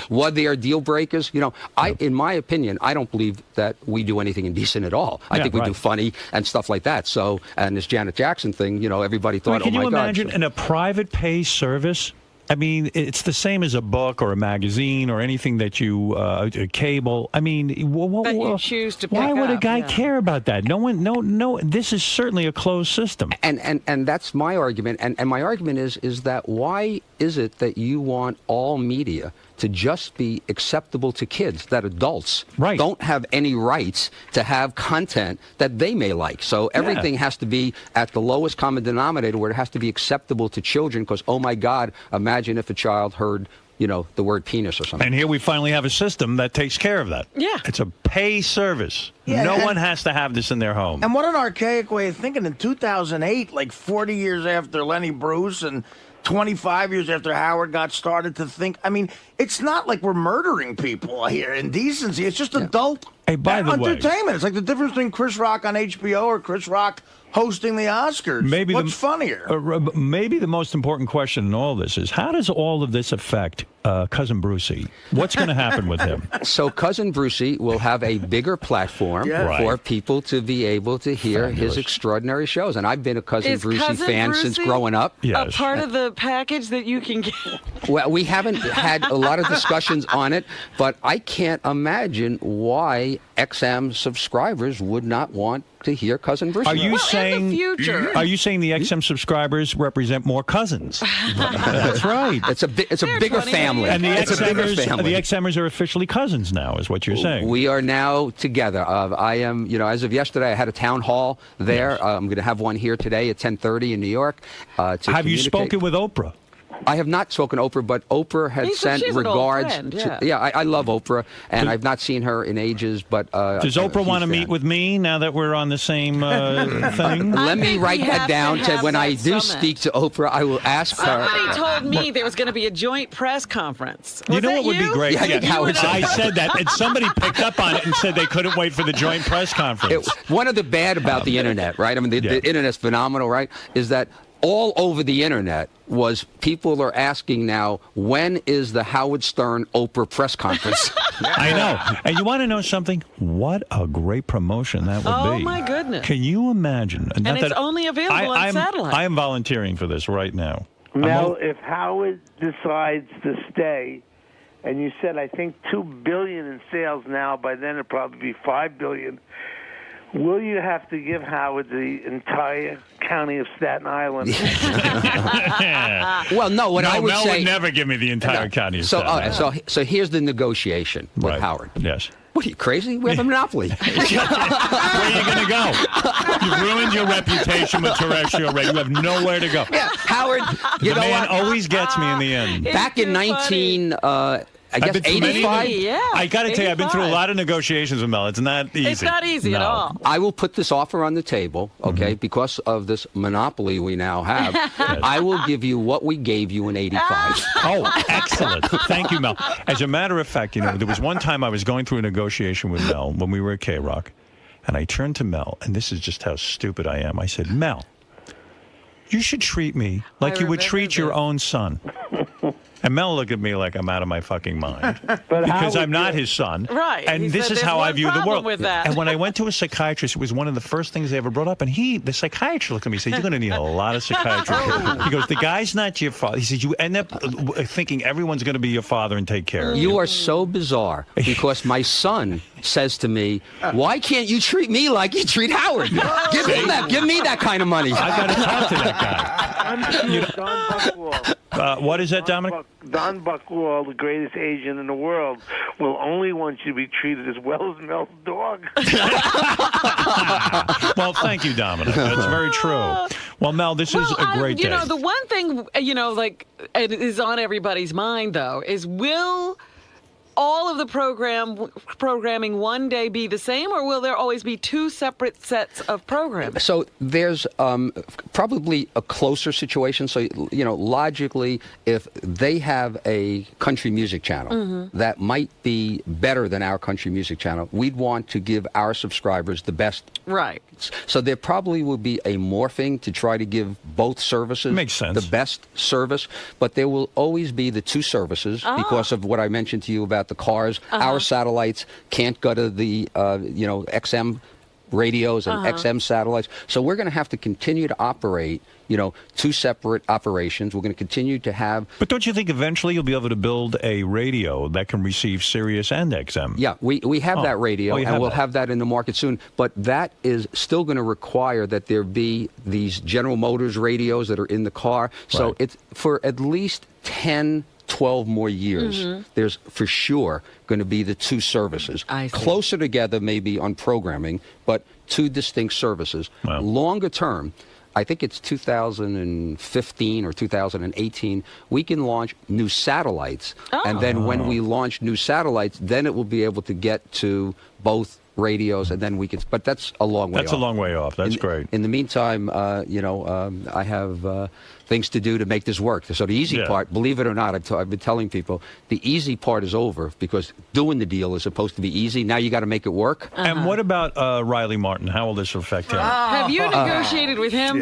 what they are deal breakers? You know, in my opinion, I don't believe that we do anything indecent at all. I think we do funny and stuff like that. So, and this Janet Jackson thing, you know, everybody thought, can oh my you God. imagine in a private pay service? I mean, it's the same as a book or a magazine or anything that you a cable. I mean, that you choose to pick why would a up, guy yeah. care about that? No. This is certainly a closed system. And that's my argument. And my argument is that why is it that you want all media to just be acceptable to kids, that adults don't have any rights to have content that they may like? So everything has to be at the lowest common denominator, where it has to be acceptable to children, because, oh my God, imagine if a child heard, the word penis or something. And here we finally have a system that takes care of that. Yeah. It's a pay service. Yeah, no one has to have this in their home. And what an archaic way of thinking. In 2008, like 40 years after Lenny Bruce and 25 years after Howard got started, to think, I mean, it's not like we're murdering people here in decency. It's just adult entertainment. It's like the difference between Chris Rock on HBO or Chris Rock hosting the Oscars. What's funnier? Maybe the most important question in all this is, how does all of this affect Cousin Brucey? What's going to happen with him? So Cousin Brucey will have a bigger platform for people to be able to hear his extraordinary shows. And I've been a Cousin Brucey fan since growing up. A part of the package that you can get? Well, we haven't had a lot of discussions on it, but I can't imagine why XM subscribers would not want to hear Cousin Brucey. Are you saying the XM subscribers represent more cousins? That's right. It's a bigger family. And the family. XMers are officially cousins now, is what you're saying. We are now together. I am, as of yesterday, I had a town hall there. Yes. I'm going to have one here today at 10:30 in New York. Have you spoken with Oprah? I have not spoken to Oprah, but Oprah had sent regards. I love Oprah, and I've not seen her in ages. But does Oprah want to meet with me now that we're on the same thing? Let me write that down. When I do speak to Oprah, I will ask her. Somebody told me there was going to be a joint press conference. You know what would be great? I said that, and somebody picked up on it and said they couldn't wait for the joint press conference. One of the bad about the internet, right? I mean, the internet's phenomenal, right? Is that all over the internet was people are asking now, when is the Howard Stern Oprah press conference? I know. And you want to know something? What a great promotion that would be. Oh, my goodness. Can you imagine? And it's only available on satellite. I am volunteering for this right now. Now, if Howard decides to stay, and you said, I think, $2 billion in sales now, by then it'll probably be $5 billion. Will you have to give Howard the entire county of Staten Island? Well, no. I would Mel say, would never give me the entire county of Staten Island. So here's the negotiation with Howard. Yes. What are you, crazy? We have a monopoly. Where are you going to go? You've ruined your reputation with terrestrial radio. You have nowhere to go. Yeah, Howard, the man always gets me in the end. Back in 85? Yeah. I got to tell you, I've been through a lot of negotiations with Mel. It's not easy. It's not easy at all. I will put this offer on the table, okay, because of this monopoly we now have. I will give you what we gave you in 85. Oh, excellent. Thank you, Mel. As a matter of fact, there was one time I was going through a negotiation with Mel when we were at K-Rock, and I turned to Mel, and this is just how stupid I am. I said, Mel, you should treat me like you would treat your own son. And Mel looked at me like I'm out of my fucking mind. Because I'm not his son. Right. And this is how I view the world. And when I went to a psychiatrist, it was one of the first things they ever brought up. And the psychiatrist looked at me and said, you're going to need a lot of psychiatry. He goes, the guy's not your father. He says, you end up thinking everyone's going to be your father and take care of you. You are so bizarre because my son says to me, why can't you treat me like you treat Howard? Give me that kind of money. I got to talk to that guy. What is that, Dominic? Don Buchwald, the greatest agent in the world, will only want you to be treated as well as Mel's dog. Well, thank you, Dominic. That's very true. Well, Mel, this is a great day. The one thing, it is on everybody's mind, though, is will all of the programming one day be the same, or will there always be two separate sets of programming? So there's probably a closer situation. So, logically, if they have a country music channel that might be better than our country music channel, we'd want to give our subscribers the best. Right. So there probably will be a morphing to try to give both services the best service, but there will always be the two services because of what I mentioned to you about the cars. Our satellites can't go to the XM radios and XM satellites. So we're going to have to continue to operate, two separate operations. We're going to continue to have... But don't you think eventually you'll be able to build a radio that can receive Sirius and XM? Yeah, we have that radio, and we'll have that in the market soon. But that is still going to require that there be these General Motors radios that are in the car. So it's for at least 10, 12 more years, there's for sure going to be the two services. Closer together maybe on programming, but two distinct services. Wow. Longer term, I think it's 2015 or 2018, we can launch new satellites. And then when we launch new satellites, then it will be able to get to both radios, and then we can, but that's a long way off. That's a long way off. That's great. In the meantime, I have things to do to make this work. So the easy part, believe it or not, I've been telling people, the easy part is over because doing the deal is supposed to be easy. Now you got to make it work. And what about Riley Martin? How will this affect him? Have you negotiated with him?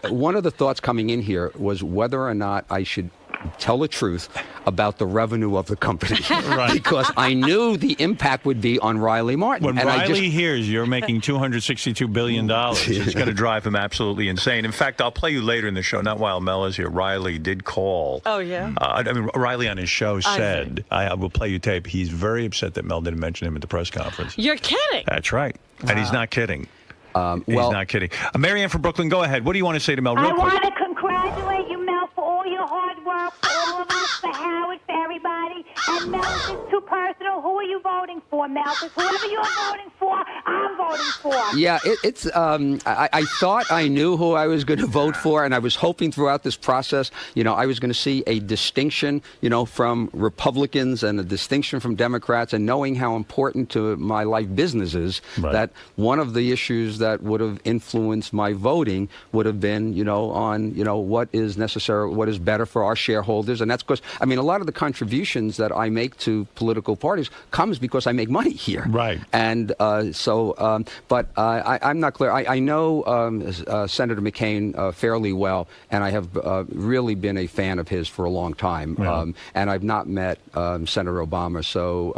One of the thoughts coming in here was whether or not I should tell the truth about the revenue of the company. Because I knew the impact would be on Riley Martin. When Riley hears you're making $262 billion, it's going to drive him absolutely insane. In fact, I'll play you later in the show, not while Mel is here. Riley did call. Oh, yeah? Riley on his show said, I will play you tape, he's very upset that Mel didn't mention him at the press conference. You're kidding. That's right. And he's not kidding. He's not kidding. Marianne from Brooklyn, go ahead. What do you want to say to Mel real quick? I want to congratulate you, Mel, for all your hard work, for all of us, for Howard, for everybody. And Mel, if it's too personal, who are you voting for, Mel? Because whoever you're voting for, I'm voting for. Yeah, it's. I thought I knew who I was going to vote for, and I was hoping throughout this process, I was going to see a distinction, from Republicans and a distinction from Democrats, and knowing how important to my life business is, that one of the issues that would have influenced my voting would have been, on, what is necessary, what is better for our shareholders. And that's because, a lot of the contributions that I make to political parties comes because I make money here. Right. And but I'm not clear. I know Senator McCain fairly well, and I have really been a fan of his for a long time. And I've not met Senator Obama. So,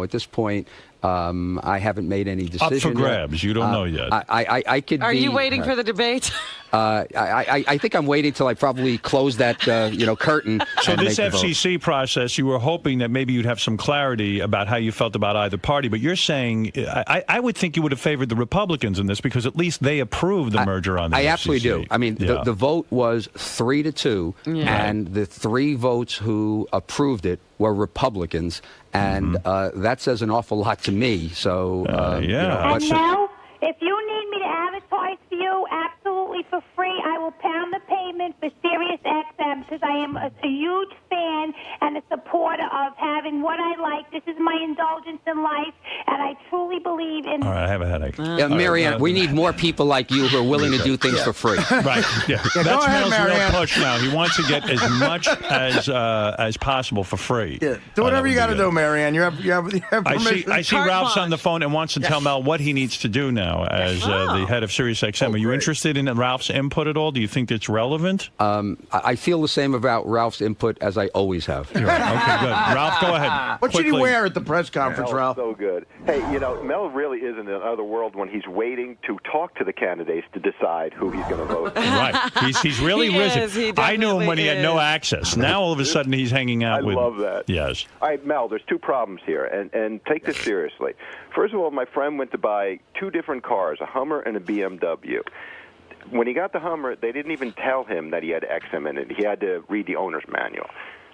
at this point, I haven't made any decision. Up for grabs. You don't know yet. I could. Are you waiting for the debate? I think I'm waiting till I probably close that curtain. So this FCC process, you were hoping that maybe you'd have some clarity about how you felt about either party, but you're saying I would think you would have favored the Republicans in this because at least they approved the merger on the FCC. I absolutely do. The vote was 3-2, and the 3 votes who approved it were Republicans, and that says an awful lot to me. So and now, if you need me to advertise for you, absolutely for free, I will pound the pavement for Sirius XM because I am a huge fan and a supporter of having what I like. This is my indulgence in life, and I truly believe in. All right, I have a headache. Marianne, we need more people like you who are willing to do things for free. Right. Yeah. That's Mel's real push now. He wants to get as much as possible for free. Yeah. Do whatever you got to do, Marianne. You have permission. I see Ralph's on the phone and wants to tell Mel what he needs to do now as the head of Sirius XM. Are you interested in Ralph's input at all? Do you think it's relevant? I feel the same about Ralph's input as I always have. Right. Okay, good. Ralph, go ahead. What should he wear at the press conference, Ralph? So good. Hey, Mel really is in another world when he's waiting to talk to the candidates to decide who he's going to vote. Right. He's really risen. I knew him when he had no access. Now all of a sudden he's hanging out with. I love that. Yes. All right, Mel, there's 2 problems here, and take this seriously. First of all, my friend went to buy 2 different cars, a Hummer and a BMW. When he got the Hummer, they didn't even tell him that he had XM in it. He had to read the owner's manual.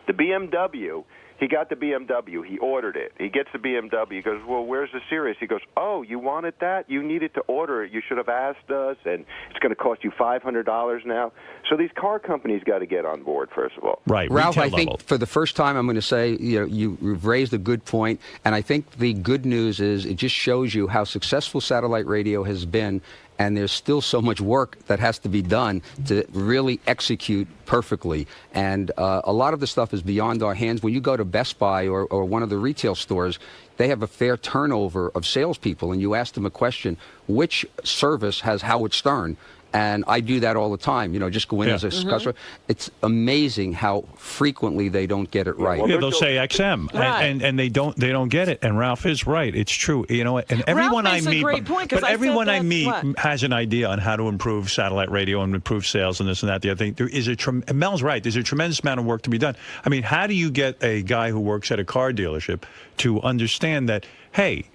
The BMW, he got the BMW. He ordered it. He gets the BMW. He goes, well, where's the Sirius? He goes, oh, you wanted that? You needed to order it. You should have asked us, and it's going to cost you $500 now. So these car companies got to get on board, first of all. Right. Ralph, I think for the first time I'm going to say, you've raised a good point, and I think the good news is it just shows you how successful satellite radio has been, and there's still so much work that has to be done to really execute perfectly. And a lot of the stuff is beyond our hands. When you go to Best Buy or one of the retail stores, they have a fair turnover of salespeople, and you ask them a question, which service has Howard Stern? And I do that all the time. Just go in as a customer. It's amazing how frequently they don't get it right. Yeah, they'll say XM, and they don't get it. And Ralph is right. It's true. And everyone I meet, but everyone I meet has an idea on how to improve satellite radio and improve sales and this and that. The other thing, there is Mel's right. There's a tremendous amount of work to be done. I mean, how do you get a guy who works at a car dealership to understand that? Hey.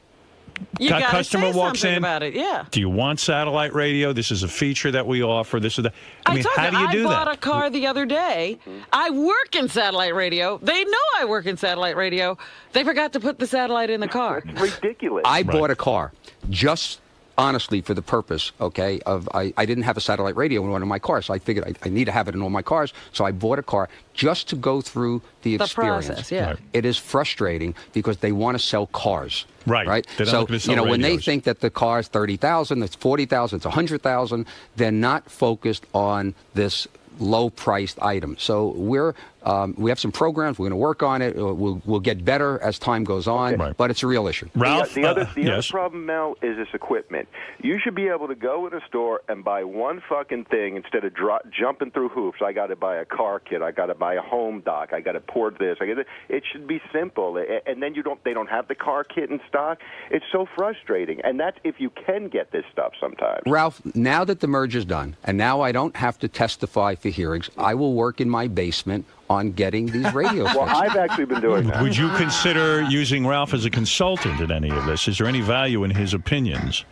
You got customer walks in. About it, yeah. Do you want satellite radio? This is a feature that we offer. This is that. I mean, how do you do that? I bought a car the other day. I work in satellite radio. They know I work in satellite radio. They forgot to put the satellite in the car. It's ridiculous. I bought a car just honestly for the purpose, of I didn't have a satellite radio in one of my cars, so I figured I need to have it in all my cars. So I bought a car just to go through the experience. Process, yeah. Right. It is frustrating because they want to sell cars. Right. They're not So looking to sell when they radios. think that the car is 30,000, it's 40,000, it's 100,000, they're not focused on this low-priced item. So we have some programs. We're going to work on it. We'll get better as time goes on, but it's a real issue. Ralph, the other problem, Mel, is this equipment. You should be able to go in a store and buy one fucking thing instead of jumping through hoops. I got to buy a car kit. I got to buy a home dock. I got to port this. It should be simple. And then they don't have the car kit in stock. It's so frustrating. And that's if you can get this stuff sometimes. Ralph, now that the merge is done, and now I don't have to testify for hearings, I will work in my basement on getting these radios. Well, I've actually been doing that. Would you consider using Ralph as a consultant in any of this? Is there any value in his opinions?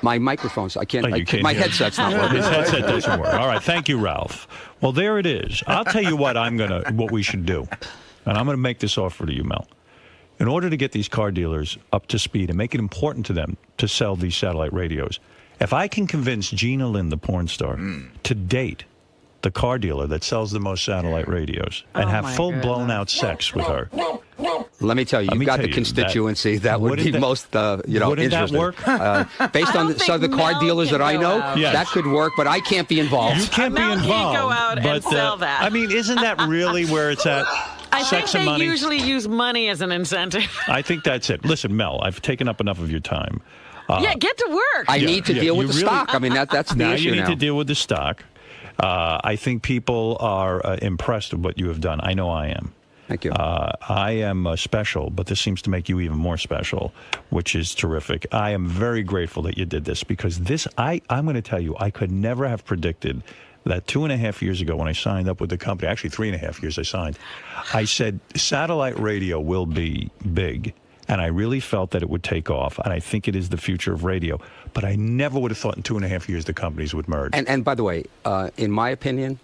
My microphones, I can't. You can't my hear. headset's not working. His headset doesn't work. All right, thank you, Ralph. Well, there it is. I'll tell you what we should do, and I'm going to make this offer to you, Mel. In order to get these car dealers up to speed and make it important to them to sell these satellite radios, if I can convince Gina Lynn, the porn star, to date the car dealer that sells the most satellite radios and have full-blown out sex with her. Let me tell you, you've got the constituency that would be most, wouldn't interested. that work? Based on the car dealers that I know, that could work, but I can't be involved. You can't be involved. Can't go out and sell that. I mean, isn't that really where it's at? I think Sex and they money. usually use money as an incentive. I think that's it. Listen, Mel, I've taken up enough of your time. Yeah, get to work. I need to deal with the stock. I mean, that's the now issue you need to deal with the stock. I think people are impressed with what you have done. I know I am. Thank you. I am special, but this seems to make you even more special, which is terrific. I am very grateful that you did this because I'm going to tell you, I could never have predicted that 2.5 years ago when I signed up with the company, actually 3.5 years I signed, I said satellite radio will be big. And I really felt that it would take off, and I think it is the future of radio. But I never would have thought in 2.5 years the companies would merge. And by the way, in my opinion,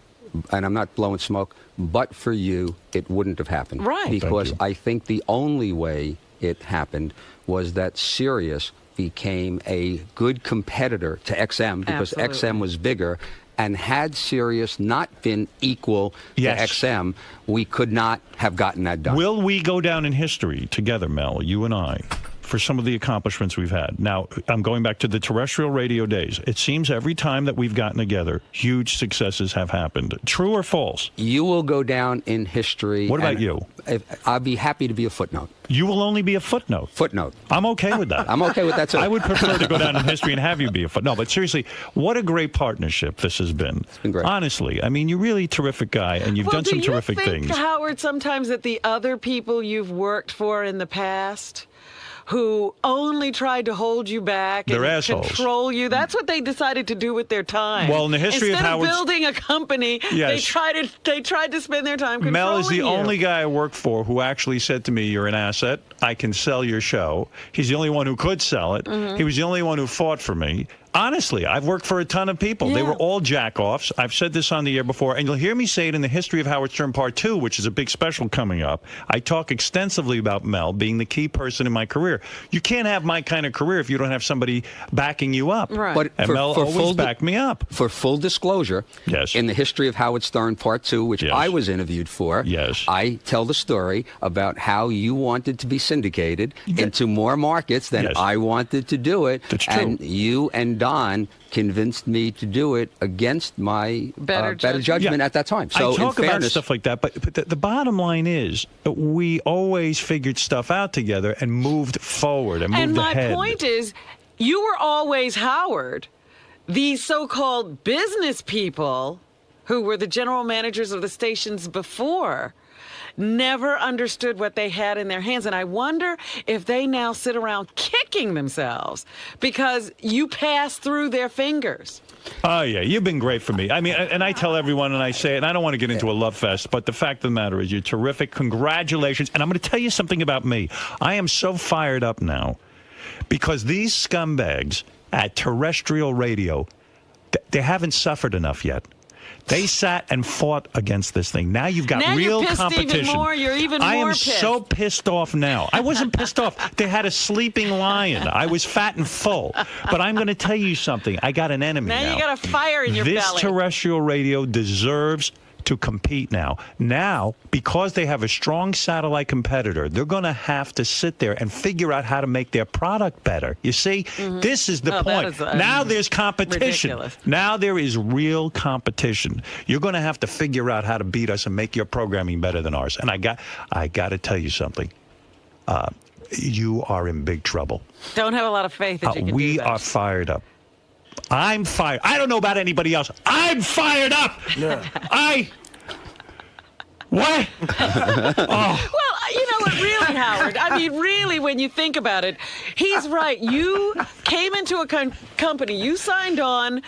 and I'm not blowing smoke, but for you, it wouldn't have happened. Right. Because I think the only way it happened was that Sirius became a good competitor to XM because XM was bigger. And had Sirius not been equal to XM, we could not have gotten that done. Will we go down in history together, Mel, you and I, for some of the accomplishments we've had? Now, I'm going back to the terrestrial radio days. It seems every time that we've gotten together, huge successes have happened. True or false? You will go down in history. What about you? I'll be happy to be a footnote. You will only be a footnote. Footnote. I'm okay with that. I'm okay with that, too. I would prefer to go down in history and have you be a footnote. No, but seriously, what a great partnership this has been. It's been great. Honestly, I mean, you're really a terrific guy, and you've done some terrific things. things. Howard, sometimes that the other people you've worked for in the past who only tried to hold you back They're and assholes. control you. That's what they decided to do with their time. Well, in the history Instead of Howard's... building a company, Yes. they tried to spend their time controlling Mel is the you. only guy I worked for who actually said to me, "You're an asset. I can sell your show." He's the only one who could sell it. He was the only one who fought for me. Honestly, I've worked for a ton of people. They were all jack-offs. I've said this on the air before, and you'll hear me say it in the History of Howard Stern Part 2, which is a big special coming up. I talk extensively about Mel being the key person in my career. You can't have my kind of career if you don't have somebody backing you up. Right. But and Mel always backed me up. For full disclosure, in the History of Howard Stern Part 2, which I was interviewed for, I tell the story about how you wanted to be syndicated into more markets than I wanted to do it. That's true. And you and Don convinced me to do it against my better judgment at that time. So I talk in fairness, about stuff like that, but the bottom line is we always figured stuff out together and moved forward and moved ahead. And my point is, you were always Howard. these so-called business people who were the general managers of the stations before never understood what they had in their hands. And I wonder if they now sit around kicking themselves because you passed through their fingers. Oh, yeah. You've been great for me. I mean, and I tell everyone, and I say it, and I don't want to get into a love fest, but the fact of the matter is you're terrific. Congratulations. And I'm going to tell you something about me. I am so fired up now because these scumbags at terrestrial radio, they haven't suffered enough yet. They sat and fought against this thing. Now you've got now real you're pissed competition. Even more. You're even I more am pissed. so pissed off now. I wasn't pissed off. They had a sleeping lion. I was fat and full. But I'm going to tell you something. I got an enemy now. Now you got a fire in your belly. This terrestrial radio deserves to compete now. Now, because they have a strong satellite competitor, they're going to have to sit there and figure out how to make their product better. You see, this is the point. Now there's competition. Ridiculous. Now there is real competition. You're going to have to figure out how to beat us and make your programming better than ours. And I got to tell you something. You are in big trouble. Don't have a lot of faith that you can We do that. are fired up. I'm fired. I don't know about anybody else. I'm fired up. Yeah. What? Well, you know what, really, Howard? I mean, really, when you think about it, he's right. You came into a company, you signed on,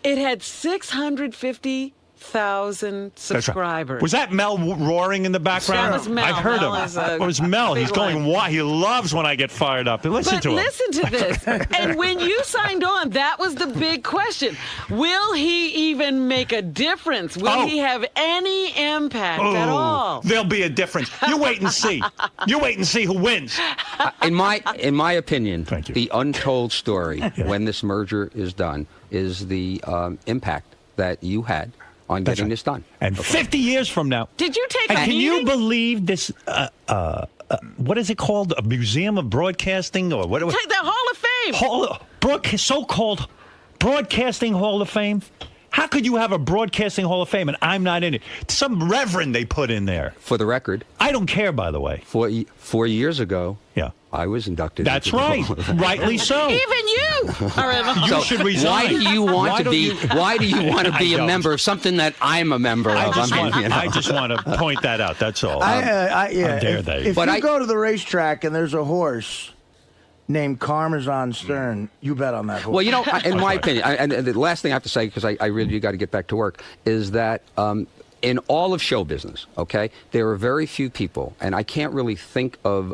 it had 650,000 subscribers. Was that Mel roaring in the background? That was Mel. I heard Mel him. is a It was Mel. He's big going one. wild. He loves when I get fired up. Listen to him. Listen to this. And when you signed on, that was the big question. Will he even make a difference? Will he have any impact at all? There'll be a difference. You wait and see. You wait and see who wins. In my opinion, the untold story when this merger is done is the impact that you had on getting this done. And 50 years from now. Did you take And a can you meeting? believe this? What is it called? A museum of broadcasting, or what? Take the Hall of Fame. So-called Broadcasting Hall of Fame. How could you have a Broadcasting Hall of Fame and I'm not in it? Some reverend they put in there. For the record, I don't care, by the way. 4 years ago, yeah, I was inducted. That's into the right. Hall of Fame. Rightly so. Even you are in the You should resign. Why do you want to be? Why do you want to be I a don't. member of something that I'm a member of? I just want to point that out. That's all. Yeah. How dare they? If you go to the racetrack and there's a horse named Parmesan Stern, you bet on that horse. Well, you know, in my opinion, and the last thing I have to say, because I really got to get back to work, is that in all of show business, okay, there are very few people, and I can't really think of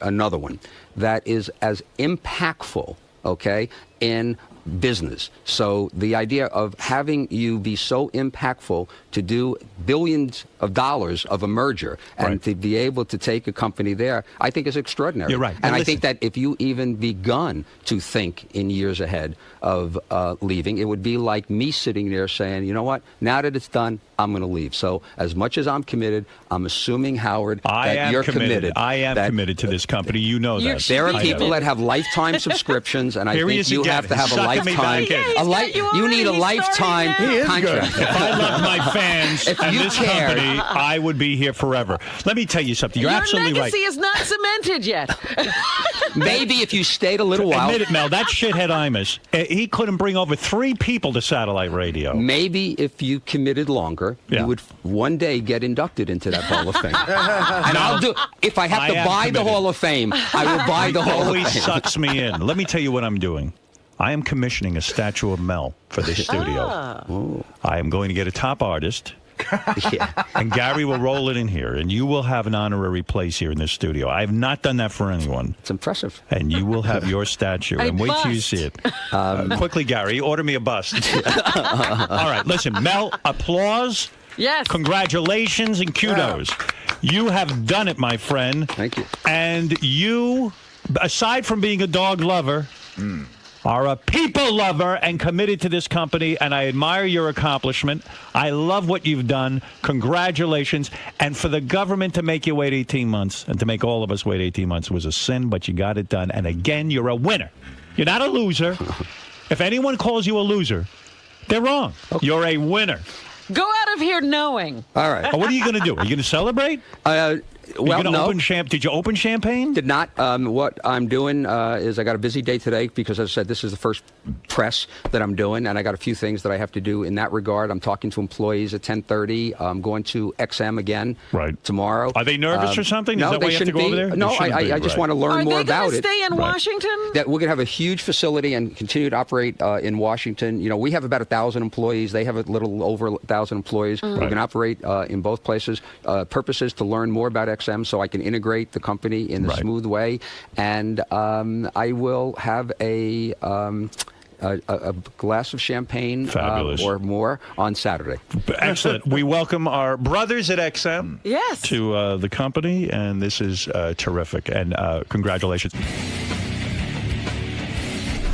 another one that is as impactful, okay, in business. So the idea of having you be so impactful to do billions of dollars of a merger and to be able to take a company there, I think is extraordinary. You're right. And I think that if you even begun to think in years ahead of leaving, it would be like me sitting there saying, you know what, now that it's done, I'm going to leave. So as much as I'm committed, I'm assuming, Howard, that you're committed. I am committed to this company. You know that. There are people that have lifetime subscriptions, and I think you have to have a lifetime. You need a lifetime contract. If I loved my fans and this company, I would be here forever. Let me tell you something. You're absolutely Your right. legacy is not cemented yet. Maybe if you stayed a little while. Admit it, Mel. That shithead Imus, he couldn't bring over 3 people to satellite radio. Maybe if you committed longer, you would one day get inducted into that Hall of Fame. And I'll do. If I have to buy the Hall of Fame, I will buy the Hall of Fame. Always sucks me in. Let me tell you what I'm doing. I am commissioning a statue of Mel for this studio. I am going to get a top artist. And Gary will roll it in here, and you will have an honorary place here in this studio. I have not done that for anyone. It's impressive. And you will have your statue. And wait till you see it. Quickly, Gary, order me a bust. All right, listen, Mel, applause. Yes. Congratulations and kudos. You have done it, my friend. Thank you. And you, aside from being a dog lover, are a people lover and committed to this company, and I admire your accomplishment. I love what you've done. Congratulations. And for the government to make you wait 18 months and to make all of us wait 18 months was a sin, but you got it done. And again, you're a winner. You're not a loser. If anyone calls you a loser, they're wrong. Okay. You're a winner. Go out of here knowing. All right. What are you going to do? Are you going to celebrate? Well, gonna open did you open champagne? Did not. What I'm doing is I got a busy day today because, as I said, this is the first press that I'm doing, and I got a few things that I have to do in that regard. I'm talking to employees at 10:30. I'm going to XM again tomorrow. Are they nervous or something? No, Is that they why you have to shouldn't go be. over there? No, They shouldn't be, I just right. want to learn more about it. Are they going to stay in Washington? That we're going to have a huge facility and continue to operate in Washington. You know, we have about 1,000 employees. They have a little over 1,000 employees. We're going to operate in both places. Purpose is to learn more about XM so I can integrate the company in a smooth way. And I will have a glass of champagne or more on Saturday. Excellent. We welcome our brothers at XM to the company, and this is terrific. And congratulations.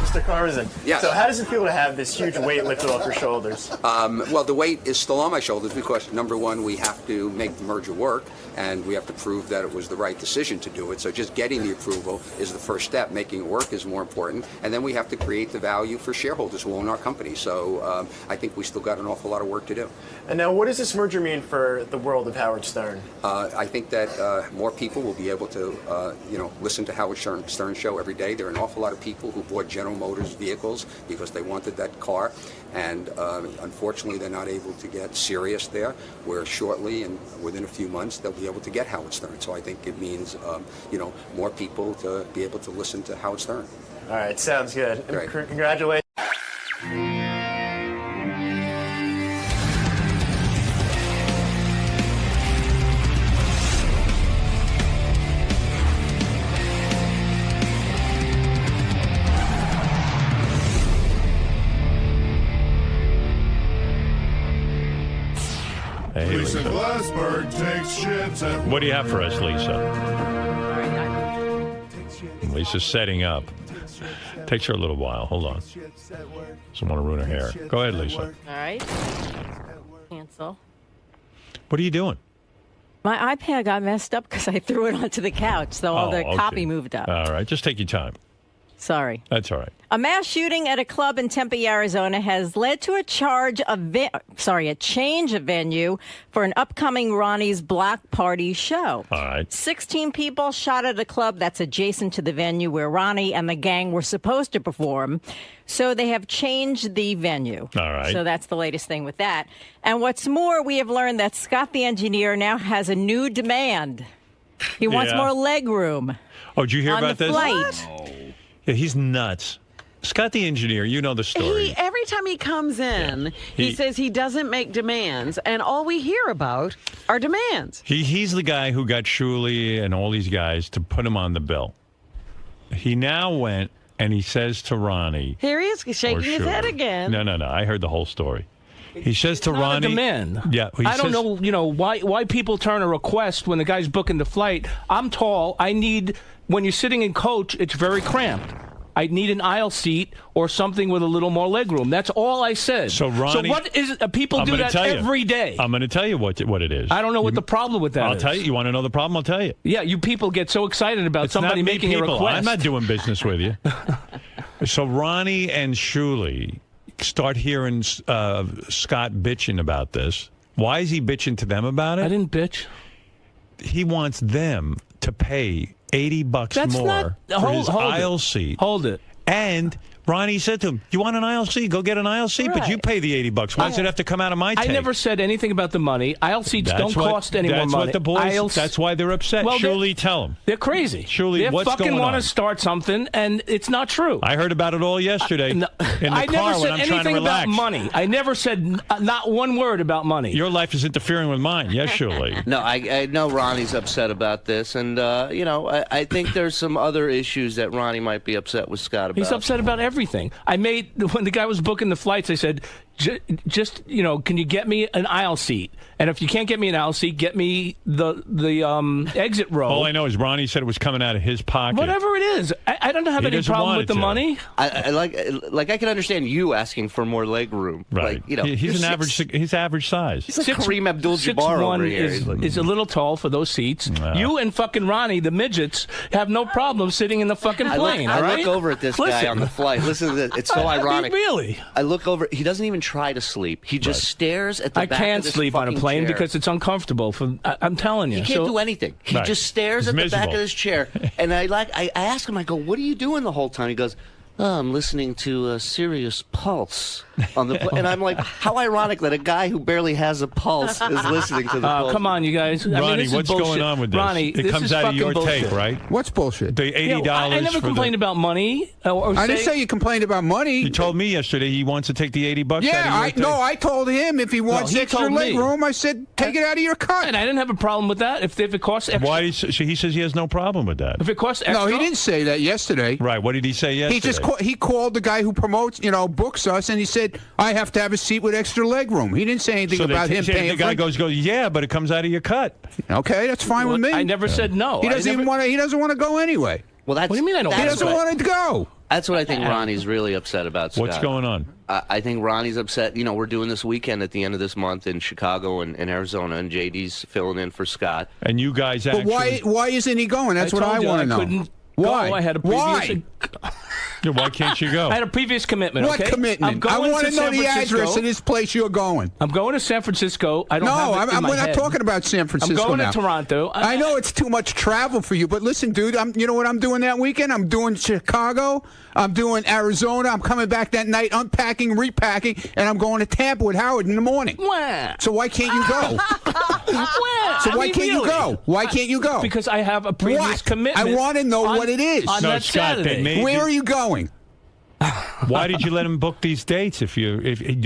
Mr. Carmazin, Yes. so how does it feel to have this huge weight lifted off your shoulders? Well, the weight is still on my shoulders because, number one, we have to make the merger work, and we have to prove that it was the right decision to do it. So just getting the approval is the first step. Making it work is more important. And then we have to create the value for shareholders who own our company. So I think we still got an awful lot of work to do. And now, what does this merger mean for the world of Howard Stern? I think that more people will be able to, listen to Howard Stern show every day. There are an awful lot of people who bought General Motors vehicles because they wanted that car, and unfortunately, they're not able to get Sirius there. Where shortly and within a few months, they'll be able to get Howard Stern. So I think it means, more people to be able to listen to Howard Stern. All right, sounds good. Great. Congratulations. Hey, Lisa Lisa. Glassberg takes shits at What do you have for us, Lisa? Lisa's setting up. Takes her a little while. Hold on. Doesn't want to ruin her hair. Go ahead, Lisa. All right. Cancel. What are you doing? My iPad got messed up because I threw it onto the couch, so all the copy moved up. All right. Just take your time. Sorry. That's all right. A mass shooting at a club in Tempe, Arizona has led to a change of venue for an upcoming Ronnie's Block Party show. All right. 16 people shot at a club that's adjacent to the venue where Ronnie and the gang were supposed to perform. So they have changed the venue. All right. So that's the latest thing with that. And what's more, we have learned that Scott the engineer now has a new demand. He wants more leg room. Oh, did you hear about this? On the flight. Yeah, he's nuts. Scott the engineer, you know the story. Every time he comes in, he says he doesn't make demands, and all we hear about are demands. He's the guy who got Shuley and all these guys to put him on the bill. He now went and he says to Ronnie. Here he is shaking his head again. No. I heard the whole story. He says to Ronnie. Not a demand. Yeah. I don't know, why people turn a request when the guy's booking the flight. I'm tall. I need, when you're sitting in coach, it's very cramped. I need an aisle seat or something with a little more leg room. That's all I said. So Ronnie, what is it? People do that every day. I'm going to tell you what it is. I don't know what the problem with that is. I'll tell you. You want to know the problem? I'll tell you. Yeah, you people get so excited about somebody making a request. I'm not doing business with you. So Ronnie and Shuley start hearing Scott bitching about this. Why is he bitching to them about it? I didn't bitch. He wants them to pay $80 more for his aisle seat. Hold it. And Ronnie said to him, "You want an aisle seat? Go get an aisle seat, but you pay the $80. Why does it have to come out of my take?" I never said anything about the money. Aisle seats don't cost any more money. That's what the boys. That's why they're upset. Well, Shuley, tell them. They're crazy. Shuley, what's going on? They fucking want to start something, and it's not true. I heard about it all yesterday in the car when I'm trying to relax. About money. I never said not one word about money. Your life is interfering with mine. Yes, Shuley. No, I know Ronnie's upset about this, and I think there's some other issues that Ronnie might be upset with Scott about. He's upset about everything. When the guy was booking the flights, I said, just can you get me an aisle seat? And if you can't get me an aisle seat, get me the exit row. All I know is Ronnie said it was coming out of his pocket. Whatever it is, I don't have any problem with the money. I like I can understand you asking for more leg room. Right. He's He's average size. He's like Kareem Abdul-Jabbar over here. Is a little tall for those seats. Wow. You and fucking Ronnie, the midgets, have no problem sitting in the fucking plane. I look over at this guy on the flight. Listen to this. It's so ironic. Really? I look over. He doesn't even try to sleep. He just stares at the back can't of this sleep on a fucking plane chair. because it's uncomfortable. I'm telling you. He can't do anything. He just stares at the back of his chair. And I ask him, I go, what are you doing the whole time? He goes, I'm listening to Sirius Pulse on the and I'm like, how ironic that a guy who barely has a pulse is listening to the Pulse. Come on, you guys. Ronnie, what's going on with this? Ronnie, it comes out of your take, right? What's bullshit? The $80 I never complained about money. I didn't say you complained about money. You told me yesterday he wants to take the $80 Yeah, out of your take. I told him if he wants extra leg room, I said take it out of your cut. And I didn't have a problem with that if it costs extra. Why? He says he has no problem with that. If it costs extra. No, he didn't say that yesterday. Right. What did he say yesterday? He called the guy who promotes, books us, and he said I have to have a seat with extra leg room. He didn't say anything about him paying. The guy goes, yeah, but it comes out of your cut. Okay, that's fine with me. I never said no. He doesn't even want to. He doesn't want to go anyway. Well, that's, what do you mean I don't? He doesn't want to go. That's what I think Ronnie's really upset about, Scott. What's going on? I think Ronnie's upset. We're doing this weekend at the end of this month in Chicago and Arizona, and JD's filling in for Scott. And you guys actually... But why isn't he going? That's what I want to know. Couldn't why? Go. I had a previous... Why can't you go? I had a previous commitment. What commitment? I want to know the address of this place you're going. I'm going to San Francisco. We're not talking about San Francisco. I'm going now. to Toronto. I know it's too much travel for you, but listen, dude. You know what I'm doing that weekend? I'm doing Chicago. I'm doing Arizona. I'm coming back that night, unpacking, repacking, and I'm going to Tampa with Howard in the morning. So why can't you go? Why can't you go? Why can't you go? Because I have a previous commitment. I want to know what it is. On that Scott, Saturday. Where are you going? Why did you let him book these dates? If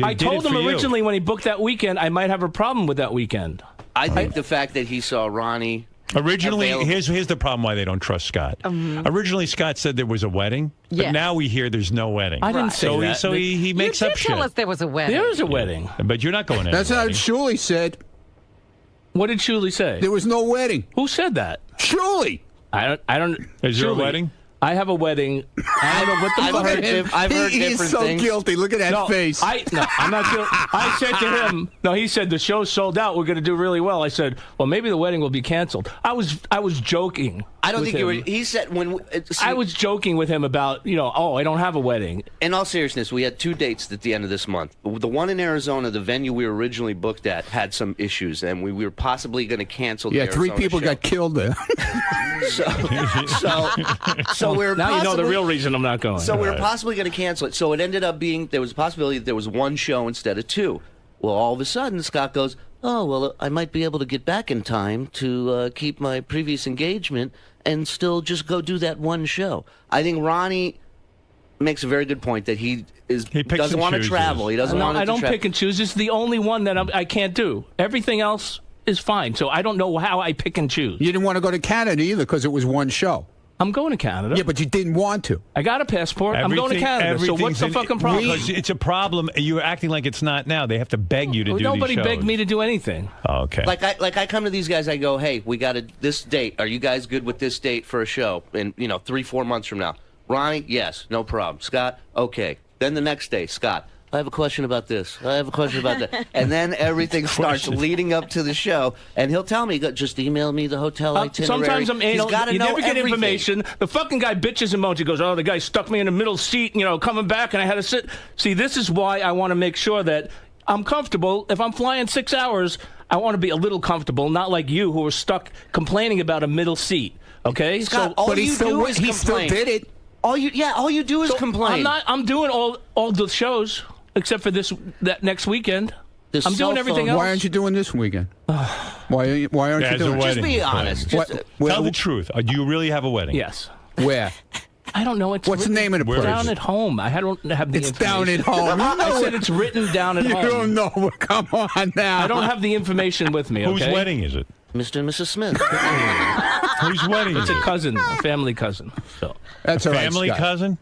I told him originally when he booked that weekend, I might have a problem with that weekend. I think the fact that he saw Ronnie. Originally, here's the problem why they don't trust Scott. Originally, Scott said there was a wedding, but now we hear there's no wedding. I didn't say that. So he makes up shit. You did tell us there was a wedding. There is a wedding. But you're not going anywhere. That's what Shuley said. What did Shuley say? There was no wedding. Who said that? Shuley. I don't. Is there a wedding? I have a wedding. I don't know what the I've heard different He's so things. guilty. Look at that face. I'm not guilty. I said to him, no, he said the show's sold out. We're going to do really well. I said, well, maybe the wedding will be canceled. I was joking. I don't think you were. He said I was joking with him about, I don't have a wedding. In all seriousness, we had 2 dates at the end of this month. The one in Arizona, the venue we were originally booked at, had some issues, and we were possibly going to cancel. Yeah, the 3 Arizona people show. got killed there. So we're now you know the real reason I'm not going. So we were possibly going to cancel it. So it ended up being there was a possibility that there was 1 show instead of 2. Well, all of a sudden, Scott goes, "Oh, well, I might be able to get back in time to keep my previous engagement and still just go do that 1 show." I think Ronnie makes a very good point that he doesn't want to travel. He doesn't want to. I don't pick and choose. It's the only one that I can't do. Everything else is fine. So I don't know how I pick and choose. You didn't want to go to Canada either because it was 1 show. I'm going to Canada. Yeah, but you didn't want to. I got a passport. I'm going to Canada. So what's the fucking problem? Because it's a problem. You're acting like it's not now. They have to beg you to do these shows. Nobody begged me to do anything. Oh, okay. Like I come to these guys. I go, "Hey, we got this date. Are you guys good with this date for a show? In 3-4 months from now." Ronnie, yes, no problem. Scott, okay. Then the next day, Scott, I have a question about this. I have a question about that. And then everything starts leading up to the show. And he'll tell me, just email me the hotel itinerary. Sometimes I'm anal. He's gotta you know never get everything. information. The fucking guy bitches and moans. He goes, "Oh, the guy stuck me in the middle seat, coming back, and I had to sit." See, this is why I want to make sure that I'm comfortable. If I'm flying 6 hours, I want to be a little comfortable, not like you who are stuck complaining about a middle seat. Okay? Scott, all you do is complain. He still did it. All you do is complain. I'm doing all the shows except for that next weekend. I'm doing everything else. Why aren't you doing this weekend? Why aren't you doing it? Just be honest. Tell the truth. Do you really have a wedding? Yes. Where? I don't know. What's the name of the place? Down at home. I don't have the It's information. down at home. I said it's written down at home. You don't know. Come on now. I don't have the information with me. Whose wedding is it? Mr. and Mrs. Smith. Whose wedding? It's a cousin, a family cousin. So that's all right, family Scott. cousin.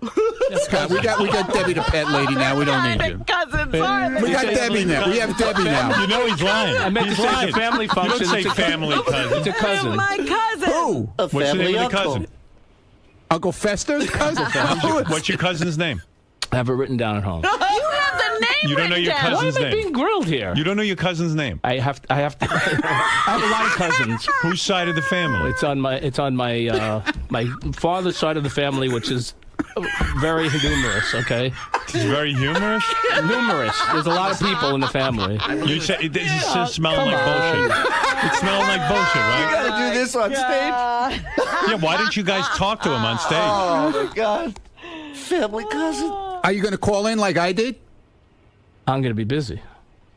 Scott, we got Debbie the pet lady now. We don't need you. Cousins. We got Debbie now. We have Debbie now. You know he's lying. I meant to say it's a family function. You don't say family cousin. It's a cousin. My cousin. Who? A What's the family name of the uncle. cousin? Uncle Fester's cousin. What's your cousin's name? I have it written down at home. You have the name. You don't know your written down. cousin's Why am I name. being grilled here? You don't know your cousin's name. I have to. I have a lot of cousins. Whose side of the family? It's on my my father's side of the family, which is very humorous. Okay. He's very humorous. Numerous. There's a lot of people in the family. You said this is smelling like bullshit. It's smelling like bullshit, right? You got to do this on stage. Yeah. Why didn't you guys talk to him on stage? Oh my God. Family cousin. Are you going to call in like I did? I'm going to be busy.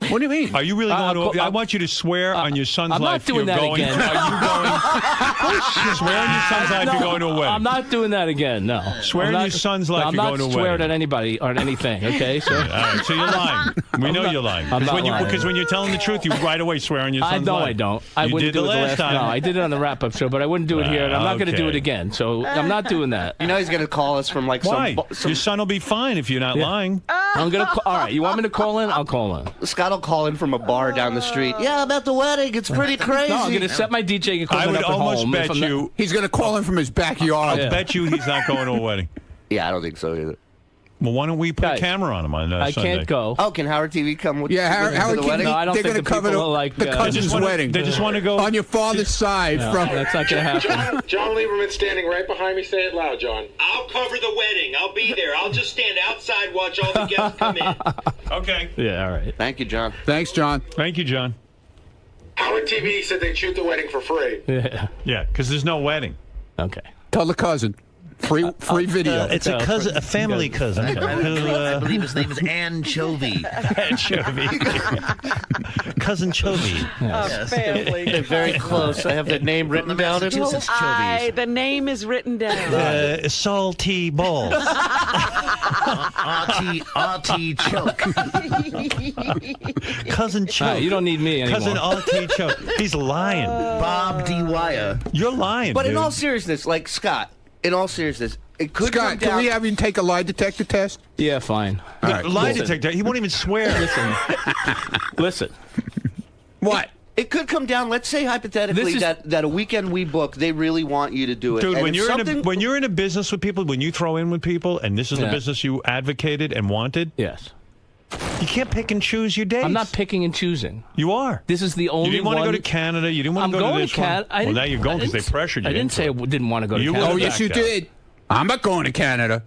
What do you mean? Are you really going to? I want you to swear on your son's I'm life. not doing you're that going, again. Are you going? Swear on your son's life. You're going to a wedding. I'm not doing that again. No. Swear on your son's life. I'm you're not going to a wedding. swearing at anybody or anything. Okay. So. All right. So you're lying. We know you're lying. I'm not lying. Because when you're telling the truth, you right away swear on your son's life. I don't. I you wouldn't did do the it last time. No, I did it on the wrap-up show, but I wouldn't do it here, and I'm not going to do it again. So I'm not doing that. You know he's going to call us from like Why? some. Your son will be fine if you're not lying. I'm going to. All right. You want me to call in? I'll call in. Scott will call in from a bar down the street. Yeah, I'm at the wedding. It's pretty crazy. No, I'm going to set my DJ equipment I would up at almost home. bet you. He's going to call in from his backyard. I bet you he's not going to a wedding. Yeah, I don't think so either. Well, why don't we put a camera on him on I Sunday? can't go. Oh, can Howard TV come with? Howard the TV. wedding? No, I don't They're think going to the cover people are like, the cousin's wedding. They just want to go on your father's side. No, from that's not going to happen. John Lieberman's standing right behind me. Say it loud, John. I'll cover the wedding. I'll be there. I'll just stand outside, watch all the guests come in. Okay. Yeah, all right. Thank you, John. Thanks, John. Thank you, John. Howard TV said they'd shoot the wedding for free. Yeah. Yeah, because there's no wedding. Okay. Tell the cousin. Free video. It's a cousin, a family cousin. I believe his name is Anchovy. Anchovy. Cousin Chovy. Yes. Family. They're very close. I have the name written down. Massachusetts Chovies. The name is written down. Salty balls. R.T. Choke. Cousin Choke. You don't need me anymore. Cousin R.T. Choke. He's lying. Bob D. Wire. You're lying, But dude. in all seriousness, like Scott, in all seriousness, it could come Scott, down. can we have you take a lie detector test? Yeah, fine. All right, Lie cool. detector. He won't even swear. Listen. What? It could come down. Let's say hypothetically that a weekend we book, they really want you to do it. Dude, And when if you're in a business with people, when you throw in with people, and this is the business you advocated and wanted, yes, you can't pick and choose your days. I'm not picking and choosing. You are. This is the only You didn't want to one- go to Canada. You didn't want I'm to go going to this to Canada. one. Well, now you're going because they pressured you. I didn't say I didn't want to go to Canada. Oh, yes, you did. I'm not going to Canada.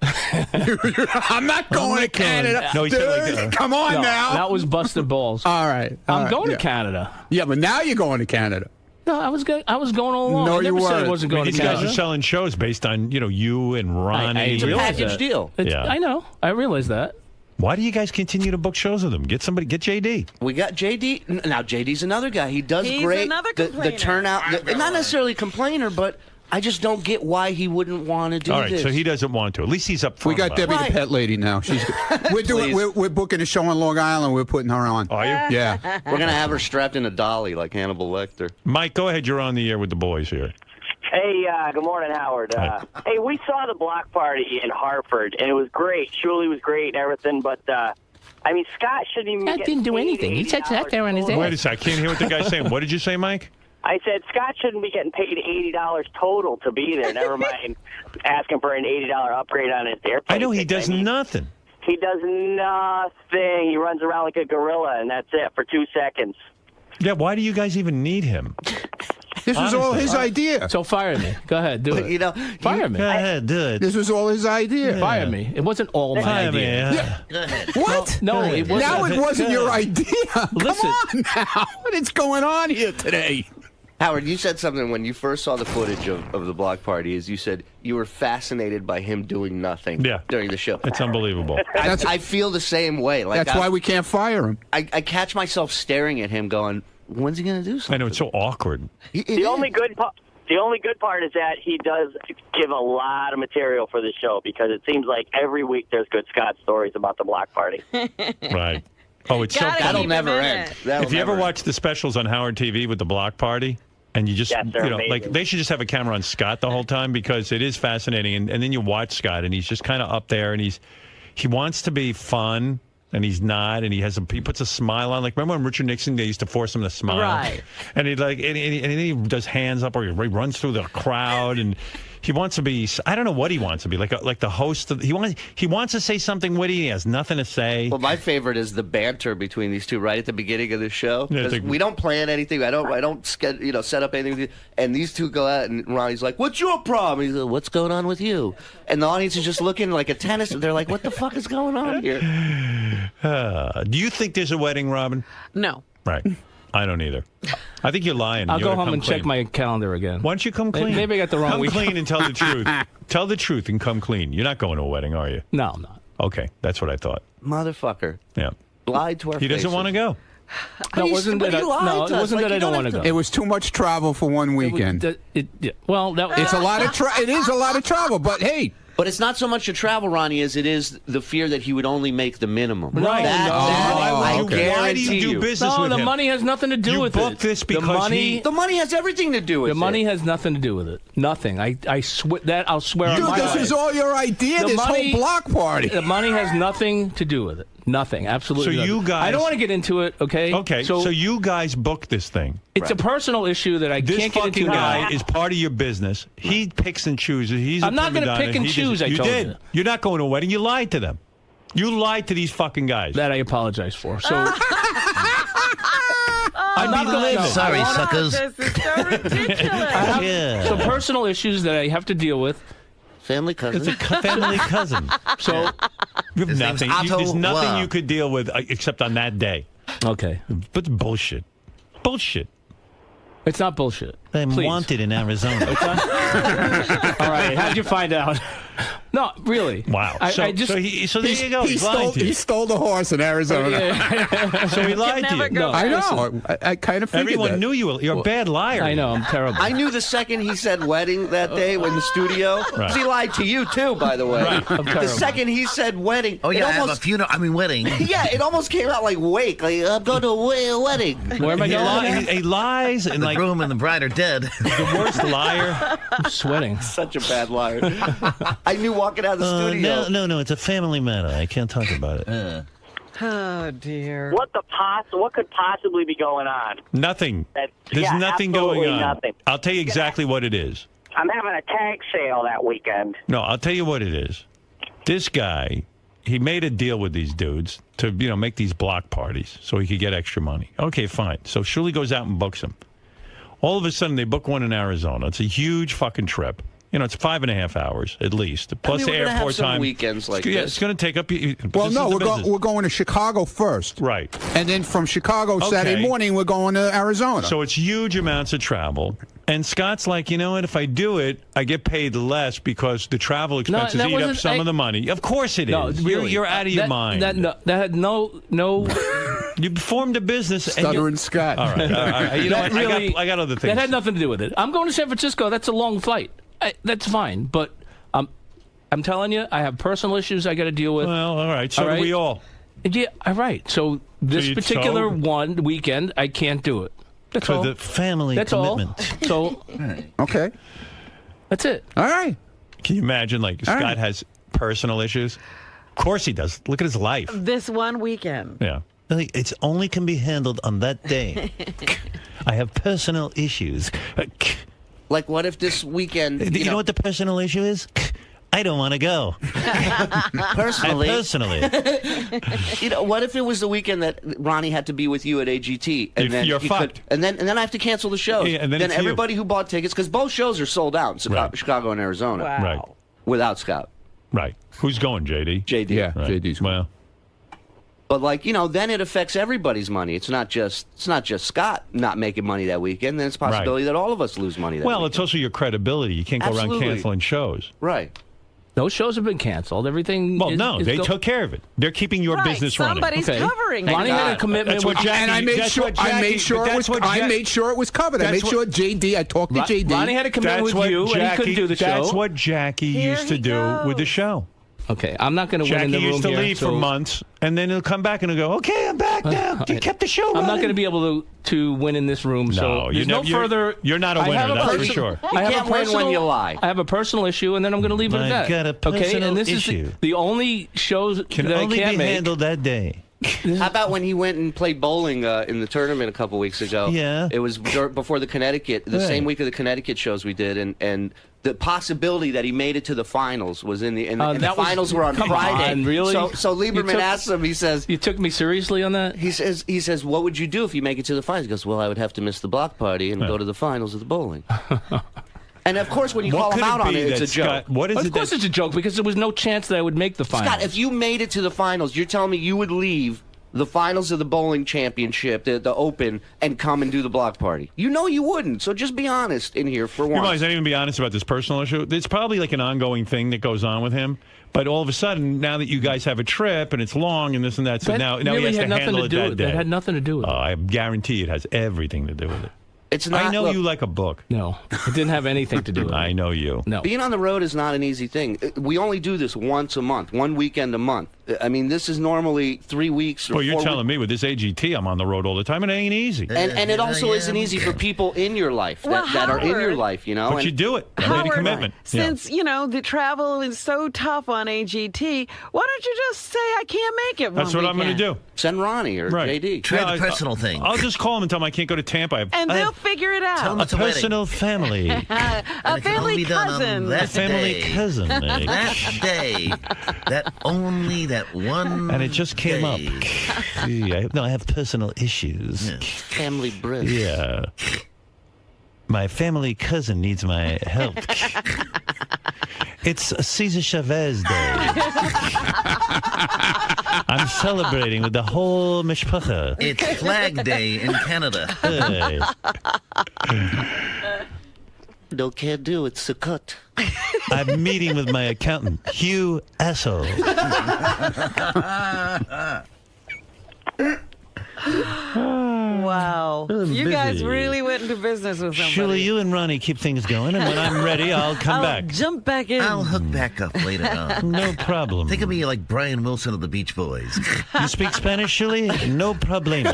I'm not going to Canada. No, he said like, come on No, now. That was busted balls. All right. I'm going to Canada. Yeah, but now you're going to Canada. No, I was going all along. No, I never you said I weren't. wasn't going these to guys Canada. are selling shows based on you and Ronnie. I realize package that. deal. It's- I know. I realize that. Why do you guys continue to book shows with them? Get JD. We got JD. Now JD's another guy. He does He's great. another The complainer. turnout, not necessarily complainer, but I just don't get why he wouldn't want to do All right, this. so he doesn't want to. At least he's up front. We got about Debbie it. the pet lady now. She's we're booking a show on Long Island. We're putting her on. Are you? Yeah. We're gonna have her strapped in a dolly like Hannibal Lecter. Mike, go ahead. You're on the air with the boys here. Hey, good morning, Howard. Hey, we saw the block party in Hartford, and it was great. Shuli was great and everything, but I mean, Scott shouldn't even. Scott didn't do anything. He sat there on his ass. Wait a second. I can't hear what the guy's saying. What did you say, Mike? I said Scott shouldn't be getting paid $80 total to be there. Never mind asking for an $80 upgrade on his airplane. I know he ticket. does nothing. He does nothing. He runs around like a gorilla, and that's it for 2 seconds. Yeah, why do you guys even need him? This was all his idea. So fire me. Go ahead, do it. You know, fire me. Go ahead, do it. This was all his idea. Fire me. It wasn't all my Fire me, idea. yeah. Go ahead. What? No, it wasn't. Now it wasn't your idea. Listen. Come on now. What is going on here today? Howard, you said something when you first saw the footage of the block party. Is you said you were fascinated by him doing nothing during the show. It's unbelievable. I feel the same way. Like That's why we can't fire him. I catch myself staring at him, going, "When's he going to do something?" I know it's so awkward. The only good part is that he does give a lot of material for the show because it seems like every week there's good Scott stories about the block party. Right. Oh, it's so Gotta funny. That'll keep never him in end. it. That'll If you ever never watch the specials on Howard TV with the block party, and you just, Yes, they're like amazing. they should just have a camera on Scott the whole time because it is fascinating. And then you watch Scott, and he's just kind of up there, and he wants to be fun, and he's not, and he puts a smile on. Like remember when Richard Nixon, they used to force him to smile, Right. And he and then he does hands up, or he runs through the crowd, and He wants to be. I don't know what he wants to be. Like the host of. He wants to say something witty. He has nothing to say. Well, my favorite is the banter between these two right at the beginning of the show. Yeah, 'Cause we don't plan anything. I don't set up anything. And these two go out, and Ronnie's like, "What's your problem?" He's like, "What's going on with you?" And the audience is just looking like a tennis. They're like, "What the fuck is going on here?" Do you think there's a wedding, Robin? No. Right. I don't either. I think you're lying. I'll You go oughta home come and check clean. my calendar again. Why don't you come clean? Maybe I got the wrong Come week. clean and tell the truth. Tell the truth and come clean. You're not going to a wedding, are you? No, I'm not. Okay, that's what I thought. Motherfucker. Yeah. Lied to our He doesn't faces. want to go. No, it wasn't that. No, it wasn't that I don't want to go. It was too much travel for one weekend. Well, it's a lot of it is a lot of travel, but hey. But it's not so much the travel, Ronnie, as it is the fear that he would only make the minimum. Right. I Okay. Why do you guarantee do business No, with the him? money has nothing to do You with booked it. this because The money has everything to do with it. The money has nothing to do with it. Nothing. I swear that I'll swear. Dude, on my this life. is all your idea. The This money- whole block party. The money has nothing to do with it. Nothing. Absolutely. So you nothing. guys- I don't want to get into it. Okay. Okay, so you guys booked this thing. It's a personal issue that I This can't get into fucking guy now. is part of your business. He picks and chooses. He's I'm a not prima gonna donna. pick and He choose, just- I you told did. you. You're not going to a wedding. You lied to them. You lied to these fucking guys. That I apologize for. So I'm not going to. Sorry, suckers. This is so ridiculous. I have some personal issues that I have to deal with. Family cousin. It's a family cousin. So You have His name's nothing. Otto There's nothing Wa. you could deal with except on that day. okay, But bullshit. Bullshit. it's not bullshit. I'm Please. wanted in Arizona. All right, how'd you find out? No, really. Wow. I So just there you go. He He's lying stole, to you. he stole the horse in Arizona. So he lied to never you. go. I know. I kind of figured Everyone that. knew you. You're a bad liar. I know, I'm terrible. I knew the second he said wedding that day in the studio. 'Cause he lied to you too, by the way. Right. I'm The terrible. second he said wedding, Oh, yeah, it I have a almost, funeral. I mean, wedding. yeah, it almost came out like wake. Like I'm going to a wedding. Where am I He, going? he lies and The like groom and the bride are dead. the worst liar. I'm sweating. Such a bad liar. I knew walking out of the studio. No, it's a family matter. I can't talk about it. Oh dear. What could possibly be going on? Nothing. That- There's yeah, nothing going absolutely on. nothing. I'll tell you exactly what it is. I'm having a tag sale that weekend. No, I'll tell you what it is. This guy, he made a deal with these dudes to, make these block parties so he could get extra money. Okay, fine. So Shuli goes out and books them. All of a sudden, they book one in Arizona. It's a huge fucking trip. It's 5.5 hours at least, plus we're gonna have airport some time. weekends like Yeah, this. it's going to take up. Well, this no, is the business. we're going to Chicago first. Right. And then from Chicago Saturday Okay. morning, we're going to Arizona. So it's huge amounts of travel. And Scott's like, you know what? If I do it, I get paid less because the travel expenses that eat up wasn't- some of the money. Of course it is. No, really. You're out of your mind. That had no. You formed a business. Stuttering Scott. All right. You know That what? really- I got other things. That had nothing to do with it. I'm going to San Francisco. That's a long flight. That's fine. But I'm telling you, I have personal issues I got to deal with. Well, all right. So do we all. Yeah, all right. So this you- particular so- one weekend, I can't do it. That's For all. the family That's commitment. all. So Okay. that's it. All right. Can you imagine, like, All Scott right. has personal issues? Of course he does. Look at his life. This one weekend. Yeah. It's only can be handled on that day. I have personal issues. Like, what if this weekend? You know what the personal issue is? I don't want to go. Personally, what if it was the weekend that Ronnie had to be with you at AGT, and then You're he fucked. and then I have to cancel the show. Yeah, and then it's you. everybody who bought tickets, because both shows are sold out in Chicago and Arizona, Wow. Right. without Scott. Right. Who's going, JD? JD. Yeah, Right. JD's going. Well, But then it affects everybody's money. It's not just Scott not making money that weekend. Then it's a possibility that all of us lose money that well, weekend. it's also your credibility. You can't go around Absolutely. canceling shows. Right. Those shows have been canceled. Everything. Well, is, no, is they go- took care of it. They're keeping your Right, business running. somebody's covering it. Ronnie had a God. commitment. That's what with, Jackie- And I made that's sure. what Jackie- I made sure but it was. that's what I Jack- made sure it was covered. I that's made sure what- JD. I talked to JD. Ronnie had a commitment That's with what you, and he couldn't do the show. That's what Jackie Here used to he do with the goes. show. Okay, I'm not going to win Jackie in the room used to here, leave for so months, and then he'll come back and he'll go, okay, I'm back now. You kept the show running. I'm not going to be able to win in this room. So No, there's no further. You're not a I winner, have that's for person- sure. I have can't a win personal, when you lie. I have a personal issue, and then I'm going to leave it at I've that. got a okay, personal and this issue. is the only shows Can that only I can be make. handled that day. How about when he went and played bowling in the tournament a couple weeks ago? Yeah. It was before the Connecticut, the same week of the Connecticut shows we did, and the possibility that he made it to the finals was in the finals were on Friday. Really? So Lieberman asked him. He says, "You took me seriously on that?" He says, "What would you do if you make it to the finals?" He goes, "Well, I would have to miss the block party and go to the finals of the bowling." And of course, when you call him out on it, it's a joke. Of course, it's a joke because there was no chance that I would make the finals. Scott, if you made it to the finals, you're telling me you would leave the finals of the bowling championship, the Open, and come and do the block party? You know you wouldn't. So just be honest in here for once. You might not even be honest about this personal issue. It's probably like an ongoing thing that goes on with him. But all of a sudden, now that you guys have a trip and it's long and this and that, so now he has to handle it that day. It had nothing to do with it. I guarantee it has everything to do with it. It's not, I know you like a book. No, it didn't have anything to do with it. I know you. No. Being on the road is not an easy thing. We only do this once a month, one weekend a month. I mean, this is normally 3 weeks or 4 Well, you're telling me with this AGT, I'm on the road all the time, and it ain't easy. And it also isn't easy for people in your life that are in your life, you know. But you do it. I made a commitment. Since, the travel is so tough on AGT, why don't you just say I can't make it That's what I'm going to do. Send Ronnie or JD. Try the personal thing. I'll just call him and tell him I can't go to Tampa. And they'll figure it out. Tell them a personal family. A family cousin. A family cousin. That day. That one. And it just came up. Yeah, I have personal issues. Yeah. Family bread. Yeah. My family cousin needs my help. It's Cesar Chavez Day. I'm celebrating with the whole mishpacha. It's Flag Day in Canada. Hey. No, can't do it. Sukkot. I'm meeting with my accountant, Hugh Asshole. Wow. You guys really went into business with somebody. Surely you and Ronnie keep things going, and when I'm ready, I'll come back. Jump back in. I'll hook back up later on. No problem. Think of me like Brian Wilson of the Beach Boys. You speak Spanish, Shirley? No problema.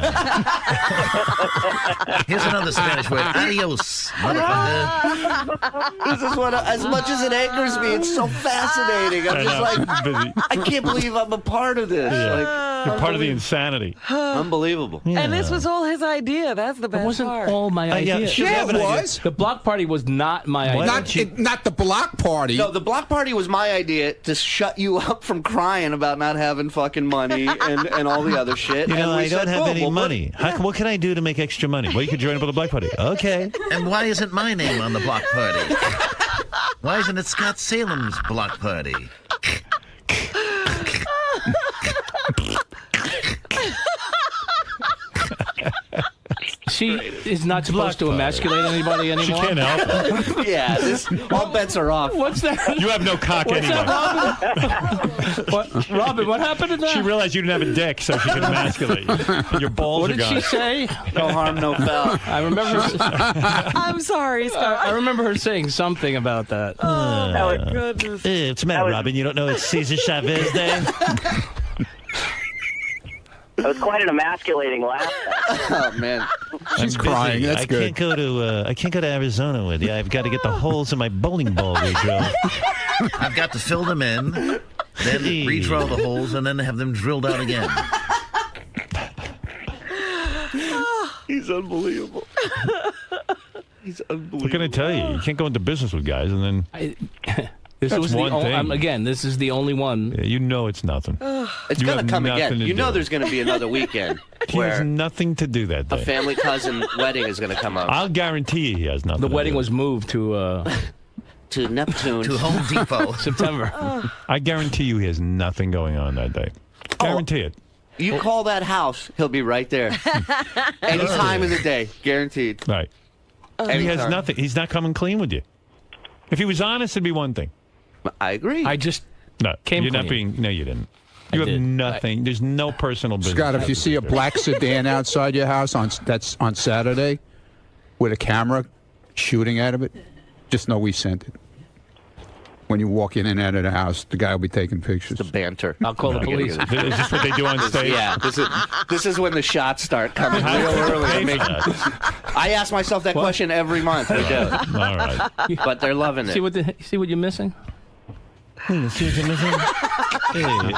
Here's another Spanish word. Adios, motherfucker. This is what, as much as it angers me, it's so fascinating. I'm just like, I can't believe I'm a part of this. Yeah. You're part of the insanity. Unbelievable. Yeah. And this was all his idea. That's the best It wasn't part. all my idea. Yeah, it was. The block party was not my idea. Not the block party. No, the block party was my idea to shut you up from crying about not having fucking money and all the other shit. You know, and we I don't said, have "Boom, any we'll money. What can I do to make extra money? Well, you could join up with a block party. Okay. And why isn't my name on the block party? Why isn't it Scott Salem's block party? She is not supposed to emasculate anybody anymore. She can't help it. Yeah, all bets are off. What's that? You have no cock What's anyway. That, Robin, what happened to that? She realized you didn't have a dick, so she could emasculate you. Your balls What are did gone. she say? No harm, no foul. I remember. I'm sorry, Scott. I remember her saying something about that. Oh, my goodness. What's the matter, Robin? You don't know it's Cesar Chavez Day? It was quite an emasculating laugh. Oh man, She's crying. That's good. I can't go to Arizona with you. I've got to get the holes in my bowling ball redrilled. I've got to fill them in, then redraw the holes, and then have them drilled out again. he's unbelievable. He's unbelievable. What can I tell you? You can't go into business with guys and then. This That's was one thing. again, this is the only one. Yeah, you know it's nothing. It's You gonna have come nothing again. to You know do. there's gonna be another weekend He has where nothing to do that a day. family cousin wedding is gonna come up. I'll guarantee you he has nothing. The to wedding do. was moved to Neptune. To Home Depot. September. I guarantee you he has nothing going on that day. Guarantee it. You call that house, he'll be right there. Any time of the day, guaranteed. Right. He has Anytime. nothing. He's not coming clean with you. If he was honest, it'd be one thing. I agree. I just No, Came you're not clean. being. No, you didn't. You have did. nothing. There's no personal business. Scott, if you see a black sedan outside your house that's on Saturday with a camera shooting out of it, just know we sent it. When you walk in and out of the house, the guy will be taking pictures. The banter. I'll call the police. Is this what they do on stage? Yeah, this is when the shots start coming real early. I ask myself that question every month. We do. All right. But they're loving it. See what you're missing? See what you're missing? Hey.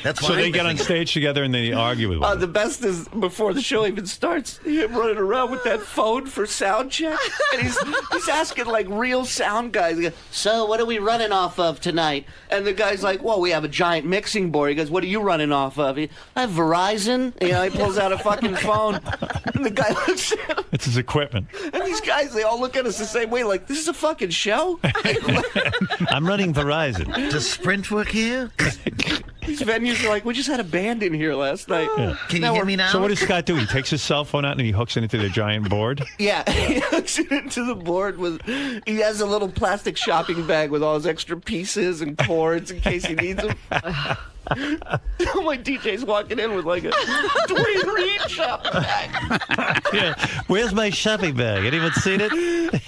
That's So they get on stage together and they argue with one another. The best is before the show even starts, him running around with that phone for sound check, and he's asking like real sound guys. He goes, so what are we running off of tonight? And the guy's like, well, we have a giant mixing board. He goes, what are you running off of? I have Verizon. You know, he pulls out a fucking phone, and the guy looks at him. It's his equipment. And these guys, they all look at us the same way, like, this is a fucking show? I'm running Verizon. Does Sprint work here? These venues are like, we just had a band in here last night. Yeah. Can you hear me now? So what does Scott do? He takes his cell phone out and he hooks it into the giant board? Yeah, he hooks it into the board with. He has a little plastic shopping bag with all his extra pieces and cords in case he needs them. My DJ's walking in with like a Dwayne Reed shopping bag. Yeah. Where's my shopping bag? Anyone seen it?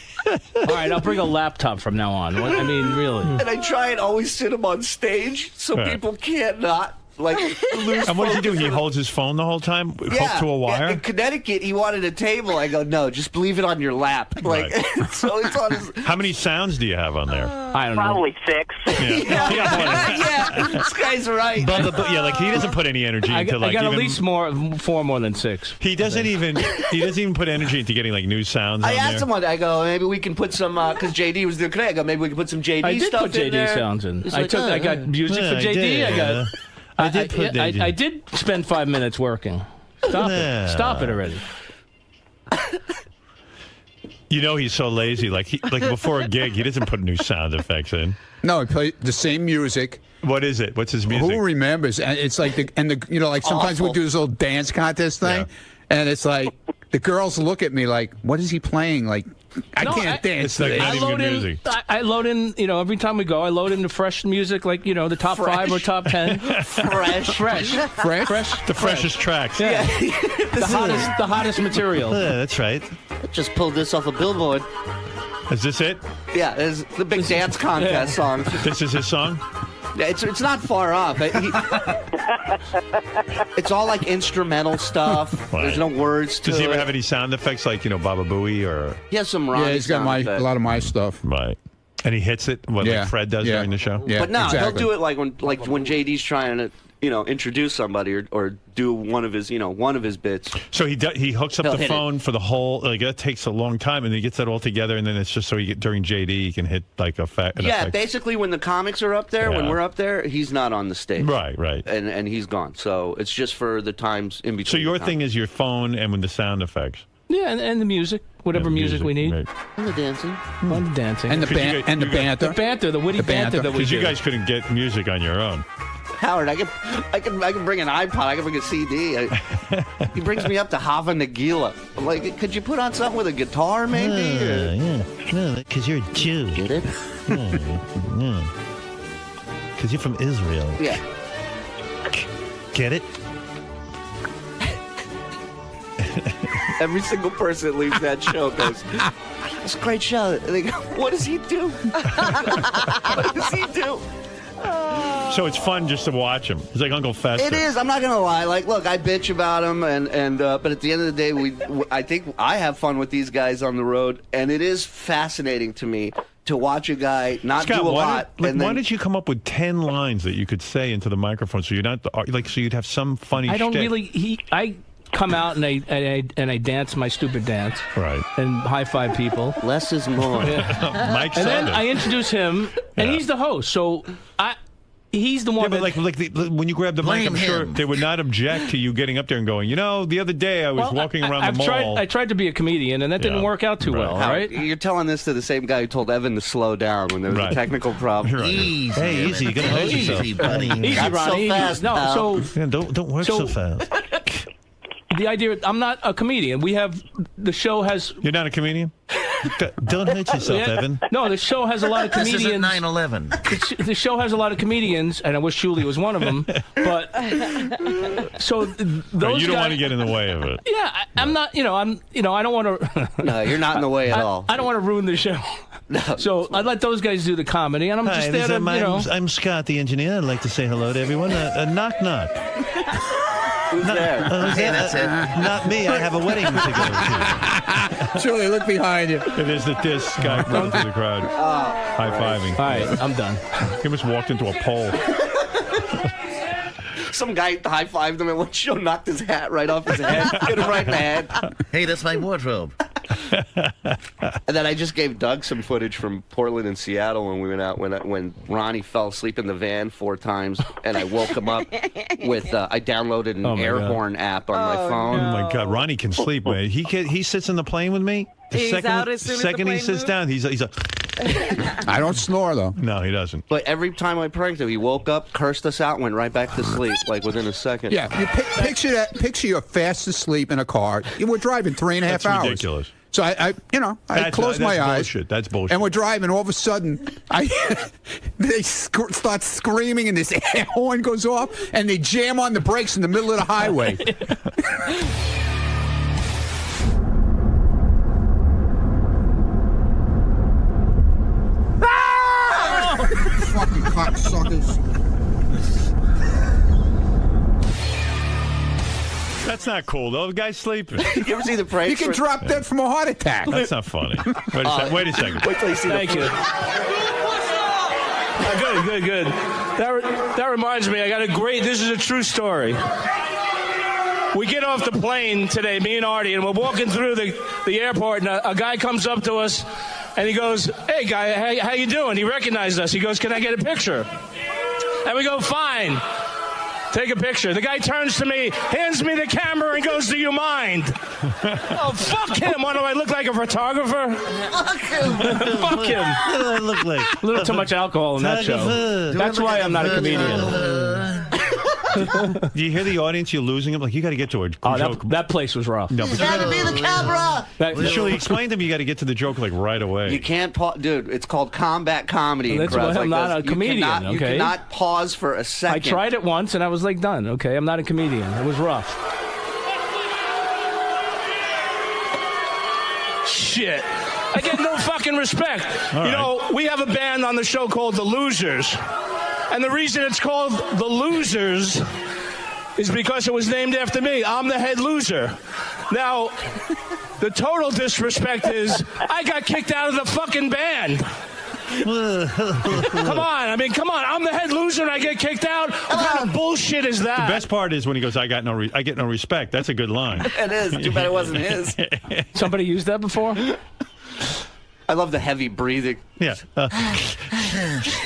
All right, I'll bring a laptop from now on. I mean, really. And I try and always sit him on stage so people can't not. Like, lose and what does he do? focus. He holds his phone the whole time, hooked to a Yeah, wire? in Connecticut, he wanted a table. I go, no, just leave it on your lap. Like, so it's on his. How many sounds do you have on there? I don't know. Probably 6. Yeah, this guy's right. But like he doesn't put any energy into like I got even, at least 4 more than 6. He doesn't even put energy into getting like new sounds. I on asked there. someone, I go, maybe we can put some, because JD was doing today. I go, maybe we can put some JD I did stuff put in JD there. sounds in. He's I like, I got music for JD. I did put JD. I did spend 5 minutes working. Stop it. Stop it already. You know he's so lazy. Like before a gig, he doesn't put new sound effects in. No, he played the same music. What is it? What's his music? Who remembers? And it's like like sometimes we do this little dance contest thing, and it's like the girls look at me like, "What is he playing?" Like, I can't dance. It's like not even good music. I load in, every time we go, I load in the fresh music, like, the top 5 or top 10. Fresh. The freshest tracks. Yeah. the hottest material. Yeah, that's right. I just pulled this off a billboard. Is this it? Yeah, it's the big dance contest song. This is his song? Yeah, it's not far off. It's all like instrumental stuff. Right. There's no words to it. Does he ever have any sound effects like, Baba Booey or? He has some Ronnie he's got a lot of my stuff. Right. And he hits it, like Fred does during the show? Yeah, but no, exactly. he'll do it like when JD's trying to, introduce somebody or do one of his, one of his bits. So he hooks up the phone for the whole, like that takes a long time, and he gets that all together, and then it's just so during JD he can hit like an effect. Basically when the comics are up there, when we're up there, he's not on the stage. Right. And he's gone. So it's just for the times in between. So your thing is your phone and with the sound effects. Yeah, and the music, whatever music we need. Right. And the dancing. And the dancing. And the banter. The banter, the witty banter that we Because do. you guys couldn't get music on your own. Howard, I can bring an iPod. I can bring a CD. He brings me up to Hava Nagila. I'm like, could you put on something with a guitar, maybe? Yeah. No, because you're a Jew. Get it? Yeah. Because you're from Israel. Yeah. Get it? Every single person that leaves that show goes, "It's a great show." And they go, "What does he do? What does he do?" So it's fun just to watch him. He's like Uncle Fester. It is. I'm not gonna lie. Like, look, I bitch about him, but at the end of the day, I think I have fun with these guys on the road, and it is fascinating to me to watch a guy not Scott, do a lot. Why did you come up with 10 lines that you could say into the microphone so you're not so you'd have some funny? I don't shtick? really. I come out and I dance my stupid dance. Right. And high five people. Less is more. Mike and said then it. I introduce him, and he's the host. So he's the one. Yeah, but when you grab the mic, I'm sure they would not object to you getting up there and going, the other day I was walking around the mall. I tried to be a comedian, and that didn't work out too well, right? You're telling this to the same guy who told Evan to slow down when there was a technical problem. Easy. Hey, easy. You gotta hold yourself. Easy, Got Ronnie. so fast. No, pal. so don't work so fast. The idea, I'm not a comedian. The show has. You're not a comedian? Don't hurt yourself, Evan. No, the show has a lot of comedians. This isn't 9/11. The show has a lot of comedians, and I wish Julie was one of them. But so those you don't guys, want to get in the way of it. Yeah, I'm not. I don't want to. No, you're not in the way at all. I don't want to ruin the show. No. So I'd let those guys do the comedy, and I'm just there to, I'm Scott, the engineer. I'd like to say hello to everyone. Knock, knock. Who's there? That's it. Not me. I have a wedding to go to. Julie, look behind you. It is this guy running through the crowd, high-fiving. All right, I'm done. He almost walked into a pole. Some guy high-fived him at one show, knocked his hat right off his head, hit him right in the head. Hey, that's my wardrobe. And then I just gave Doug some footage from Portland and Seattle when we went out, when Ronnie fell asleep in the van 4 times, and I woke him up with, I downloaded an air horn app on my phone. Oh, my God. Ronnie can sleep, man. He sits in the plane with me. He's out as soon as the second he plane sits moves? down, he's a... I don't snore, though. No, he doesn't. But every time I pranked him, he woke up, cursed us out, and went right back to sleep, like within a second. Yeah, you picture that. Picture you're fast asleep in a car. We're driving 3.5 That's hours. ridiculous. So I close my eyes. Bullshit. That's bullshit. And we're driving. All of a sudden, they start screaming, and this air horn goes off, and they jam on the brakes in the middle of the highway. Fucking cocksuckers. That's not cool, though. The guy's sleeping. You ever see the prank? You can drop dead from a heart attack. That's not funny. Wait a second. Wait till you see Thank the you. Good. That reminds me, I got a great, this is a true story. We get off the plane today, me and Artie, and we're walking through the airport, and a guy comes up to us, and he goes, "Hey, guy, how you doing?" He recognized us. He goes, "Can I get a picture?" And we go, "Fine. Take a picture." The guy turns to me, hands me the camera, and goes, "Do you mind?" Oh, fuck him. What do I look like, a photographer? Fuck him. Fuck him. What do I look like? A little too much alcohol in that show. That's why I'm not a comedian. Do you hear the audience? You're losing them. Like, you got to get to a joke. That place was rough. No, but Gotta be the camera. Surely explain to me you got to get to the joke like right away. You can't pause, dude. It's called combat comedy. That's why I'm not a comedian. You cannot pause for a second. I tried it once and I was like, done. Okay, I'm not a comedian. It was rough. Shit. I get no fucking respect. All you know, we have a band on the show called The Losers. And the reason it's called The Losers is because it was named after me. I'm the head loser. Now, the total disrespect is I got kicked out of the fucking band. Come on. I'm the head loser and I get kicked out. What kind of bullshit is that? The best part is when he goes, I get no respect. That's a good line. It is. Too bad it wasn't his. Somebody used that before? I love the heavy breathing. Yeah.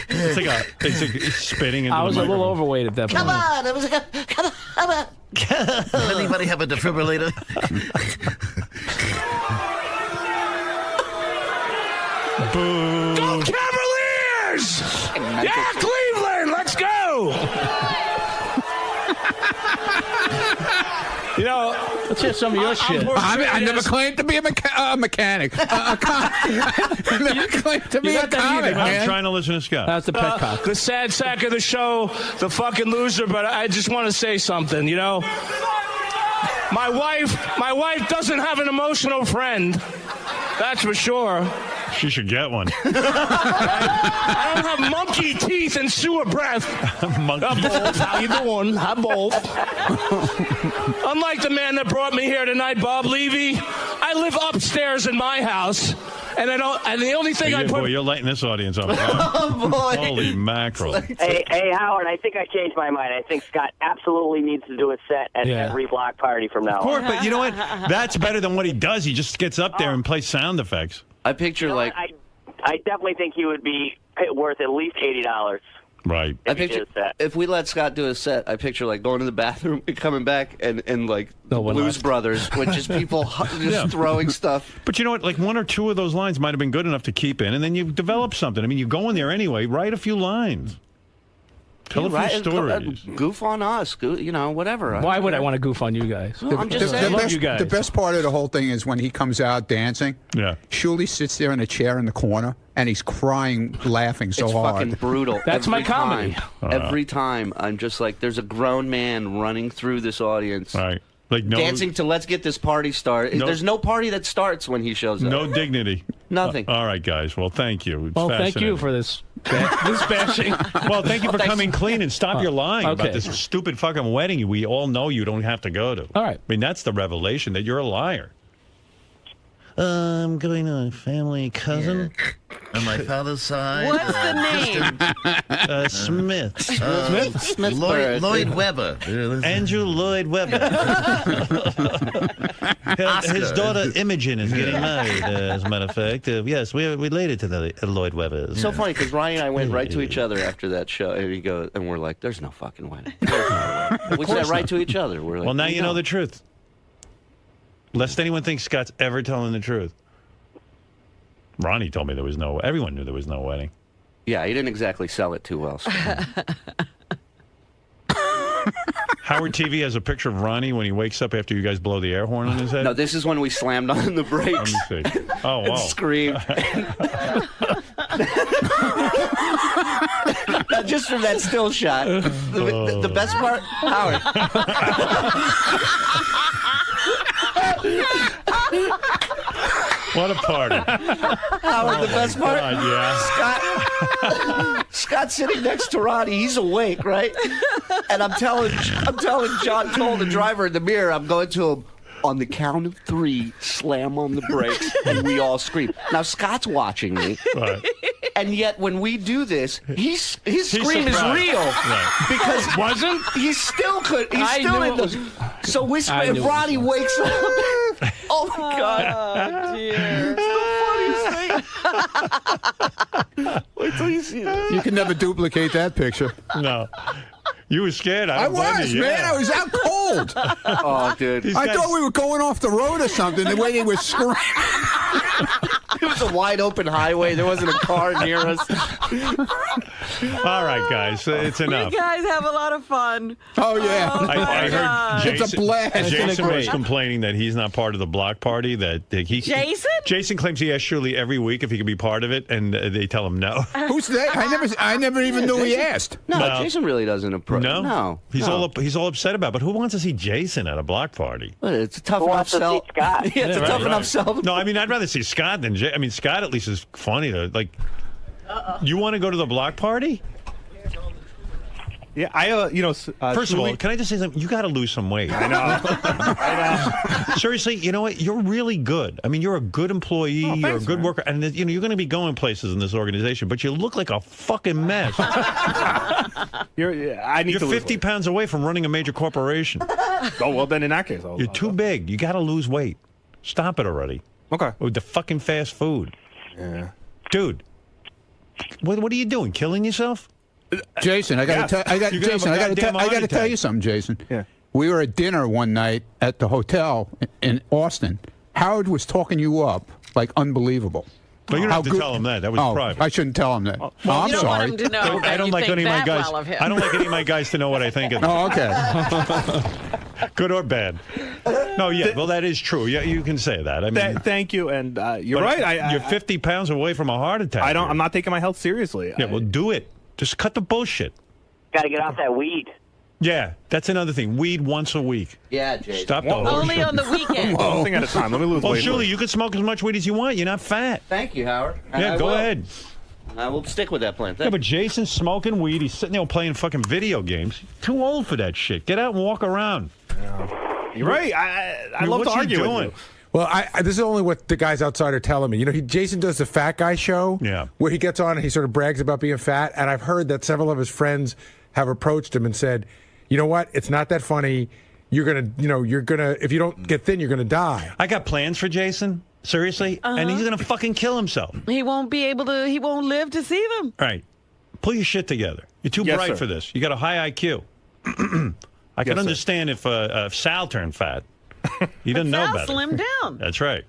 It's like spitting into I was the a little microphone. overweight at that point. Come on. Come on. Does anybody have a defibrillator? Boo. Go Cavaliers! Yeah, Cleveland, let's go! You know, let's hear some of your shit. I never claimed to be a mechanic. I never claimed to be a comic, I'm man. trying to listen to Scott. That's the petcock. The sad sack of the show, the fucking loser, but I just want to say something, you know? My wife doesn't have an emotional friend. That's for sure. She should get one. I don't have monkey teeth and sewer breath. Both. How you doing? Hi, both. Unlike the man that brought me here tonight, Bob Levy, I live upstairs in my house, and I don't. And the only thing I put. Boy, you're lighting this audience up. Oh, boy. Holy mackerel! Hey, Howard, I think I changed my mind. I think Scott absolutely needs to do a set at every block party from now Of course, on. but you know what? That's better than what he does. He just gets up there and plays sound effects. I picture like I definitely think he would be worth at least $80. Right. I picture if we let Scott do a set, I picture like going to the bathroom and coming back and like Blues Brothers with just people just throwing stuff. But you know what? Like one or two of those lines might have been good enough to keep in, and then you develop something. I mean, you go in there anyway, write a few lines. Tell a few stories. Goof on us. You know, whatever. Why would I want to goof on you guys? Well, I'm just saying. I love you guys. The best part of the whole thing is when he comes out dancing. Yeah. Shuley sits there in a chair in the corner, and he's crying, laughing so It's hard. fucking brutal. That's my comedy. Every time, I'm just like, there's a grown man running through this audience. Right. Like dancing to "Let's Get This Party Started." There's no party that starts when he shows up. No dignity. Nothing. All right, guys. Well, thank you. It's Well, thank you fascinating. for this bashing. Well, thank you for Thanks. coming clean and stop your lying Okay. about this stupid fucking wedding we all know you don't have to go to. All right. I mean, that's the revelation that you're a liar. I'm going to a family cousin. I'm on my father's side. What's the name? Smith. Smith. Lloyd Webber. Andrew Lloyd Webber. His daughter Imogen is getting married, as a matter of fact. Yes, we're related to the Lloyd Webbers. So funny because Ryan and I went right to each other after that show, and we're like, "There's no fucking wedding." We said right to each other. We're like, well, now you know the truth. Lest anyone thinks Scott's ever telling the truth. Ronnie told me there was no. Everyone knew there was no wedding. Yeah, he didn't exactly sell it too well. So. Howard TV has a picture of Ronnie when he wakes up after you guys blow the air horn on his head. No, this is when we slammed on the brakes. Let me see. Oh, wow. And screamed. Now, just from that still shot, the best part, Howard. What a party. Howard, the best part? God, yeah. Scott's sitting next to Ronnie. He's awake, right? And I'm telling John Cole, the driver, in the mirror, I'm going to him, on the count of 3, slam on the brakes, and we all scream. Now, Scott's watching me. Right. And yet, when we do this, his scream is real. Right. Because he still could. He's still in the. So if Ronnie wakes up, oh my God! Oh, dear. It's the funniest thing. Wait till you see this. You can never duplicate that picture. No. You were scared. I was, man. I was out cold. Oh, dude. I thought we were going off the road or something, the way they were screaming. It was a wide open highway. There wasn't a car near us. All right, guys. It's enough. You guys have a lot of fun. Oh, yeah. I heard Jason, it's a blast. Jason was complaining that he's not part of the block party. Jason claims he asks Shirley every week if he can be part of it, and they tell him no. Who's that? I never even knew he asked. No, Jason really doesn't approach. No, he's all upset about it. But who wants to see Jason at a block party? Well, it's a tough enough sell. Yeah, it's a tough enough sell. No, I mean I'd rather see Scott than Jason. I mean Scott at least is funny to like. You want to go to the block party? Yeah, First of all, can I just say something? You got to lose some weight. I know. Seriously, you know what? You're really good. I mean, you're a good employee. You're a good worker, and you're going to be going places in this organization. But you look like a fucking mess. You're 50 pounds away from running a major corporation. Oh well, then in that case, you're too big. You got to lose weight. Stop it already. Okay. With the fucking fast food. Yeah. Dude, what are you doing? Killing yourself? Jason, I got to tell you something, Jason. Yeah. We were at dinner one night at the hotel in Austin. Howard was talking you up like unbelievable. Well, you don't have to tell him that. That was private. I shouldn't tell him that. Well, I'm you don't sorry. want him to know that I don't you like think any of my that guys. well of him. I don't like any of my guys to know what I think of them. Oh, okay. Good or bad. No, yeah. Well, that is true. Yeah, you can say that. I mean, thank you, and you're right. You're 50 pounds away from a heart attack. I'm not taking my health seriously. Yeah, well, do it. Just cut the bullshit. Got to get off that weed. Yeah, that's another thing. Weed once a week. Yeah, Jason. Stop the Only on the weekend. One thing at a time. Let me lose weight. Well, surely you can smoke as much weed as you want. You're not fat. Thank you, Howard. Yeah, go ahead. I will stick with that plan. Yeah, but Jason's smoking weed. He's sitting there playing fucking video games. Too old for that shit. Get out and walk around. You're right. I love to argue with you. Well, this is only what the guys outside are telling me. You know, Jason does the fat guy show, where he gets on and he sort of brags about being fat. And I've heard that several of his friends have approached him and said, you know what? It's not that funny. You're gonna, if you don't get thin, you're gonna die. I got plans for Jason. Seriously, and he's gonna fucking kill himself. He won't be able to. He won't live to see them. All right, pull your shit together. You're too bright for this. You got a high IQ. I can understand if Sal turned fat. He didn't know better. Sal slimmed down. That's right.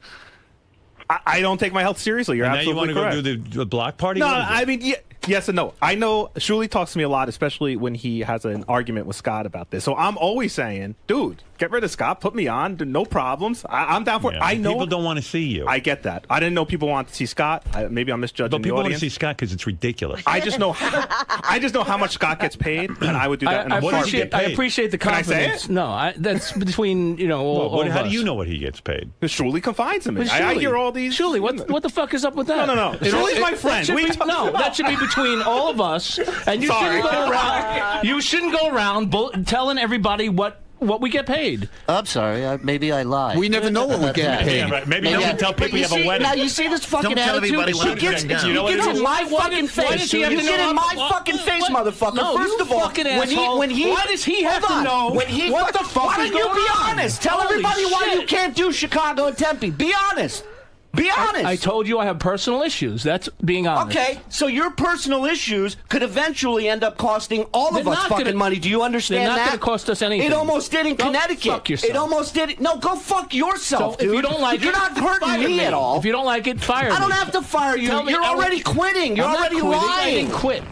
I don't take my health seriously. You're absolutely correct. Now you want to go do the block party? No, I mean, yes and no. I know Shuli talks to me a lot, especially when he has an argument with Scott about this. So I'm always saying, dude, get rid of Scott, put me on, no problems. I'm down for it. I know people don't want to see you. I get that. I didn't know people want to see Scott. Maybe I'm misjudging but people the want to audience. see Scott because it's ridiculous. I just know how much Scott gets paid, and I would do that. I appreciate the confidence. Can I say it? No, that's between all how of do us. you know what he gets paid? Shuli confides in me. But I hear all these. Shuli, what the fuck is up with that? No. Shuli's my friend. That should be between all of us. And you shouldn't go around. You shouldn't go around telling everybody what what we get paid. I'm sorry. Maybe I lied. We never know what we get paid. Yeah, right. Maybe you don't tell people you have a wedding. Now you see this fucking Don't tell attitude. everybody what He I'm gets getting down. he You know gets what in my fucking face. You get in my fucking face, motherfucker. No, First you of all, fucking when asshole. he Why does he have hold to on. know When he what the fuck Why is don't you going be on? honest? Tell Holy everybody why shit. you can't do Chicago and Tempe. Be honest. Be honest. I told you I have personal issues. That's being honest. Okay, so your personal issues could eventually end up costing all of They're us not fucking gonna- money. Do you understand they're not that? gonna cost us anything. It almost did in Go Connecticut. fuck yourself. It almost did. No, go fuck yourself, So dude. if you don't like You're it, not hurting fire me at all. If you don't like it, fire me. I don't have to fire you. Tell me- You're already quitting. You're I'm not already quitting. I lying. didn't quit.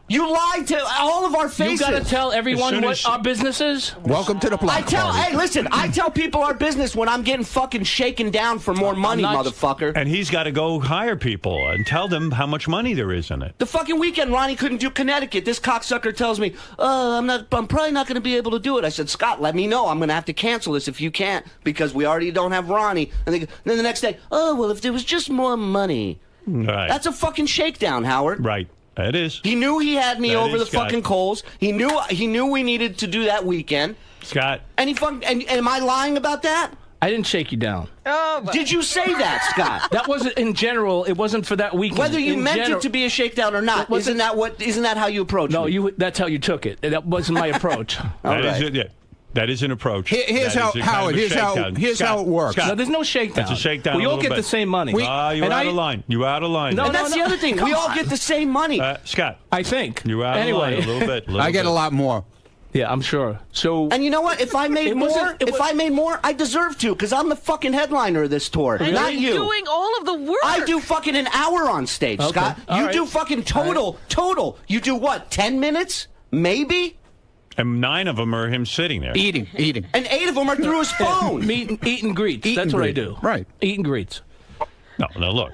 You lied to all of our faces. You got to tell everyone As soon what as- our business is. Welcome to the block party. Hey, listen, I tell people our business when I'm getting fucking shaken down for more money, not- motherfucker. And he's got to go hire people and tell them how much money there is in it. The fucking weekend, Ronnie couldn't do Connecticut. This cocksucker tells me, I'm probably not going to be able to do it. I said, Scott, let me know. I'm going to have to cancel this if you can't because we already don't have Ronnie. And then the next day, if there was just more money. Right. That's a fucking shakedown, Howard. Right. It is. He knew he had me That over is, the Scott. fucking coals. He knew we needed to do that weekend. Scott. And and am I lying about that? I didn't shake you down. Did you say that, Scott? That wasn't in general. It wasn't for that weekend. Whether you In meant general- it to be a shakedown or not, isn't that how you approach No, it? that's how you took it. That wasn't my approach. That is an approach. Here's That how, is a kind Howard, of a here's how- shakedown. here's Scott, how it works. Scott, No, there's no shakedown. It's a shakedown. We a all little get bit. the same money. You're out of line. You're out of line. No, And that's the other thing. We all get the same money. Scott. I think. You're out Anyway. of line a little bit. I get a lot more. Yeah, I'm sure. So. And you know what? If I made It more, wasn't- it if I made more, I deserve to, because I'm the fucking headliner of this tour, And not you're you. doing all of the work. I do fucking an hour on stage, Okay. Scott. All You right. do fucking total. You do what? 10 minutes, maybe, And 9 of them are him sitting there. Eating. and 8 of them are through his phone. Eat and greets. Eat That's and what I greet. do. Right. Eat and greets. No, look.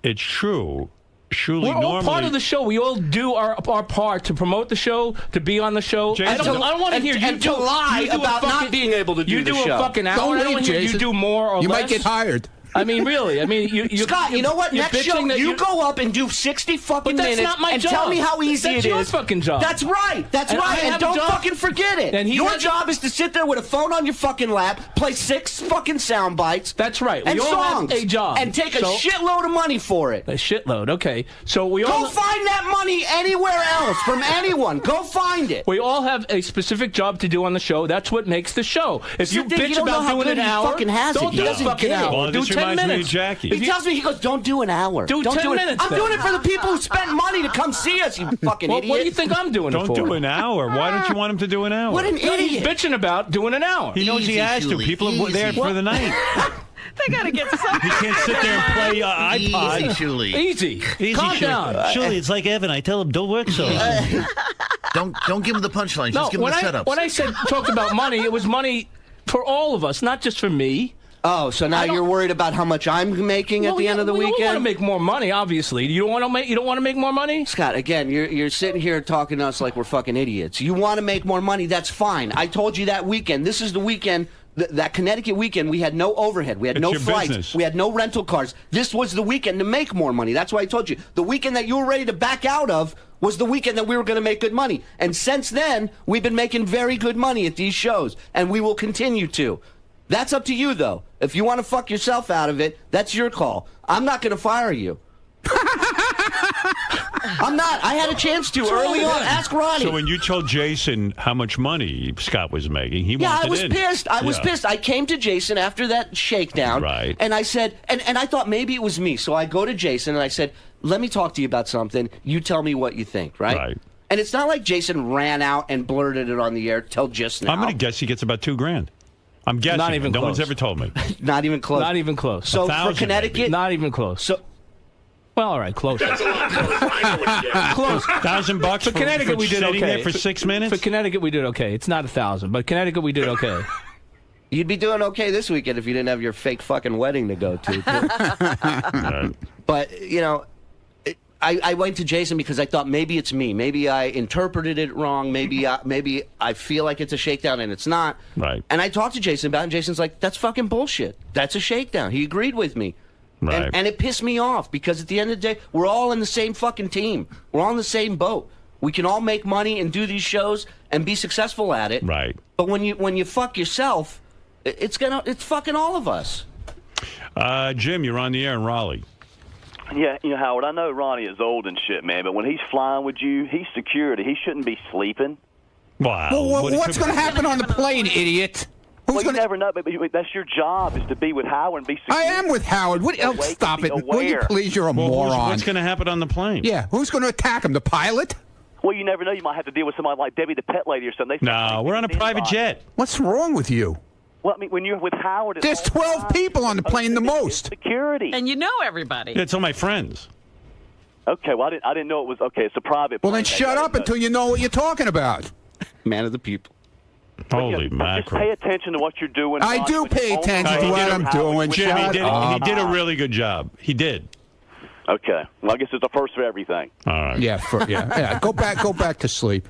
It's true. Surely We're all normally. part of the show. We all do our part to promote the show, to be on the show. I don't want to hear you and do, to lie you do a about fucking, not being able to do you the do show. a fucking hour. Don't I don't leave, want to hear you Jason. do more or You less. might get hired. I mean, really. I mean, you Scott, you know what? you're Next show, bitching that you go up and do 60 fucking But that's minutes not my and job. tell me how easy That's it your is. fucking job. That's right. That's And I right. have And a don't job. fucking forget it. And he your has a- job is to sit there with a phone on your fucking lap, play 6 fucking sound bites. That's right. And We all have songs. a job. And take a So- shitload of money for it. A shitload. Okay. So we all Go find that money anywhere else from anyone. Go find it. We all have a specific job to do on the show. That's what makes the show. If you Sit there, bitch don't know about how doing good an he hour, fucking has don't it. do He a doesn't fucking get it. hour. Well, do this 10 reminds me of minutes. Jackie. He tells me, he goes, don't do an hour. Do don't 10 do it. minutes, I'm then. doing it for the people who spent money to come see us, you fucking Well, idiot. what do you think I'm doing it Don't for? do an hour. Why don't you want him to do an hour? What an He's idiot. bitching about doing an hour. He knows he Easy, has to. Julie, People are there easy. for the night. They got to get some. He can't sit there and play iPod. Easy, Julie. Easy. Easy, Calm Shuli. down. Shuli, it's like Evan. I tell him, don't work so hard. Don't give him the punchline. No, Just give him when the I setups. talked about money, it was money for all of us, not just for me. Oh, so now you're worried about how much I'm making at the end of the We weekend? want to make more money, obviously. You don't want to make more money? Scott, again, you're sitting here talking to us like we're fucking idiots. You want to make more money, that's fine. I told you that weekend. This is the weekend, that Connecticut weekend, we had no overhead. We had It's no your flights. business. We had no rental cars. This was the weekend to make more money. That's why I told you. The weekend that you were ready to back out of was the weekend that we were going to make good money. And since then, we've been making very good money at these shows. And we will continue to. That's up to you, though. If you want to fuck yourself out of it, that's your call. I'm not going to fire you. I'm not. I had a chance to early on. Ask Ronnie. So when you told Jason how much money Scott was making, he Yeah, wanted I was in. pissed. I was Yeah. pissed. I came to Jason after that shakedown. Right. And I said, and I thought maybe it was me. So I go to Jason and I said, let me talk to you about something. You tell me what you think, right? Right. And it's not like Jason ran out and blurted it on the air till just now. I'm going to guess he gets about $2,000. I'm guessing. Not even no close. one's ever told me. Not even close. Not even close. So for 1,000 Connecticut, Not even close. so Well, all right, close. That's a lot closer. I know what you get. Close. $1,000 For Connecticut, we did sitting okay. there for 6 minutes. For Connecticut, we did okay. It's not 1,000, but Connecticut, we did okay. you'd be doing okay this weekend if you didn't have your fake fucking wedding to go to. Right. But, you know, I went to Jason because I thought maybe it's me. Maybe I interpreted it wrong. Maybe I feel like it's a shakedown and it's not. Right. And I talked to Jason about it, and Jason's like, that's fucking bullshit. That's a shakedown. He agreed with me. Right. And it pissed me off because at the end of the day, we're all in the same fucking team. We're all in the same boat. We can all make money and do these shows and be successful at it. Right. But when you fuck yourself, it's fucking all of us. Jim, you're on the air in Raleigh. Yeah, Howard, I know Ronnie is old and shit, man, but when he's flying with you, he's security. He shouldn't be sleeping. Wow. Well, what's going to happen on the plane, idiot? You never know, but that's your job, is to be with Howard and be secure. I am with Howard. Stop it. Will you please? You're a moron. What's going to happen on the plane? Yeah, who's going to attack him? The pilot? Well, you never know. You might have to deal with somebody like Debbie the pet lady or something. No, we're on a private jet. What's wrong with you? Well, I mean, when you're with Howard... There's 12 people on the plane, the most. Security. And you know everybody. Yeah, it's all my friends. Okay, well, I didn't know it was... Okay, it's a private plane. Well, then shut up until you know what you're talking about. Man of the people. Holy mackerel. Just pay attention to what you're doing. I do pay attention to what I'm doing. Jim, he did a really good job. He did. Okay. Well, I guess it's a first for everything. All right. Yeah. Go back to sleep.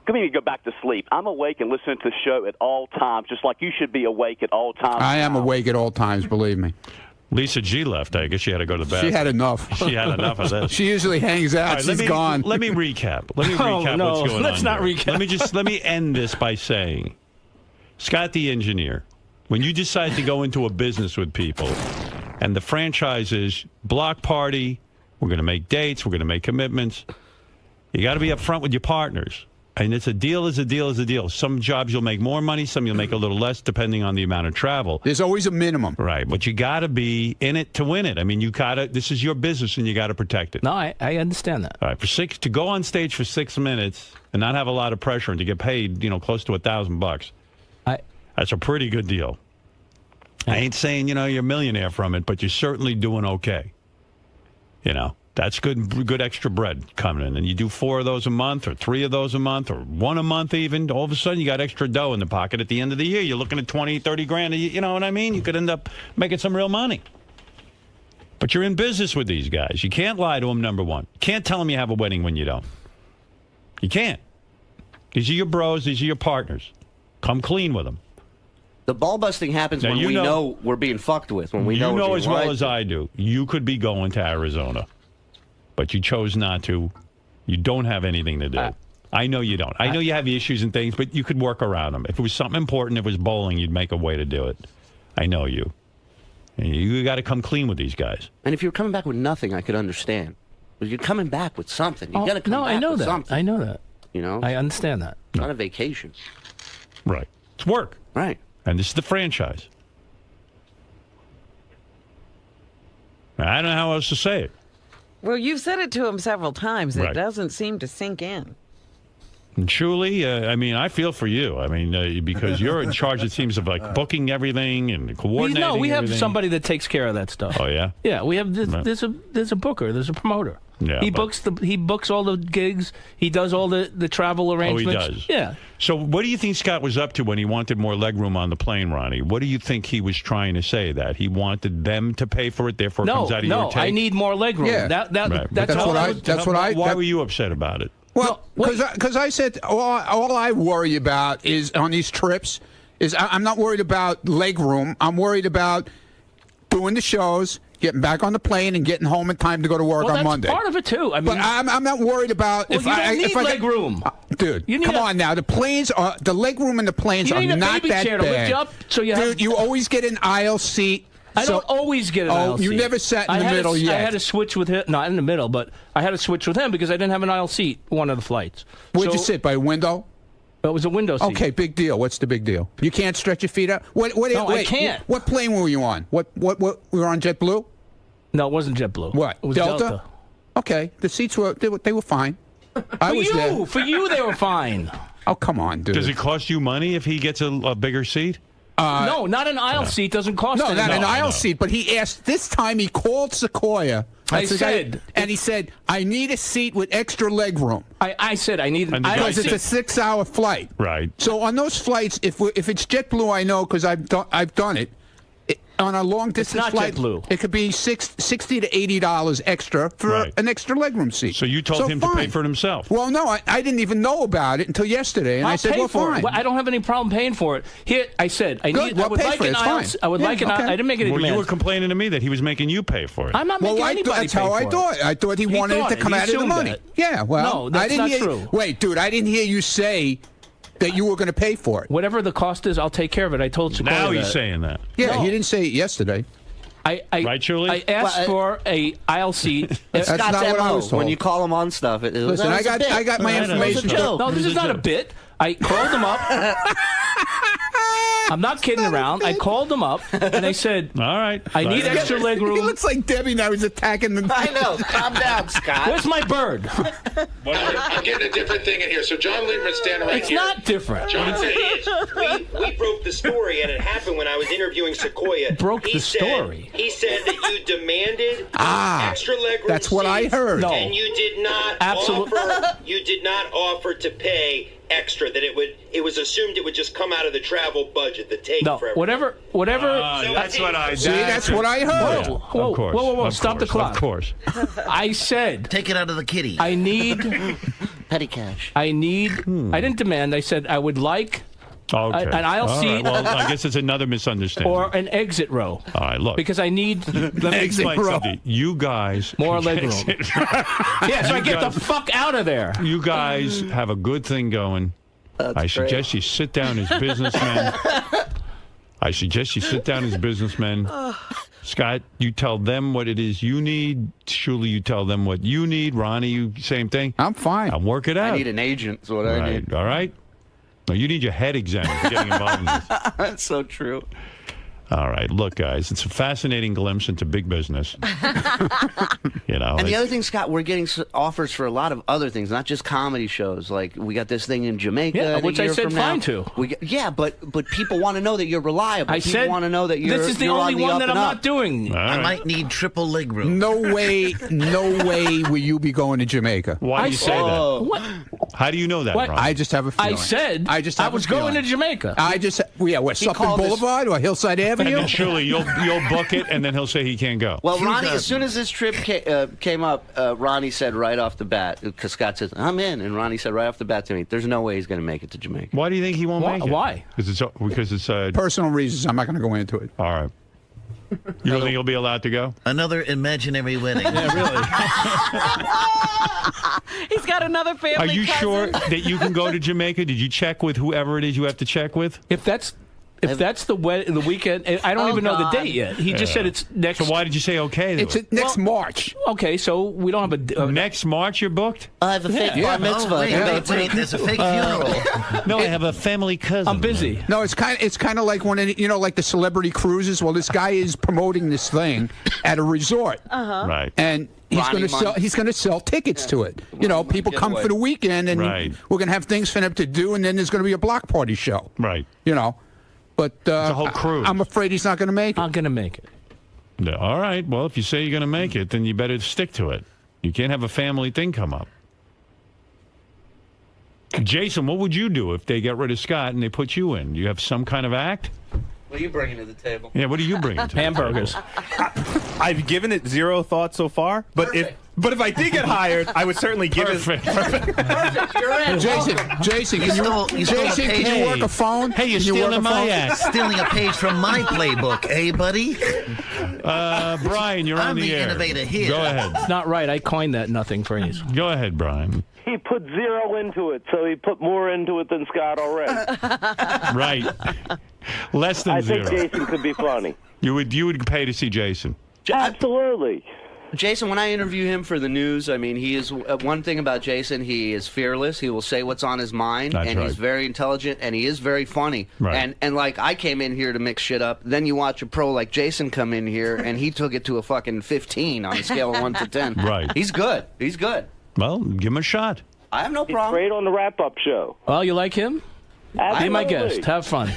Come here, go back to sleep. I'm awake and listening to the show at all times, just like you should be awake at all times. I am awake at all times, believe me. Lisa G left. I guess she had to go to bed. She had enough. She had enough of this. She usually hangs out. Right, She's gone. Let me recap. Let me Oh, recap no. what's going on. Let's not here. recap. Let me end this by saying, Scott the engineer, when you decide to go into a business with people, and the franchise is block party, we're going to make dates, we're going to make commitments, you got to be upfront with your partners. And it's a deal is a deal is a deal. Some jobs you'll make more money, some you'll make a little less, depending on the amount of travel. There's always a minimum. Right, but you got to be in it to win it. I mean, this is your business, and you got to protect it. No, I understand that. All right, to go on stage for 6 minutes and not have a lot of pressure and to get paid, close to $1,000, that's a pretty good deal. I ain't saying, you're a millionaire from it, but you're certainly doing okay. That's good extra bread coming in. And you do 4 of those a month or 3 of those a month or 1 a month even. All of a sudden, you got extra dough in the pocket at the end of the year. You're looking at 20, 30 grand. You know what I mean? You could end up making some real money. But you're in business with these guys. You can't lie to them, number one. You can't tell them you have a wedding when you don't. You can't. These are your bros. These are your partners. Come clean with them. The ball busting happens Now, when we know we're being fucked with. When we know as well as I do, you could be going to Arizona, but you chose not to. You don't have anything to do. I know you don't. I know you have issues and things, but you could work around them. If it was something important, if it was bowling, you'd make a way to do it. I know you. And you got to come clean with these guys. And if you're coming back with nothing, I could understand. But you're coming back with something. You got to come back with something. I know that. I understand that. Not a vacation. Right. It's work. Right. And this is the franchise. I don't know how else to say it. Well, you've said it to him several times. Right. It doesn't seem to sink in. And truly, I feel for you. Because you're in charge, it seems, of booking everything and coordinating. No, we have everything. somebody that takes care of that stuff. Oh yeah. Yeah, we have. There's a booker. There's a promoter. Yeah, he books all the gigs. He does all the travel arrangements. Oh, he does. Yeah. So, what do you think Scott was up to when he wanted more legroom on the plane, Ronnie? What do you think he was trying to say? That he wanted them to pay for it, therefore it comes out of your take? I need more legroom. Yeah. That's why were you upset about it? Well, because I said all I worry about is on these trips is I'm not worried about legroom. I'm worried about doing the shows, getting back on the plane, and getting home in time to go to work on Monday. Part of it too. I mean, but I'm not worried about if I need legroom. Dude, come on now. The planes are the legroom in the planes are not that chair bad. To lift you up so Dude, you always get an aisle seat. I don't always get an aisle seat. You never sat in the middle yet. I had to switch with him. Not in the middle, but I had to switch with him because I didn't have an aisle seat one of the flights. Where'd you sit? By a window? It was a window seat. Okay, big deal. What's the big deal? You can't stretch your feet out? I can't. What plane were you on? What we were on JetBlue? No, it wasn't JetBlue. What? It was Delta? Okay, the seats were fine. I was there. For you, they were fine. Oh, come on, dude. Does it cost you money if he gets a bigger seat? No, not an aisle seat. Doesn't cost No, anything. not an aisle seat. But he asked this time. He called Sequoia. And he said, "I need a seat with extra leg room." I said I need because it's a 6-hour flight. Right. So on those flights, if it's JetBlue, I know because I've done it. on a long distance not flight, JetBlue. it could be $60 to $80 extra for an extra legroom seat. So you told him to pay for it himself. Well, no, I didn't even know about it until yesterday, and I'll I said, pay well, for fine. it. Well, I don't have any problem paying for it. Here, I said, I Good, would pay like for it, an it's aisle. fine. I would like an aisle. okay. I didn't make any Well, you demands. were complaining to me that he was making you pay for it. I'm not making anybody that's pay how for I it. thought. I thought he wanted it to come He out of the assumed money. that. Yeah, well, No, that's I didn't not hear, true. Wait, dude, I didn't hear you say that you were going to pay for it. Whatever the cost is, I'll take care of it. I told Sequoia Now that. he's saying that. Yeah, No. he didn't say it yesterday. Right, Julie? I asked for a aisle seat. That's Scott's not what I MO. was told. When you call him on stuff, Listen, I got my information. No, this is not a bit. I called him up. I'm not kidding around. I called them up and I said, "All right, I need extra leg room." He looks like Debbie now. He's attacking the. I know. Calm down, Scott. Where's my bird? I'm getting a different thing in here. So John Lieberman's standing right It's here. not different. John said, We broke the story, and it happened when I was interviewing Sequoia. The story. He said that you demanded extra legroom that's what I seats, heard. No. and you did not offer to pay extra. That it was assumed it would just come out of the travel budget. The take No, for whatever. That's what I See, that's what I heard. Whoa, Of course. whoa! Of Stop the course, clock. Of course. I said, Take it out of the kitty. I need Petty cash. I didn't demand. I said I would like Okay. an aisle All seat. right. Well, I guess it's another misunderstanding. Or an exit row. All right, look. Because I need Let me explain something. You guys... more leg room. Yeah, so I get the fuck out of there. You guys have a good thing going. I suggest you sit down as businessmen. Scott, you tell them what it is you need. Shuli, you tell them what you need. Ronnie, you same thing. I'm fine. I'll work it out. I need an agent. Is what I need. All right. No, you need your head examined for getting involved in this. That's so true. All right, look, guys, it's a fascinating glimpse into big business. And the other thing, Scott, we're getting offers for a lot of other things, not just comedy shows. Like we got this thing in Jamaica, Yeah, which I said fine to. But people want to know that you're reliable. I people said want to know that you're. this is the you're only on the one up that and I'm up. not doing. I might need triple leg room. No way will you be going to Jamaica. Why do you say that? What? How do you know that, What? Ron? I just have a feeling. I said I just I have was a going feeling. to Jamaica. What, Suffolk called us- Boulevard or Hillside And Avenue? then surely you'll book it, and then he'll say he can't go. Well, Ronnie, as soon as this trip came up, Ronnie said right off the bat, because Scott says, I'm in, and Ronnie said right off the bat to me, there's no way he's going to make it to Jamaica. Why do you think he won't make it? Why? Because it's Personal reasons. I'm not going to go into it. all right. You don't think he'll be allowed to go? Another imaginary wedding. Yeah, really. He's got another family. Are you cousin. sure that you can go to Jamaica? Did you check with whoever it is you have to check with? If that's the weekend, I don't even know the date yet. He just said it's next. So why did you say okay? It's next March. Okay, so we don't have a next March you're booked? I have a fake bar mitzvah. Oh, wait, there's a fake funeral. No, I have a family cousin. I'm busy. No, it's kind of like when like the celebrity cruises. Well, this guy is promoting this thing at a resort, Right. and he's going to sell tickets to it. People come for the weekend, and we're going to have things for them to do, and then there's going to be a block party show. Right. But It's a whole cruise. I'm afraid he's not going to make it. I'm going to make it. Yeah, all right. Well, if you say you're going to make it, then you better stick to it. You can't have a family thing come up. Jason, what would you do if they get rid of Scott and they put you in? You have some kind of act? What are you bringing to the table? Yeah, what are you bringing to Hamburgers. the table? I've given it zero thought so far, but if I did get hired, I would certainly give it. Perfect. You're in. Jason, can you work a phone? Hey, you're Can you work stealing a my phone? act. Stealing a page from my playbook, buddy? Brian, you're on I'm the air. innovator here. Go ahead. It's not right. I coined that nothing phrase. Go ahead, Brian. He put zero into it, so he put more into it than Scott already. Right. Less than I zero. think Jason could be funny. You would pay to see Jason. Absolutely. Jason, when I interview him for the news, I mean, he is one thing about Jason. He is fearless. He will say what's on his mind, That's and right. he's very intelligent, and he is very funny. Right. And like I came in here to mix shit up. Then you watch a pro like Jason come in here, and he took it to a fucking 15 on a scale of 1 to 10. Right. He's good. He's good. Well, give him a shot. I have no problem. Great on the wrap-up show. Well, you like him? Be my guest. Have fun.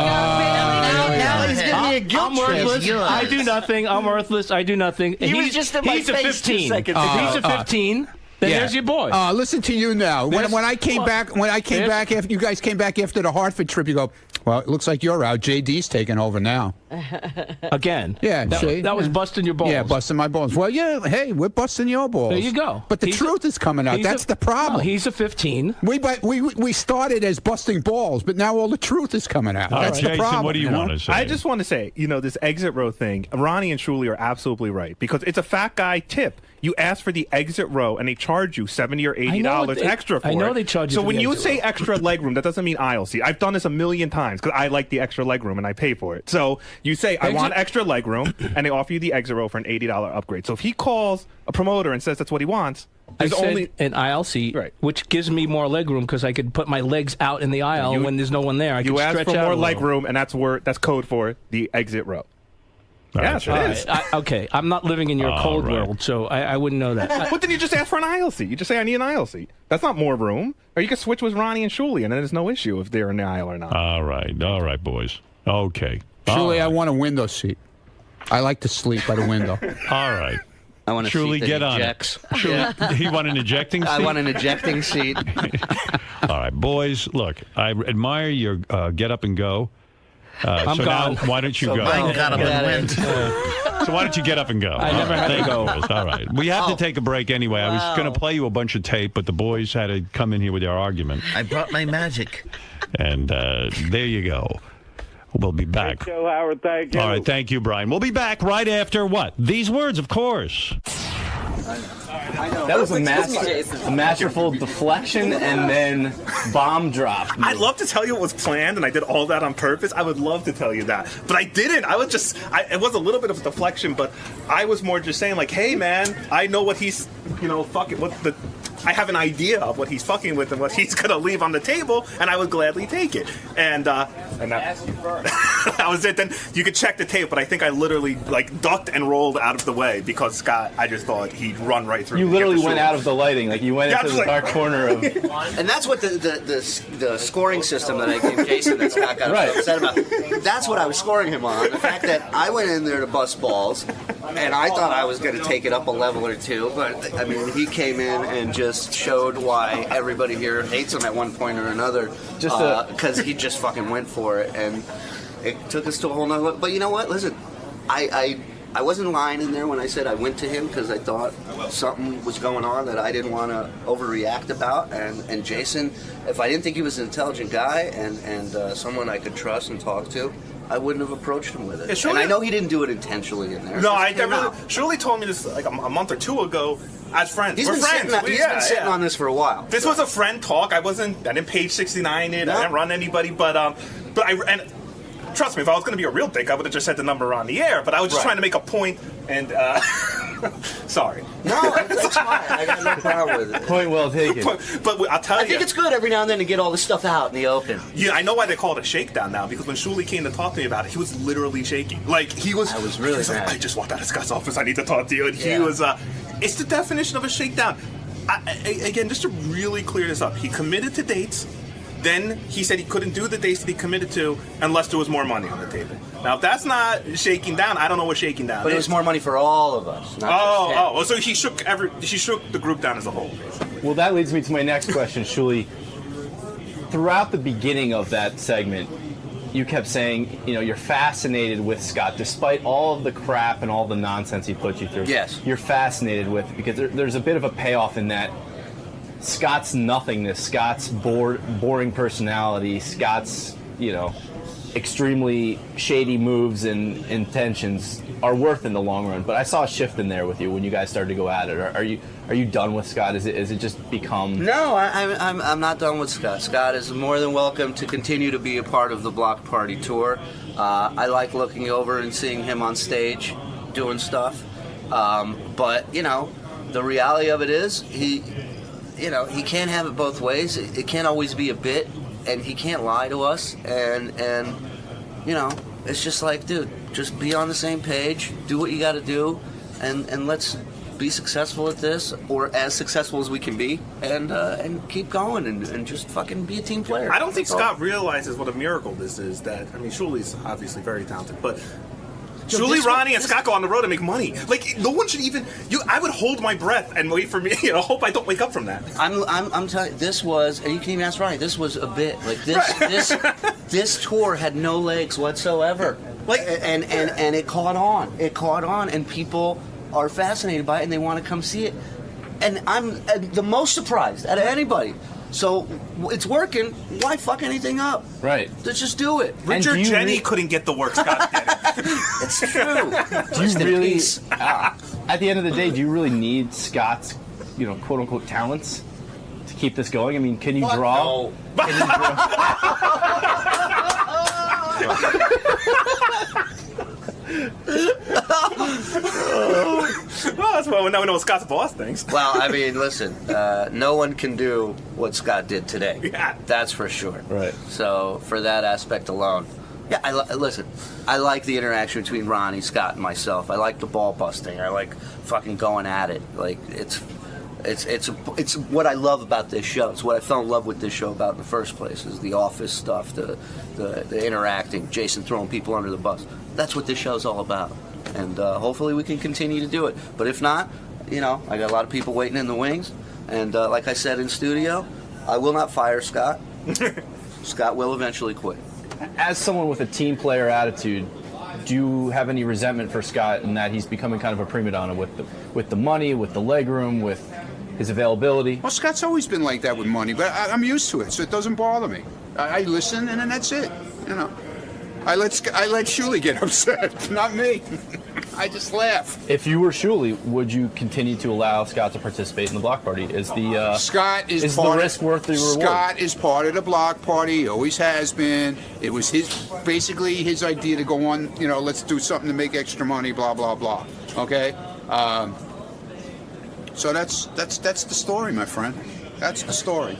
Now he's giving me a guilt I'm trip. worthless. I do nothing. I'm worthless. I do nothing. He was just in my he's a face 2 15. seconds If ago. he's a 15, then there's your boy. Listen to you now. When I came back, after you guys came back after the Hartford trip, you go, well, it looks like you're out. JD's taking over now. Again. Yeah, see? That was busting your balls. Yeah, busting my balls. Well, yeah, hey, we're busting your balls. There you go. But the truth is coming out. That's the problem. No, he's a 15. We started as busting balls, but now all the truth is coming out. All That's right, the Jason, problem. what do you want to say? I just want to say, this exit row thing, Ronnie and Shuli are absolutely right because it's a fat guy tip. You ask for the exit row, and they charge you $70 or $80 extra for it. I know they charge you So for when the you exit say row. extra legroom, that doesn't mean aisle seat. I've done this a million times because I like the extra legroom, and I pay for it. So you say, I want extra legroom, and they offer you the exit row for an $80 upgrade. So if he calls a promoter and says that's what he wants, I there's said only an aisle seat, which gives me more legroom because I could put my legs out in the aisle when there's no one there. I you can ask stretch for out more a little. legroom, and that's code for the exit row. Yes, it is. Okay, I'm not living in your cold world, so I wouldn't know that. But then you just ask for an aisle seat. You just say, I need an aisle seat. That's not more room. Or you can switch with Ronnie and Shuli, and then there's no issue if they're in the aisle or not. All right, boys. Okay. Shuli, I want a window seat. I like to sleep by the window. All right. I want a Shuli, seat that get on ejects. it. Shuli, he want an ejecting seat? I want an ejecting seat. All right, boys, look, I admire your get up and go. I'm so gone. now, why don't you So go? mine got up and went. So why don't you get up and go? I never had to Thank go. you, boys. All right. We have to take a break anyway. I was going to play you a bunch of tape, but the boys had to come in here with their argument. I brought my magic. And there you go. We'll be back. Great show, Howard. Thank you. All right. Thank you, Brian. We'll be back right after what? These words, of course. That was a masterful deflection and then bomb drop. I'd love to tell you it was planned and I did all that on purpose. I would love to tell you that. But I didn't. It was a little bit of a deflection, but I was more just saying, like, hey, man, I know what he's, I have an idea of what he's fucking with and what he's going to leave on the table, and I would gladly take it. And that was it. Then you could check the tape, but I think I literally, ducked and rolled out of the way because Scott, I just thought he'd run right through. You literally went out of the lighting. Like, you went into the dark corner of... And that's what the scoring system that I gave Jason that Scott got upset about. That's what I was scoring him on. The fact that I went in there to bust balls, and I thought I was going to take it up a level or two, but, I mean, he came in and just showed why everybody here hates him at one point or another, because he just fucking went for it, and it took us to a whole nother level. But you know what? Listen, I wasn't lying in there when I said I went to him because I thought something was going on that I didn't want to overreact about. And Jason, if I didn't think he was an intelligent guy and someone I could trust and talk to, I wouldn't have approached him with it. And I know he didn't do it intentionally in there. No, Shirley told me this like a month or two ago as friends. He's been sitting on this for a while. This was a friend talk. I didn't page 69 it. I didn't run anybody, but trust me, if I was going to be a real dick, I would have just said the number on the air. But I was just trying to make a point, and sorry. No, that's fine. I got no problem with it. Point well taken. But I'll tell you, I think it's good every now and then to get all this stuff out in the open. Yeah, I know why they call it a shakedown now, because when Shuli came to talk to me about it, he was literally shaking. Like, I was really mad. Like, I just walked out of Scott's office. I need to talk to you. And he was. It's the definition of a shakedown. Again, just to really clear this up, he committed to dates. Then he said he couldn't do the dates that he committed to unless there was more money on the table. Now, if that's not shaking down, I don't know what shaking down is. But it was more money for all of us. So he shook the group down as a whole, basically. Well, that leads me to my next question, Shuli. Throughout the beginning of that segment, you kept saying, you're fascinated with Scott, despite all of the crap and all the nonsense he put you through. Yes. You're fascinated with it because there's a bit of a payoff in that. Scott's nothingness, Scott's boring personality, Scott's, extremely shady moves and intentions are worth in the long run. But I saw a shift in there with you when you guys started to go at it. Are you done with Scott? Is it just become? No, I'm not done with Scott. Scott is more than welcome to continue to be a part of the Block Party tour. I like looking over and seeing him on stage doing stuff. But the reality of it is he can't have it both ways. It can't always be a bit, and he can't lie to us. And it's just like, dude, just be on the same page, do what you got to do, and let's be successful at this, or as successful as we can be, and keep going, and just fucking be a team player. I don't think Scott realizes what a miracle this is. Shuli's obviously very talented, but Shuli, Ronnie, and Scott go on the road to make money. Like, no one should even. I would hold my breath and wait for me. Hope I don't wake up from that. I'm telling you, this was, and you can even ask Ronnie. This was a bit like this. This tour had no legs whatsoever. Like, and it caught on. It caught on, and people are fascinated by it, and they want to come see it. And I'm the most surprised out of anybody. So it's working. Why fuck anything up? Right. Let's just do it. Richard Jenny couldn't get the work Scott did. It's true. Do you really, at the end of the day, do you really need Scott's, quote unquote talents to keep this going? I mean, can you draw? No. Can you Well, that's why now we know what Scott's boss thinks. Well, I mean, listen, no one can do what Scott did today. Yeah. That's for sure. Right. So, for that aspect alone, yeah, listen, I like the interaction between Ronnie, Scott, and myself. I like the ball busting. I like fucking going at it. Like, it's what I love about this show. It's what I fell in love with this show about in the first place, is the office stuff, the interacting, Jason throwing people under the bus. That's what this show's all about. And hopefully we can continue to do it. But if not, I got a lot of people waiting in the wings. And like I said in studio, I will not fire Scott. Scott will eventually quit. As someone with a team player attitude, do you have any resentment for Scott in that he's becoming kind of a prima donna with the money, with the leg room, with his availability? Well, Scott's always been like that with money, but I'm used to it, so it doesn't bother me. I listen, and then that's it. I let Shuley get upset, not me. I just laugh. If you were Shuley, would you continue to allow Scott to participate in the block party? Is the the risk worth the reward? Scott is part of the block party. He always has been. It was basically his idea to go on. Let's do something to make extra money. Blah blah blah. Okay. So that's the story, my friend. That's the story.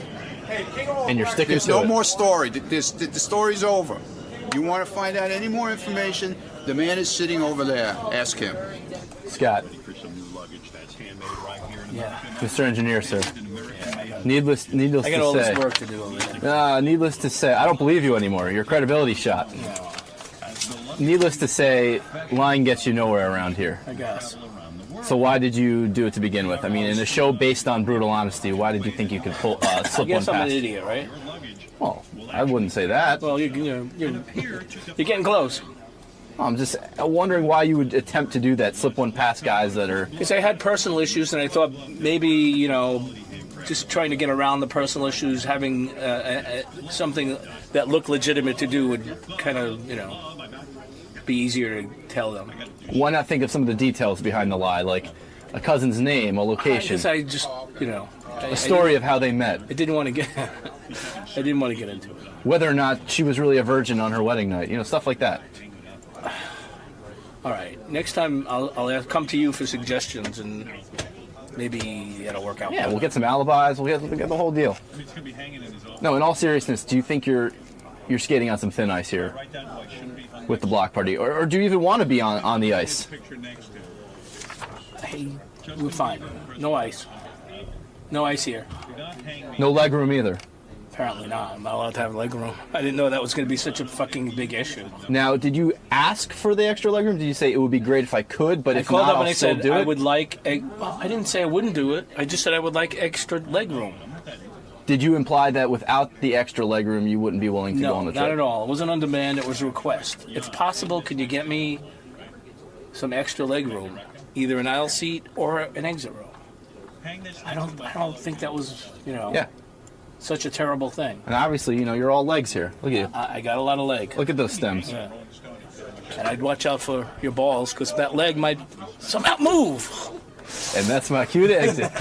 And you're sticking There's to no it. more story. The story's over. You want to find out any more information? The man is sitting over there. Ask him. Scott. Yeah. Mr. Engineer, sir. Needless to say. I got all this work to do over there. Needless to say, I don't believe you anymore. Your credibility shot. Needless to say, lying gets you nowhere around here. I guess. So why did you do it to begin with? I mean, in a show based on brutal honesty, why did you think you could slip I one guess I'm past? an idiot, right? Well, I wouldn't say that. Well, you're getting close. I'm just wondering why you would attempt to do that, slip one past guys that are... Because I had personal issues, and I thought maybe, just trying to get around the personal issues, having something that looked legitimate to do would kind of, be easier to tell them. Why not think of some of the details behind the lie, like a cousin's name, a location? I just, a story of how they met. I didn't want to get into it. Whether or not she was really a virgin on her wedding night, stuff like that. All right. Next time I'll come to you for suggestions, and maybe it'll work out. Yeah, we'll get some alibis. We'll get the whole deal. No, in all seriousness, do you think you're skating on some thin ice here with the block party, or do you even want to be on the ice? Hey, we're fine. No ice. No ice here. No leg room either. Apparently not. I'm not allowed to have leg room. I didn't know that was going to be such a fucking big issue. Now, did you ask for the extra leg room? Did you say it would be great if I could, but if not, I'll still do it? I would like... I didn't say I wouldn't do it. I just said I would like extra leg room. Did you imply that without the extra leg room, you wouldn't be willing to go on the trip? No, not at all. It wasn't on demand. It was a request. If possible, could you get me some extra leg room, either an aisle seat or an exit row? I don't think that was, such a terrible thing. And obviously, you're all legs here. Look at you. I got a lot of leg. Look at those stems. Yeah. And I'd watch out for your balls, because that leg might somehow move. And that's my cue to exit.